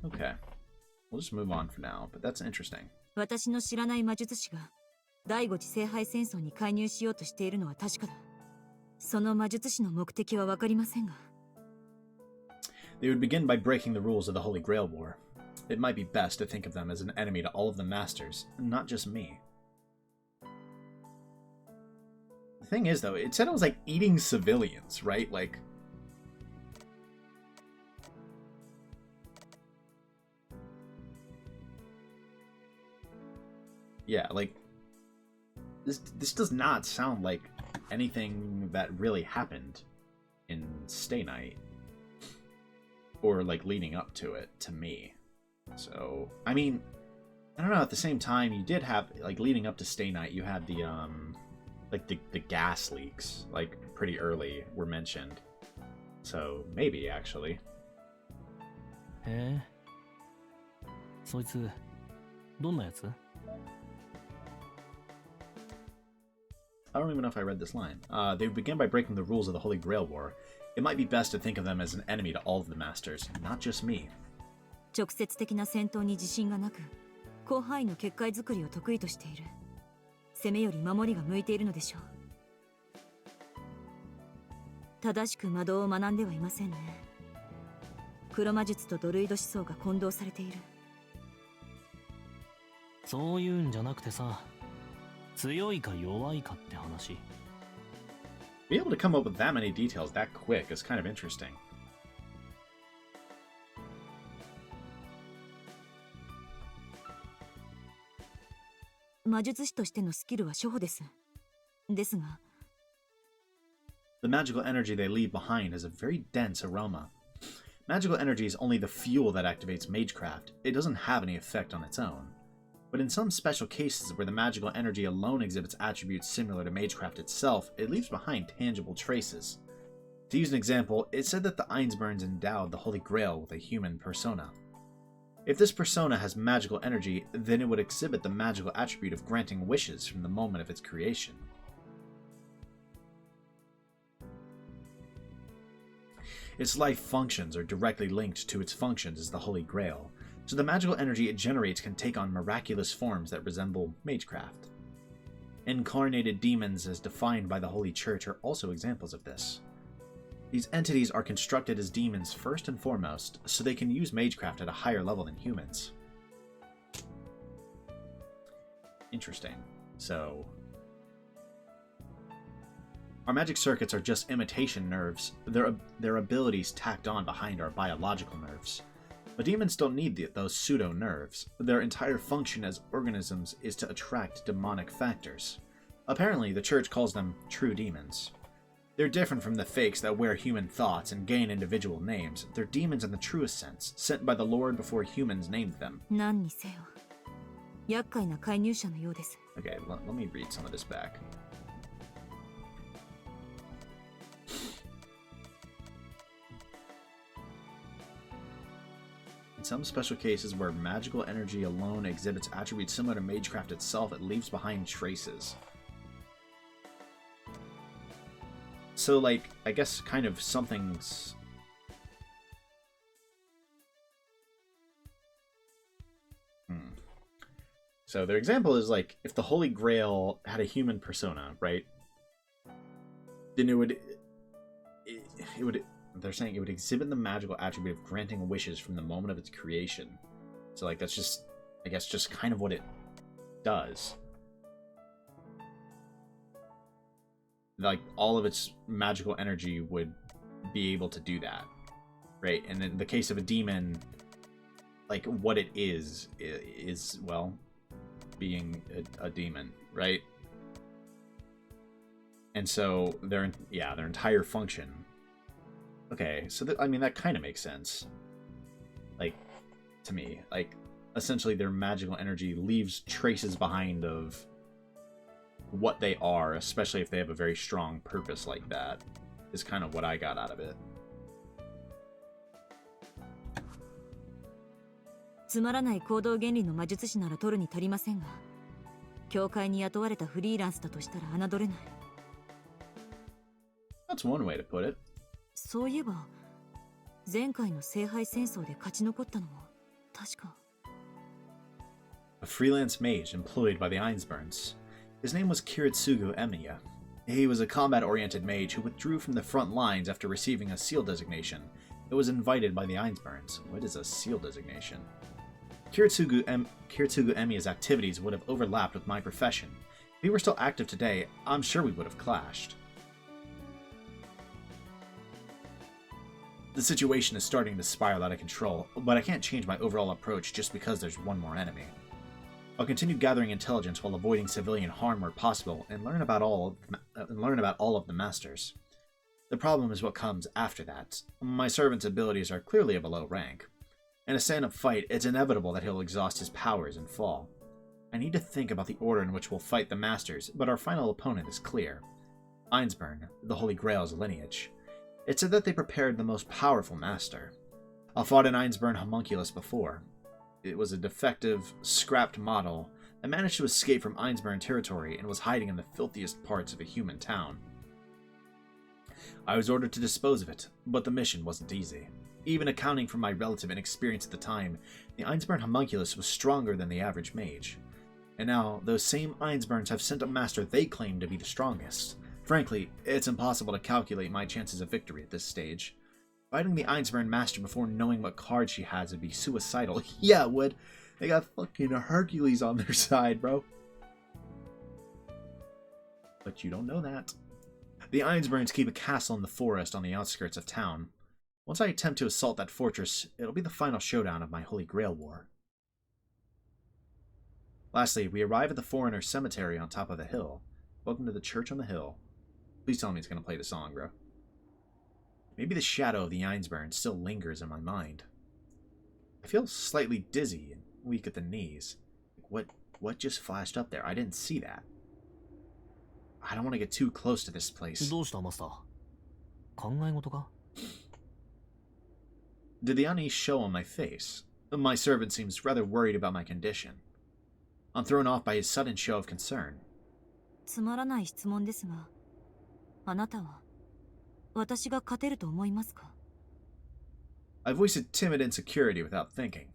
Okay. We'll just move on for now, but that's interesting. 私の知らない魔術師が第5次聖杯戦争に介入しようとしているのは確かだ。その魔術師の目的はわかりませんが。They would begin by breaking the rules of the Holy Grail War. It might be best to think of them as an enemy to all of the masters, not just me. The thing is, though, it said it was like eating civilians, right? Like... Yeah, like... This does not sound like anything that really happened in Stay Night. Or, like, leading up to it, to me. So, I mean, I don't know, at the same time, you did have, like, leading up to Stay Night, you had the, like, the gas leaks, like, pretty early were mentioned. So, maybe, actually. へえ。そいつ、どんなやつ I don't even know if I read this line. They would begin by breaking the rules of the Holy Grail War. It might be best to think of them as an enemy to all of the masters, not just me. 直接的な戦闘に自信がなく、広範囲の結界作りを得意としている。攻めより守りが向いているのでしょう。正しく魔導を学んではいませんね。黒魔術とドルイド思想が混同されている。そういうんじゃなくてさ、強いか弱いかって話。Be able to come up with that many details that quick is kind of interesting. 魔術師としてのスキルは初歩です。ですが、 The magical energy they leave behind has a very dense aroma. Magical energy is only the fuel that activates magecraft. It doesn't have any effect on its own. But in some special cases where the magical energy alone exhibits attributes similar to magecraft itself, it leaves behind tangible traces. To use an example, it's said that the Einsburns endowed the Holy Grail with a human persona. If this persona has magical energy, then it would exhibit the magical attribute of granting wishes from the moment of its creation. Its life functions are directly linked to its functions as the Holy Grail, so the magical energy it generates can take on miraculous forms that resemble magecraft. Incarnated demons as defined by the Holy Church are also examples of this. These entities are constructed as demons first and foremost, so they can use magecraft at a higher level than humans. Interesting. So, our magic circuits are just imitation nerves, their abilities tacked on behind our biological nerves. But demons don't need those pseudo-nerves. Their entire function as organisms is to attract demonic factors. Apparently, the church calls them true demons. They're different from the fakes that wear human thoughts and gain individual names. They're demons in the truest sense, sent by the Lord before humans named them. 何にせよ、厄介な介入者のようです。 Okay, let me read some of this back. In some special cases where magical energy alone exhibits attributes similar to magecraft itself, it leaves behind traces. So, like, I guess kind of something's... So their example is, like, if the Holy Grail had a human persona, right? Then it would... They're saying it would exhibit the magical attribute of granting wishes from the moment of its creation. So, like, that's just, I guess, just kind of what it does. Like, all of its magical energy would be able to do that, right? And in the case of a demon, like, what it is, well, being a demon, right? And so, their entire function... Okay, so I mean, that kind of makes sense. Like, to me. Like, essentially their magical energy leaves traces behind of what they are, especially if they have a very strong purpose like that, is kind of what I got out of it. つまらない行動原理の魔術師なら取るに足りませんが、教会に雇われたフリーランスだとしたら侮れない。 That's one way to put it. そういえば、前回の聖杯戦争で勝ち残ったのも確か。A freelance mage employed by the Einsburns. His name was Kiritsugu Emiya. He was a combat-oriented mage who withdrew from the front lines after receiving a SEAL designation. It was invited by the Einsburns. What is a SEAL designation? Kiritsugu Emiya's activities would have overlapped with my profession. If he were still active today, I'm sure we would have clashed. The situation is starting to spiral out of control, but I can't change my overall approach just because there's one more enemy. I'll continue gathering intelligence while avoiding civilian harm where possible, and learn about all of the masters. The problem is what comes after that. My servant's abilities are clearly of a low rank. In a stand-up fight, it's inevitable that he'll exhaust his powers and fall. I need to think about the order in which we'll fight the masters, but our final opponent is clear. Einsburn, the Holy Grail's lineage. It said that they prepared the most powerful master. I fought an Einsburn homunculus before. It was a defective, scrapped model that managed to escape from Einsburn territory and was hiding in the filthiest parts of a human town. I was ordered to dispose of it, but the mission wasn't easy. Even accounting for my relative inexperience at the time, the Einsburn homunculus was stronger than the average mage. And now, those same Einsburns have sent a master they claim to be the strongest. Frankly, it's impossible to calculate my chances of victory at this stage. Fighting the Einsburn master before knowing what card she has would be suicidal. Yeah, it would. They got fucking Hercules on their side, bro. But you don't know that. The Einsburns keep a castle in the forest on the outskirts of town. Once I attempt to assault that fortress, it'll be the final showdown of my Holy Grail War. Lastly, we arrive at the foreigner cemetery on top of the hill. Welcome to the church on the hill. Please tell me it's going to play the song, bro. Maybe the shadow of the Einsburn still lingers in my mind. I feel slightly dizzy and weak at the knees. What just flashed up there? I didn't see that. I don't want to get too close to this place. どうしたマスター？考え事か？ Did the unease show on my face? My servant seems rather worried about my condition. I'm thrown off by his sudden show of concern. つまらない質問ですが、あなたは私が勝てると思いますか？ I voice a timid insecurity without thinking.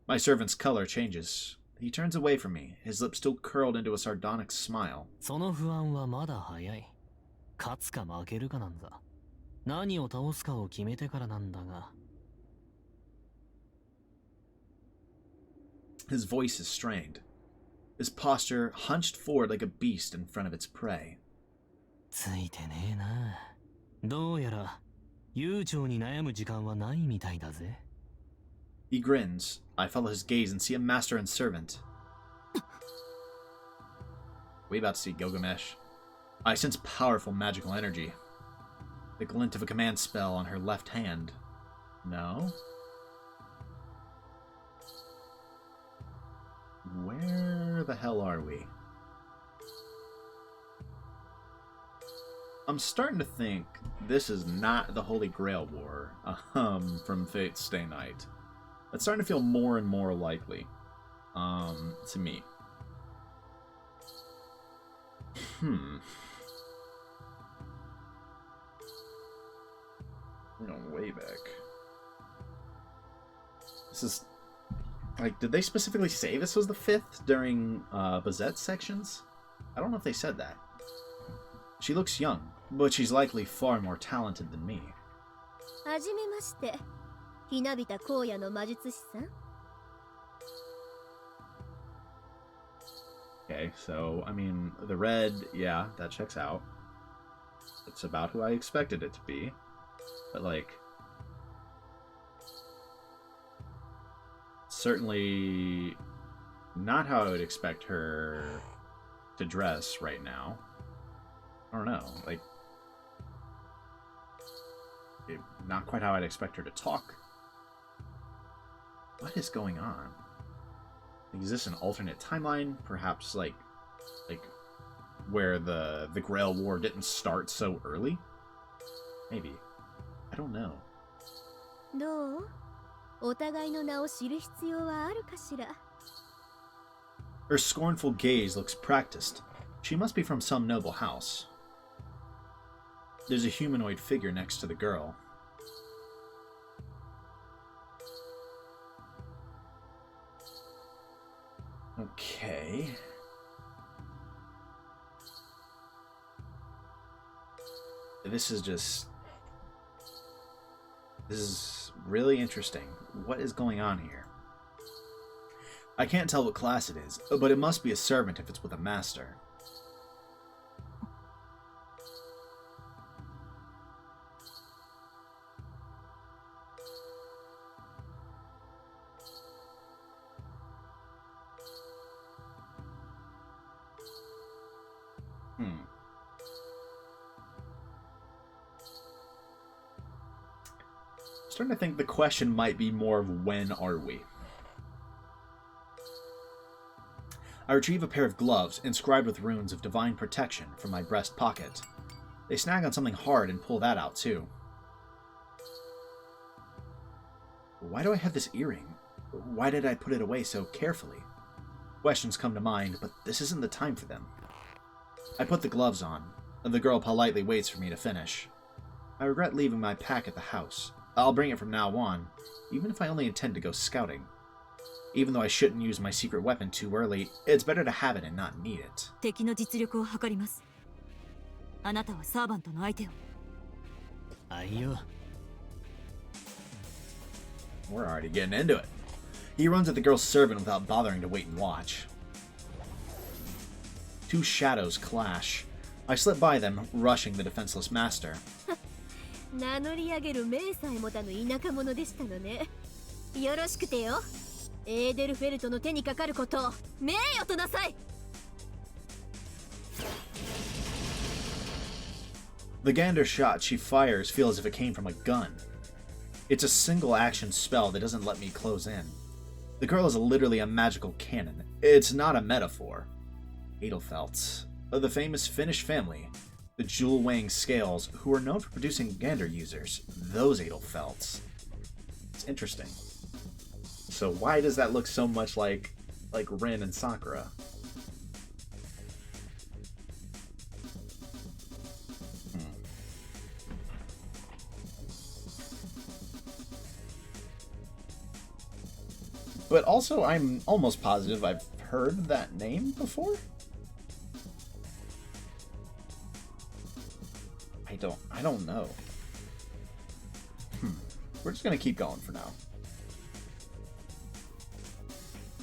My servant's color changes. He turns away from me, his lips still curled into a sardonic smile. その不安はまだ早い。勝つか負けるかなんだ。何を倒すかを決めてからなんだが。His voice is strained. His posture hunched forward like a beast in front of its prey. ついてねえな。どうやら悠長に悩む時間はないみたいだぜ。He grins. I follow his gaze and see a master and servant. We about to see Gilgamesh. I sense powerful magical energy. The glint of a command spell on her left hand. No? Where the hell are we? I'm starting to think this is not the Holy Grail War from Fate's Stay Night. It's starting to feel more and more likely to me. We're going way back. This is... Like, did they specifically say this was the 5th during Bazett's sections? I don't know if they said that. She looks young, but she's likely far more talented than me. はじめまして。ひなびた荒野の魔術師さん。Okay, so, I mean, the red, yeah, that checks out. It's about who I expected it to be. But, like... certainly not how I would expect her to dress right now. I don't know, like... not quite how I'd expect her to talk. What is going on? Is this an alternate timeline? Perhaps, like where the Grail War didn't start so early? Maybe. I don't know. どう？お互いの名を知る必要はあるかしら。 Her scornful gaze looks practiced. She must be from some noble house. There's a humanoid figure next to the girl. Okay. This is really interesting. What is going on here? I can't tell what class it is, but it must be a servant if it's with a master. Starting to think the question might be more of when are we? I retrieve a pair of gloves inscribed with runes of divine protection from my breast pocket. They snag on something hard and pull that out too. Why do I have this earring? Why did I put it away so carefully? Questions come to mind, but this isn't the time for them. I put the gloves on, and the girl politely waits for me to finish. I regret leaving my pack at the house. I'll bring it from now on, even if I only intend to go scouting. Even though I shouldn't use my secret weapon too early, it's better to have it and not need it. 敵の実力を測ります。あなたはサーバントの相手を。あいよ。 We're already getting into it. He runs at the girl's servant without bothering to wait and watch. Two shadows clash. I slip by them, rushing the defenseless master. 名乗り上げる名さえもたぬ田舎者でしたのね。よろしくてよ。エーデルフェルトの手にかかることを名誉となさい。 The Gander shot she fires feel as if it came from a gun. It's a single action spell that doesn't let me close in. The girl is literally a magical cannon. It's not a metaphor. Edelfelts, of the famous Finnish family, the jewel-weighing scales, who are known for producing Gander users. Those Edelfelts. It's interesting. So why does that look so much like Rin and Sakura? But also, I'm almost positive I've heard that name before. I don't know. We're just gonna keep going for now.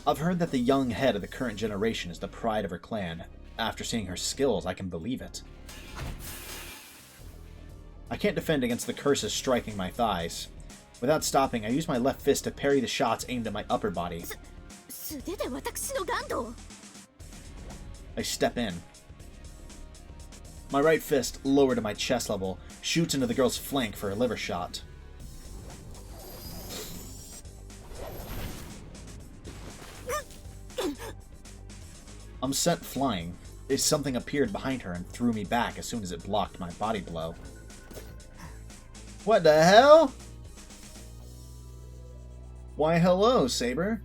I've heard that the young head of the current generation is the pride of her clan. After seeing her skills, I can believe it. I can't defend against the curses striking my thighs. Without stopping, I use my left fist to parry the shots aimed at my upper body. I step in. My right fist, lower to my chest level, shoots into the girl's flank for a liver shot. I'm sent flying. Something appeared behind her and threw me back as soon as it blocked my body blow. What the hell? Why, hello, Saber.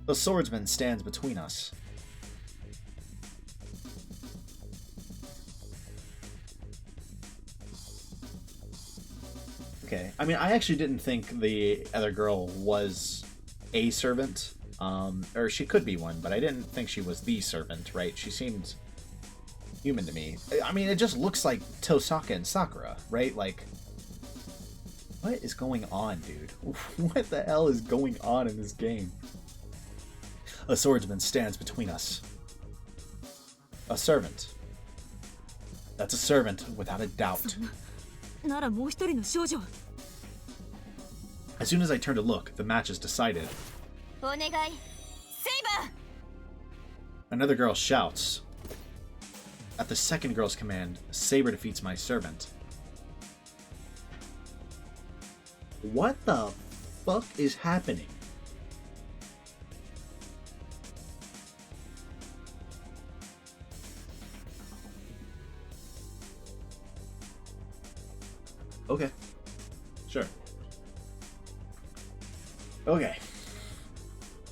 The swordsman stands between us. Okay, I mean, I actually didn't think the other girl was a servant. Or she could be one, but I didn't think she was the servant, right? She seemed human to me. I mean, it just looks like Tosaka and Sakura, right? Like, what is going on, dude? What the hell is going on in this game? A swordsman stands between us. A servant. That's a servant, without a doubt. As soon as I turn to look, the match is decided. Another girl shouts. At the second girl's command, Saber defeats my servant. What the fuck is happening? Okay. Sure. Okay.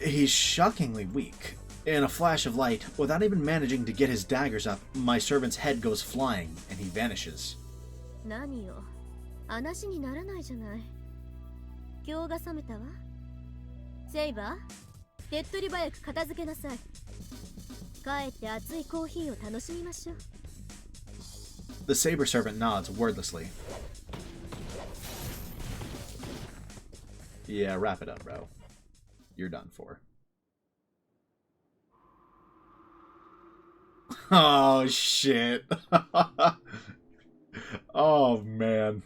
He's shockingly weak. In a flash of light, without even managing to get his daggers up, my servant's head goes flying, and he vanishes. The Saber servant nods wordlessly. Yeah, wrap it up, bro. You're done for. Oh, shit. Oh, man.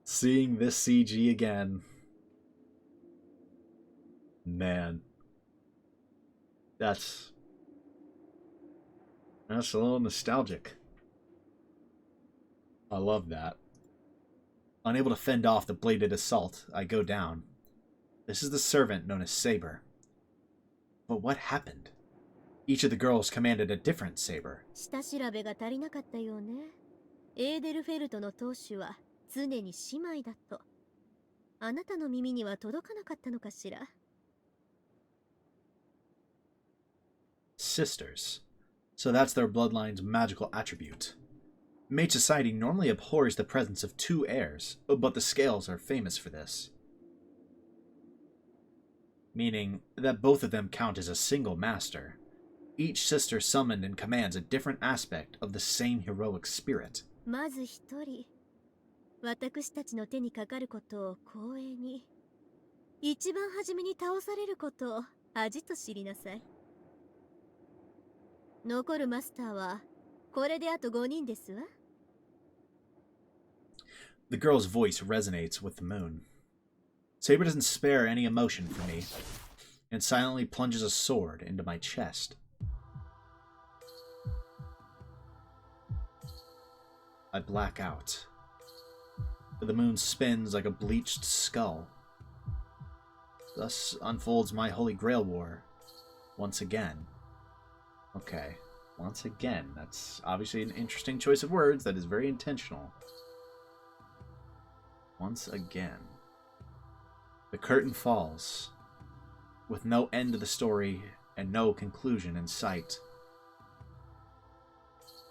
Seeing this CG again. Man. That's a little nostalgic. I love that. Unable to fend off the bladed assault, I go down. This is the servant known as Saber. But what happened? Each of the girls commanded a different Saber. 下調べが足りなかったようね。エーデルフェルトの当主は常に姉妹だと。あなたの耳には届かなかったのかしら。Sisters. So that's their bloodline's magical attribute. Mage society normally abhors the presence of two heirs, but the Scales are famous for this. Meaning that both of them count as a single master. Each sister summoned and commands a different aspect of the same heroic spirit. まず一人、私たちの手にかかることを光栄に、一番初めに倒されることを恥と知りなさい。残るマスターはこれであと5人ですわ。The girl's voice resonates with the moon. Saber doesn't spare any emotion for me, and silently plunges a sword into my chest. I black out. The moon spins like a bleached skull. Thus unfolds my Holy Grail War. Once again. Okay. Once again. That's obviously an interesting choice of words that is very intentional. Once again. The curtain falls, with no end to the story and no conclusion in sight.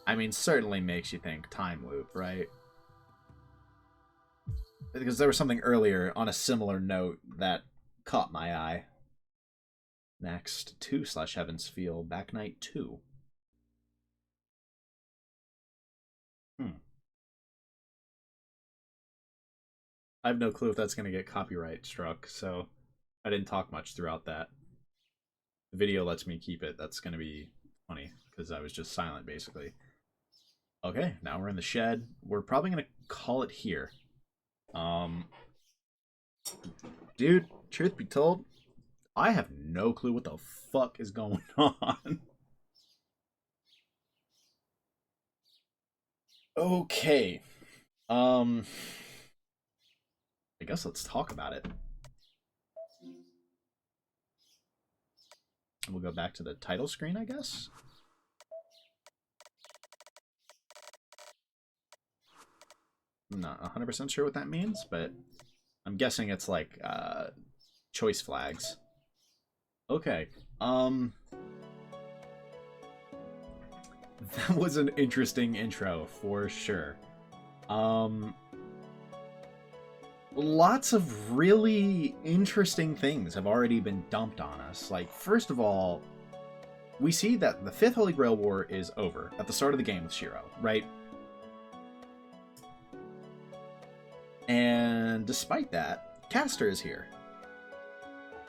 I mean, certainly makes you think time loop, right? Because there was something earlier on a similar note that caught my eye. Next, 2/Heaven's Feel, Back Night 2. I have no clue if that's going to get copyright struck, so I didn't talk much throughout that. The video lets me keep it. That's going to be funny, because I was just silent, basically. Okay, now we're in the shed. We're probably going to call it here. Dude, truth be told, I have no clue what the fuck is going on. Okay. I guess let's talk about it. We'll go back to the title screen, I guess. I'm not 100% sure what that means, but I'm guessing it's like choice flags. Okay. That was an interesting intro for sure. Lots of really interesting things have already been dumped on us. Like, first of all, we see that the 5th Holy Grail War is over at the start of the game with Shiro, right? And despite that, Castor is here.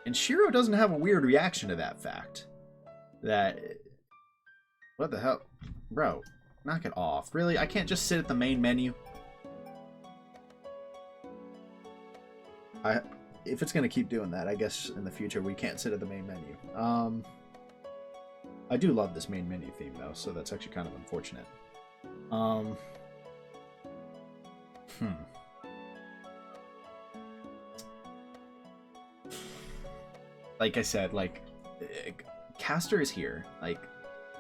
And Shiro doesn't have a weird reaction to that fact. That... What the hell? Bro, knock it off. Really? I can't just sit at the main menu? If it's going to keep doing that, I guess in the future we can't sit at the main menu. I do love this main menu theme, though, so that's actually kind of unfortunate. Like I said, like, Castor is here, like,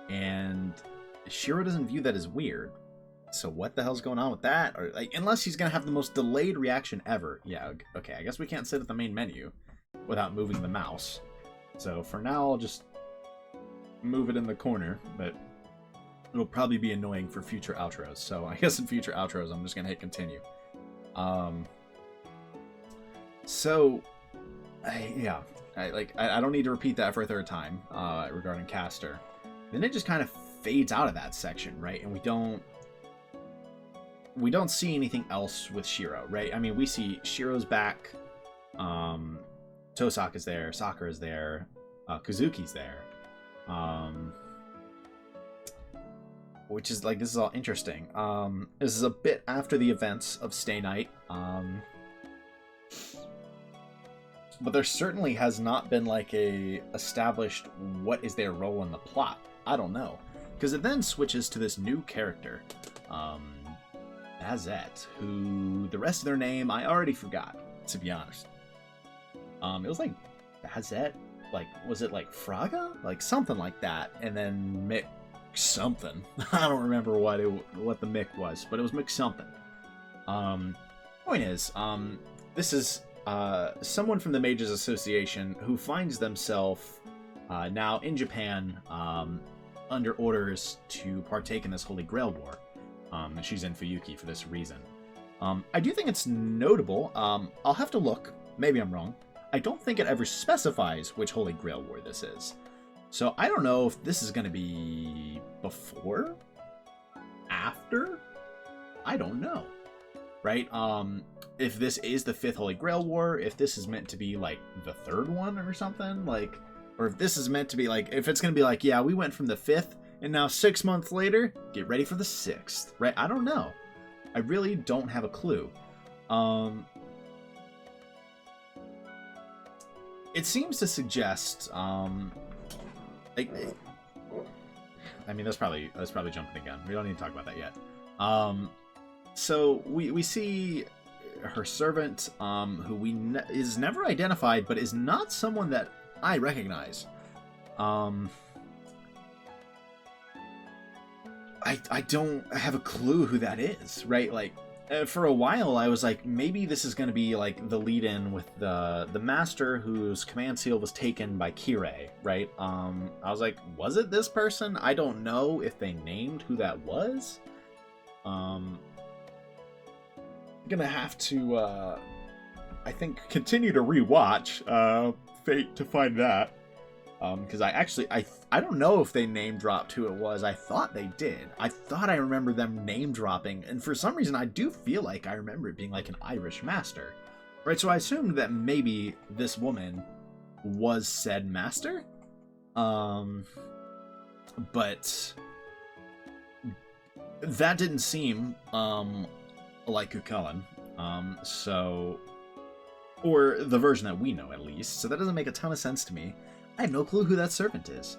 and Shiro doesn't view that as weird. So what the hell's going on with that? Or like, unless he's gonna have the most delayed reaction ever. Yeah, okay, I guess we can't sit at the main menu without moving the mouse. So for now, I'll just move it in the corner, but it'll probably be annoying for future outros. So I guess in future outros, I'm just gonna hit continue. I don't need to repeat that for a third time regarding Castor. Then it just kind of fades out of that section, right? And we don't see anything else with Shiro, right? I mean, we see Shiro's back, Tosaka is there, Sakura is there, Kazuki's there, which is like, this is all interesting. This is a bit after the events of Stay Night, but there certainly has not been like a established what is their role in the plot. I don't know, because it then switches to this new character, Bazett, who the rest of their name I already forgot, to be honest. It was like Bazett, like, was it like Fraga? Like something like that, and then Mick something. I don't remember what the Mick was, but it was Mick something. Point is, this is someone from the Mages Association who finds themselves now in Japan under orders to partake in this Holy Grail War. She's in Fuyuki for this reason. I do think it's notable. I'll have to look. Maybe I'm wrong. I don't think it ever specifies which Holy Grail War this is. So I don't know if this is going to be before? After? I don't know. Right? If this is the 5th Holy Grail War, if this is meant to be like the 3rd one or something, like, or if this is meant to be like, if it's going to be like, yeah, we went from the 5th and now 6 months later, get ready for the 6th, right? I don't know. I really don't have a clue. it seems to suggest, like, I mean, that's probably jumping the gun. We don't need to talk about that yet. So we see her servant, who is never identified, but is not someone that I recognize. I don't have a clue who that is, right? Like, for a while, I was like, maybe this is going to be like the lead-in with the master whose command seal was taken by Kirei, right? I was like, was it this person? I don't know if they named who that was. I'm gonna have to, I think, continue to rewatch Fate to find that. Because I don't know if they name dropped who it was. I thought they did. I thought I remember them name dropping, and for some reason I do feel like I remember it being like an Irish master. Right, so I assumed that maybe this woman was said master. But that didn't seem like Cucullin. So, or the version that we know at least. So that doesn't make a ton of sense to me. I have no clue who that servant is.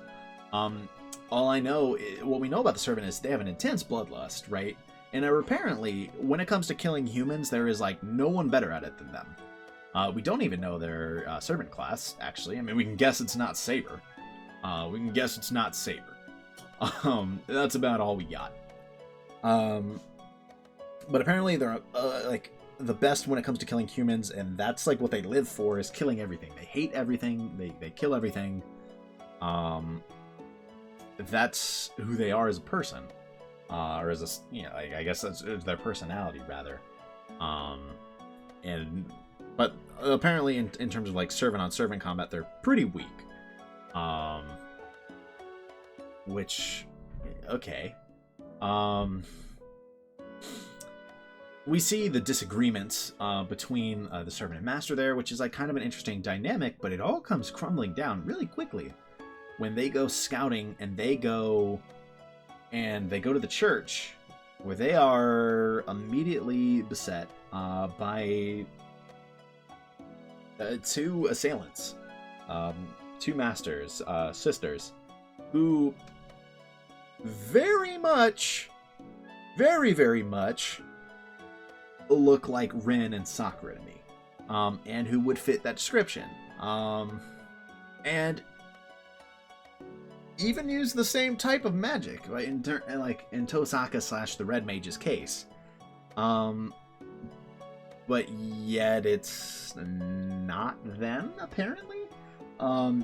All I know, what we know about the servant is they have an intense bloodlust, right? And apparently, when it comes to killing humans, there is like no one better at it than them. We don't even know their servant class, actually. I mean, we can guess it's not Saber. That's about all we got. But apparently they're like the best when it comes to killing humans, and that's like what they live for, is killing everything. They hate everything. They kill everything. That's who they are as a person, or as a, I guess that's their personality rather. But apparently in terms of like servant on servant combat, they're pretty weak. Which, okay. We see the disagreements between the servant and master there, which is like kind of an interesting dynamic, but it all comes crumbling down really quickly when they go scouting and they go to the church, where they are immediately beset by two assailants, two masters, sisters, who very much look like Rin and Sakura to me, and who would fit that description, and even use the same type of magic, right? In Tosaka / the Red Mage's case, but yet it's not them apparently.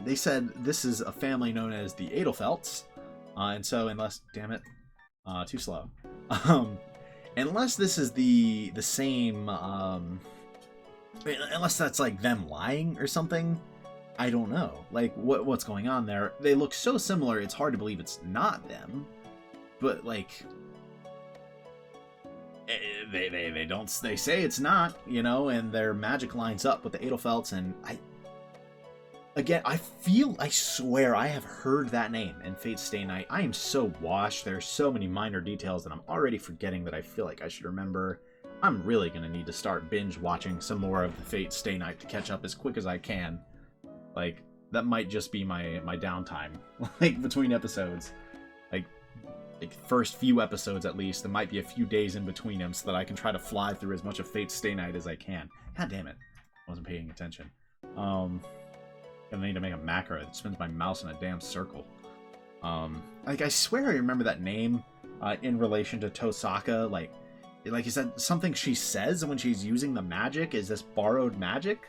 They said this is a family known as the Edelfelts, and so unless, damn it, too slow. Unless this is the same, unless that's like them lying or something, I don't know. Like what's going on there? They look so similar, it's hard to believe it's not them. But like, they say it's not, and their magic lines up with the Edelfelts, and I swear I have heard that name in Fate Stay Night. I am so washed. There's so many minor details that I'm already forgetting that I feel like I should remember. I'm really going to need to start binge watching some more of the Fate Stay Night to catch up as quick as I can. Like, that might just be my downtime, like, between episodes. Like first few episodes at least. There might be a few days in between them so that I can try to fly through as much of Fate Stay Night as I can. God damn it. I wasn't paying attention. I need to make a macro that spins my mouse in a damn circle. Like, I swear I remember that name in relation to Tosaka. Like you said, something she says when she's using the magic is this borrowed magic.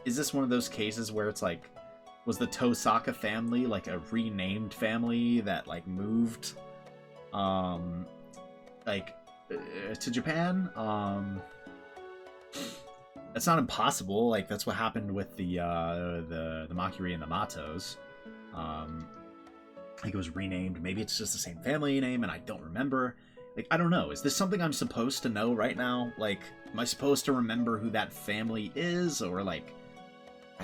Is this one of those cases where it's like, was the Tosaka family like a renamed family that like moved to Japan? It's not impossible. Like, that's what happened with the Makiri and the Matos. I think it was renamed. Maybe it's just the same family name and I don't remember. Like, I don't know. Is this something I'm supposed to know right now? Like, am I supposed to remember who that family is? Or like,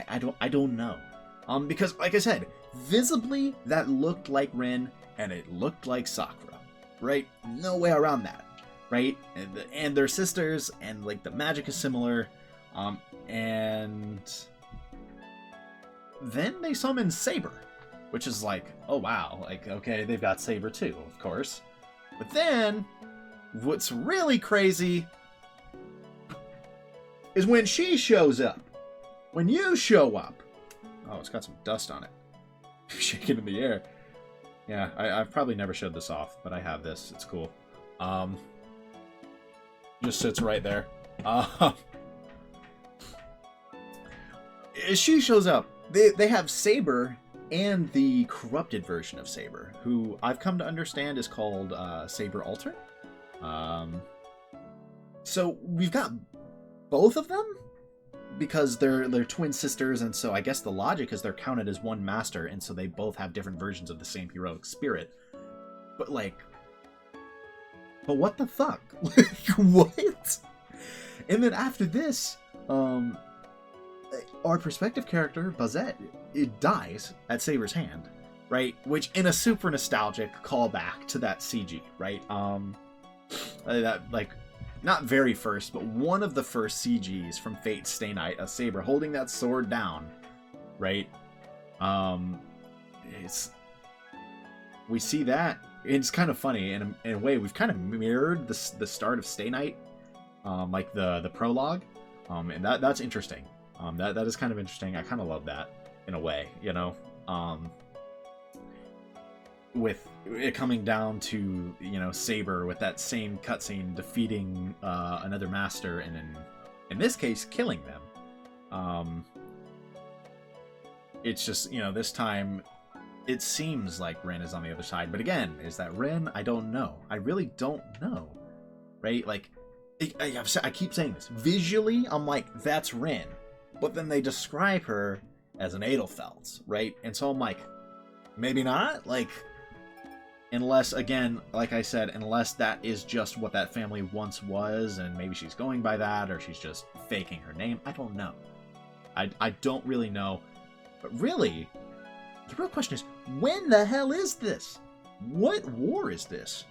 I don't know. Because like I said, visibly that looked like Rin and it looked like Sakura, right? No way around that, right? And they're sisters, and like the magic is similar. And then they summon Saber, which is like, oh wow, like, okay, they've got Saber too, of course. But then, what's really crazy is when she shows up. When you show up. Oh, it's got some dust on it. Shaking in the air. Yeah, I've probably never showed this off, but I have this. It's cool. Just sits right there. She shows up. They have Saber and the corrupted version of Saber, who I've come to understand is called Saber Alter. So we've got both of them because they're twin sisters, and so I guess the logic is they're counted as one master, and so they both have different versions of the same heroic spirit. But what the fuck? Like, what? And then after this, our perspective character, Bazett, it dies at Saber's hand, right? Which, in a super nostalgic callback to that CG, right? That, like, not very first, but one of the first CGs from Fate Stay Night, a Saber holding that sword down, right? We see that. It's kind of funny. In a way, we've kind of mirrored the start of Stay Night, like the prologue, and that's interesting. That is kind of interesting. I kind of love that in a way, you know. With it coming down to, you know, Saber with that same cutscene defeating another master, and in this case killing them. It's just, you know, this time it seems like Ren is on the other side, but again, is that Ren? I don't know. I really don't know, right? Like, I keep saying this visually. I'm like, that's Ren, but then they describe her as an Edelfelt, right? And so I'm like, maybe not, like. Unless, again, like I said, unless that is just what that family once was, and maybe she's going by that, or she's just faking her name. I don't know. I don't really know. But really, the real question is, when the hell is this? What war is this?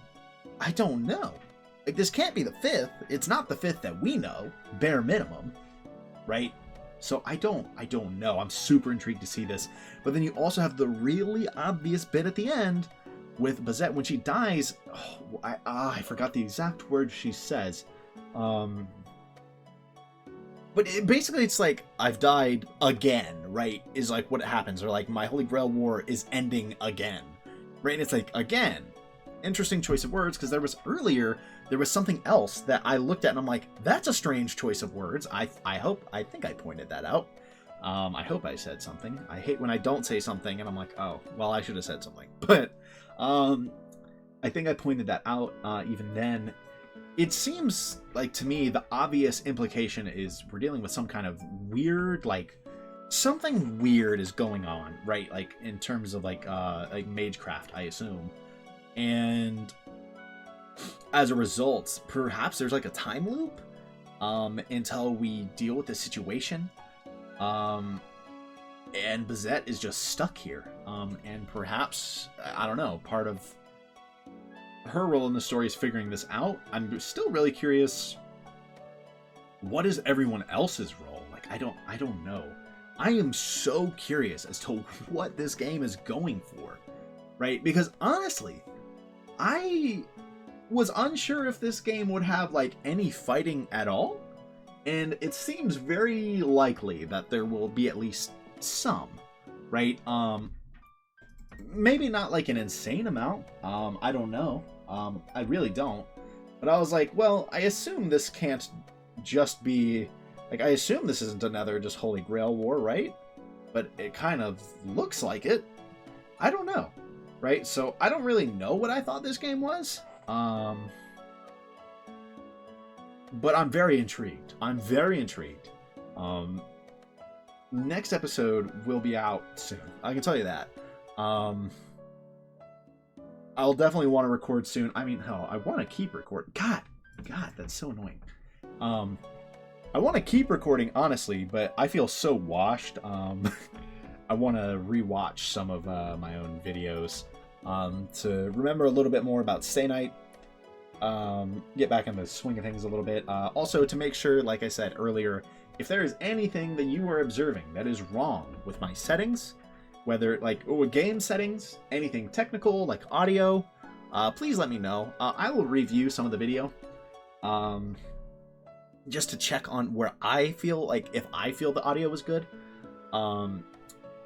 I don't know. Like, this can't be the 5th. It's not the 5th that we know, bare minimum, right? So I don't know. I'm super intrigued to see this. But then you also have the really obvious bit at the end, with Bazett, when she dies. I forgot the exact word she says. But basically it's like, I've died again, right? Is like what happens. Or like, my Holy Grail War is ending again. Right? And it's like, again. Interesting choice of words, because there was something else that I looked at and I'm like, that's a strange choice of words. I think I pointed that out. I hope I said something. I hate when I don't say something and I'm like, oh, well, I should have said something. But I think I pointed that out even then. It seems like, to me, the obvious implication is we're dealing with some kind of weird, like, something weird is going on, right? Like, in terms of, like magecraft, I assume. And as a result, perhaps there's, like, a time loop until we deal with the situation. And Bazett is just stuck here. And perhaps, I don't know, part of her role in the story is figuring this out. I'm still really curious, what is everyone else's role? Like, I don't know. I am so curious as to what this game is going for, right? Because honestly, I was unsure if this game would have, like, any fighting at all. And it seems very likely that there will be at least some, right? Maybe not like an insane amount. I don't know. I really don't. But I was like, well, I assume this can't just be, like, I assume this isn't another just Holy Grail War, right? But it kind of looks like it. I don't know, right? So I don't really know what I thought this game was. But I'm very intrigued. Next episode will be out soon. I can tell you that. I'll definitely want to record soon. I mean, hell, I want to keep recording. God, that's so annoying. I want to keep recording, honestly, but I feel so washed. I want to rewatch some of my own videos to remember a little bit more about Stay Night. Get back in the swing of things a little bit. Also, to make sure, like I said earlier, if there is anything that you are observing that is wrong with my settings, whether like game settings, anything technical like audio, please let me know. I will review some of the video just to check on where I feel like if I feel the audio was good.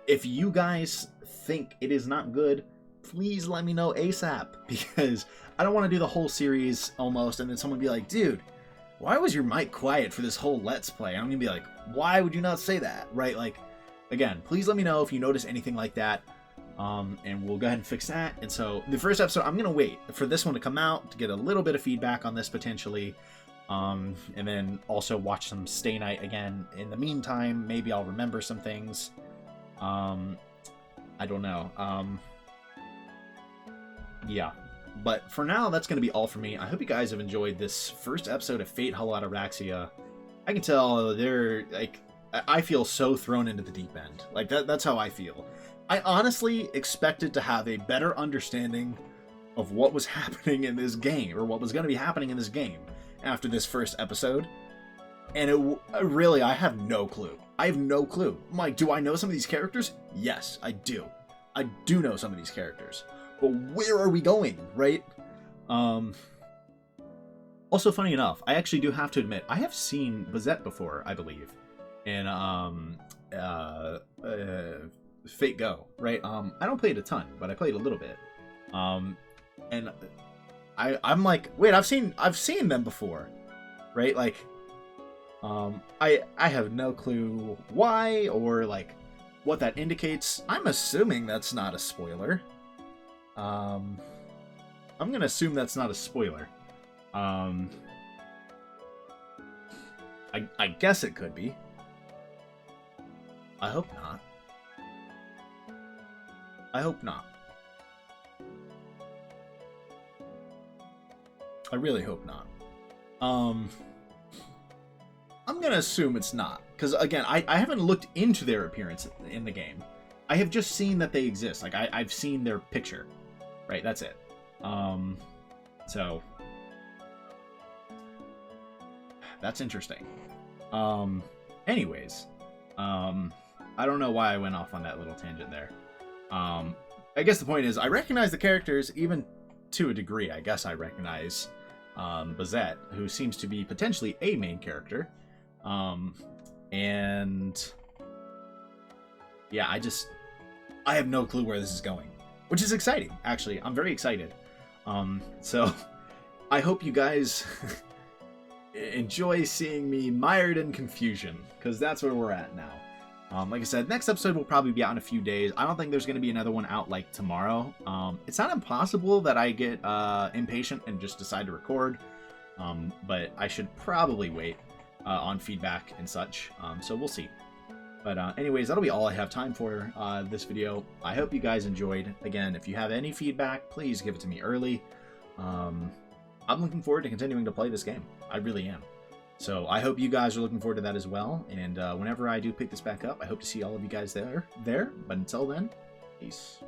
If you guys think it is not good, please let me know ASAP, because I don't want to do the whole series almost and then someone be like, dude, why was your mic quiet for this whole Let's Play? And I'm gonna be like, why would you not say that, right? Like, again, please let me know if you notice anything like that, and we'll go ahead and fix that. And so the first episode, I'm gonna wait for this one to come out to get a little bit of feedback on this potentially, and then also watch some Stay Night again. In the meantime, maybe I'll remember some things. I don't know. Yeah. But for now, that's going to be all for me. I hope you guys have enjoyed this first episode of Fate Hollow Ataraxia. I can tell they're, like, I feel so thrown into the deep end. Like, that's how I feel. I honestly expected to have a better understanding of what was happening in this game, or what was going to be happening in this game after this first episode. And really, I have no clue. I have no clue. I'm like, do I know some of these characters? Yes, I do. I do know some of these characters. But where are we going, right? Also, funny enough, I actually do have to admit, I have seen Bazett before, I believe, in Fate Go, right? I don't play it a ton, but I played a little bit. And I'm like, wait, I've seen them before, right? Like, I have no clue why or like what that indicates. I'm assuming that's not a spoiler. I'm gonna assume that's not a spoiler. I guess it could be. I hope not. I hope not. I really hope not. I'm gonna assume it's not, because again, I haven't looked into their appearance in the game. I have just seen that they exist. Like I've seen their picture. Right, that's it. So that's interesting. Anyways, I don't know why I went off on that little tangent there. I guess the point is I recognize the characters, even to a degree. I guess I recognize Bazett, who seems to be potentially a main character. And yeah, I have no clue where this is going. Which is exciting, actually. I'm very excited. So, I hope you guys enjoy seeing me mired in confusion, because that's where we're at now. Like I said, next episode will probably be out in a few days. I don't think there's going to be another one out, like, tomorrow. It's not impossible that I get impatient and just decide to record, but I should probably wait on feedback and such, so we'll see. But anyways, that'll be all I have time for this video. I hope you guys enjoyed. Again, if you have any feedback, please give it to me early. I'm looking forward to continuing to play this game. I really am. So I hope you guys are looking forward to that as well. And whenever I do pick this back up, I hope to see all of you guys there. But until then, peace.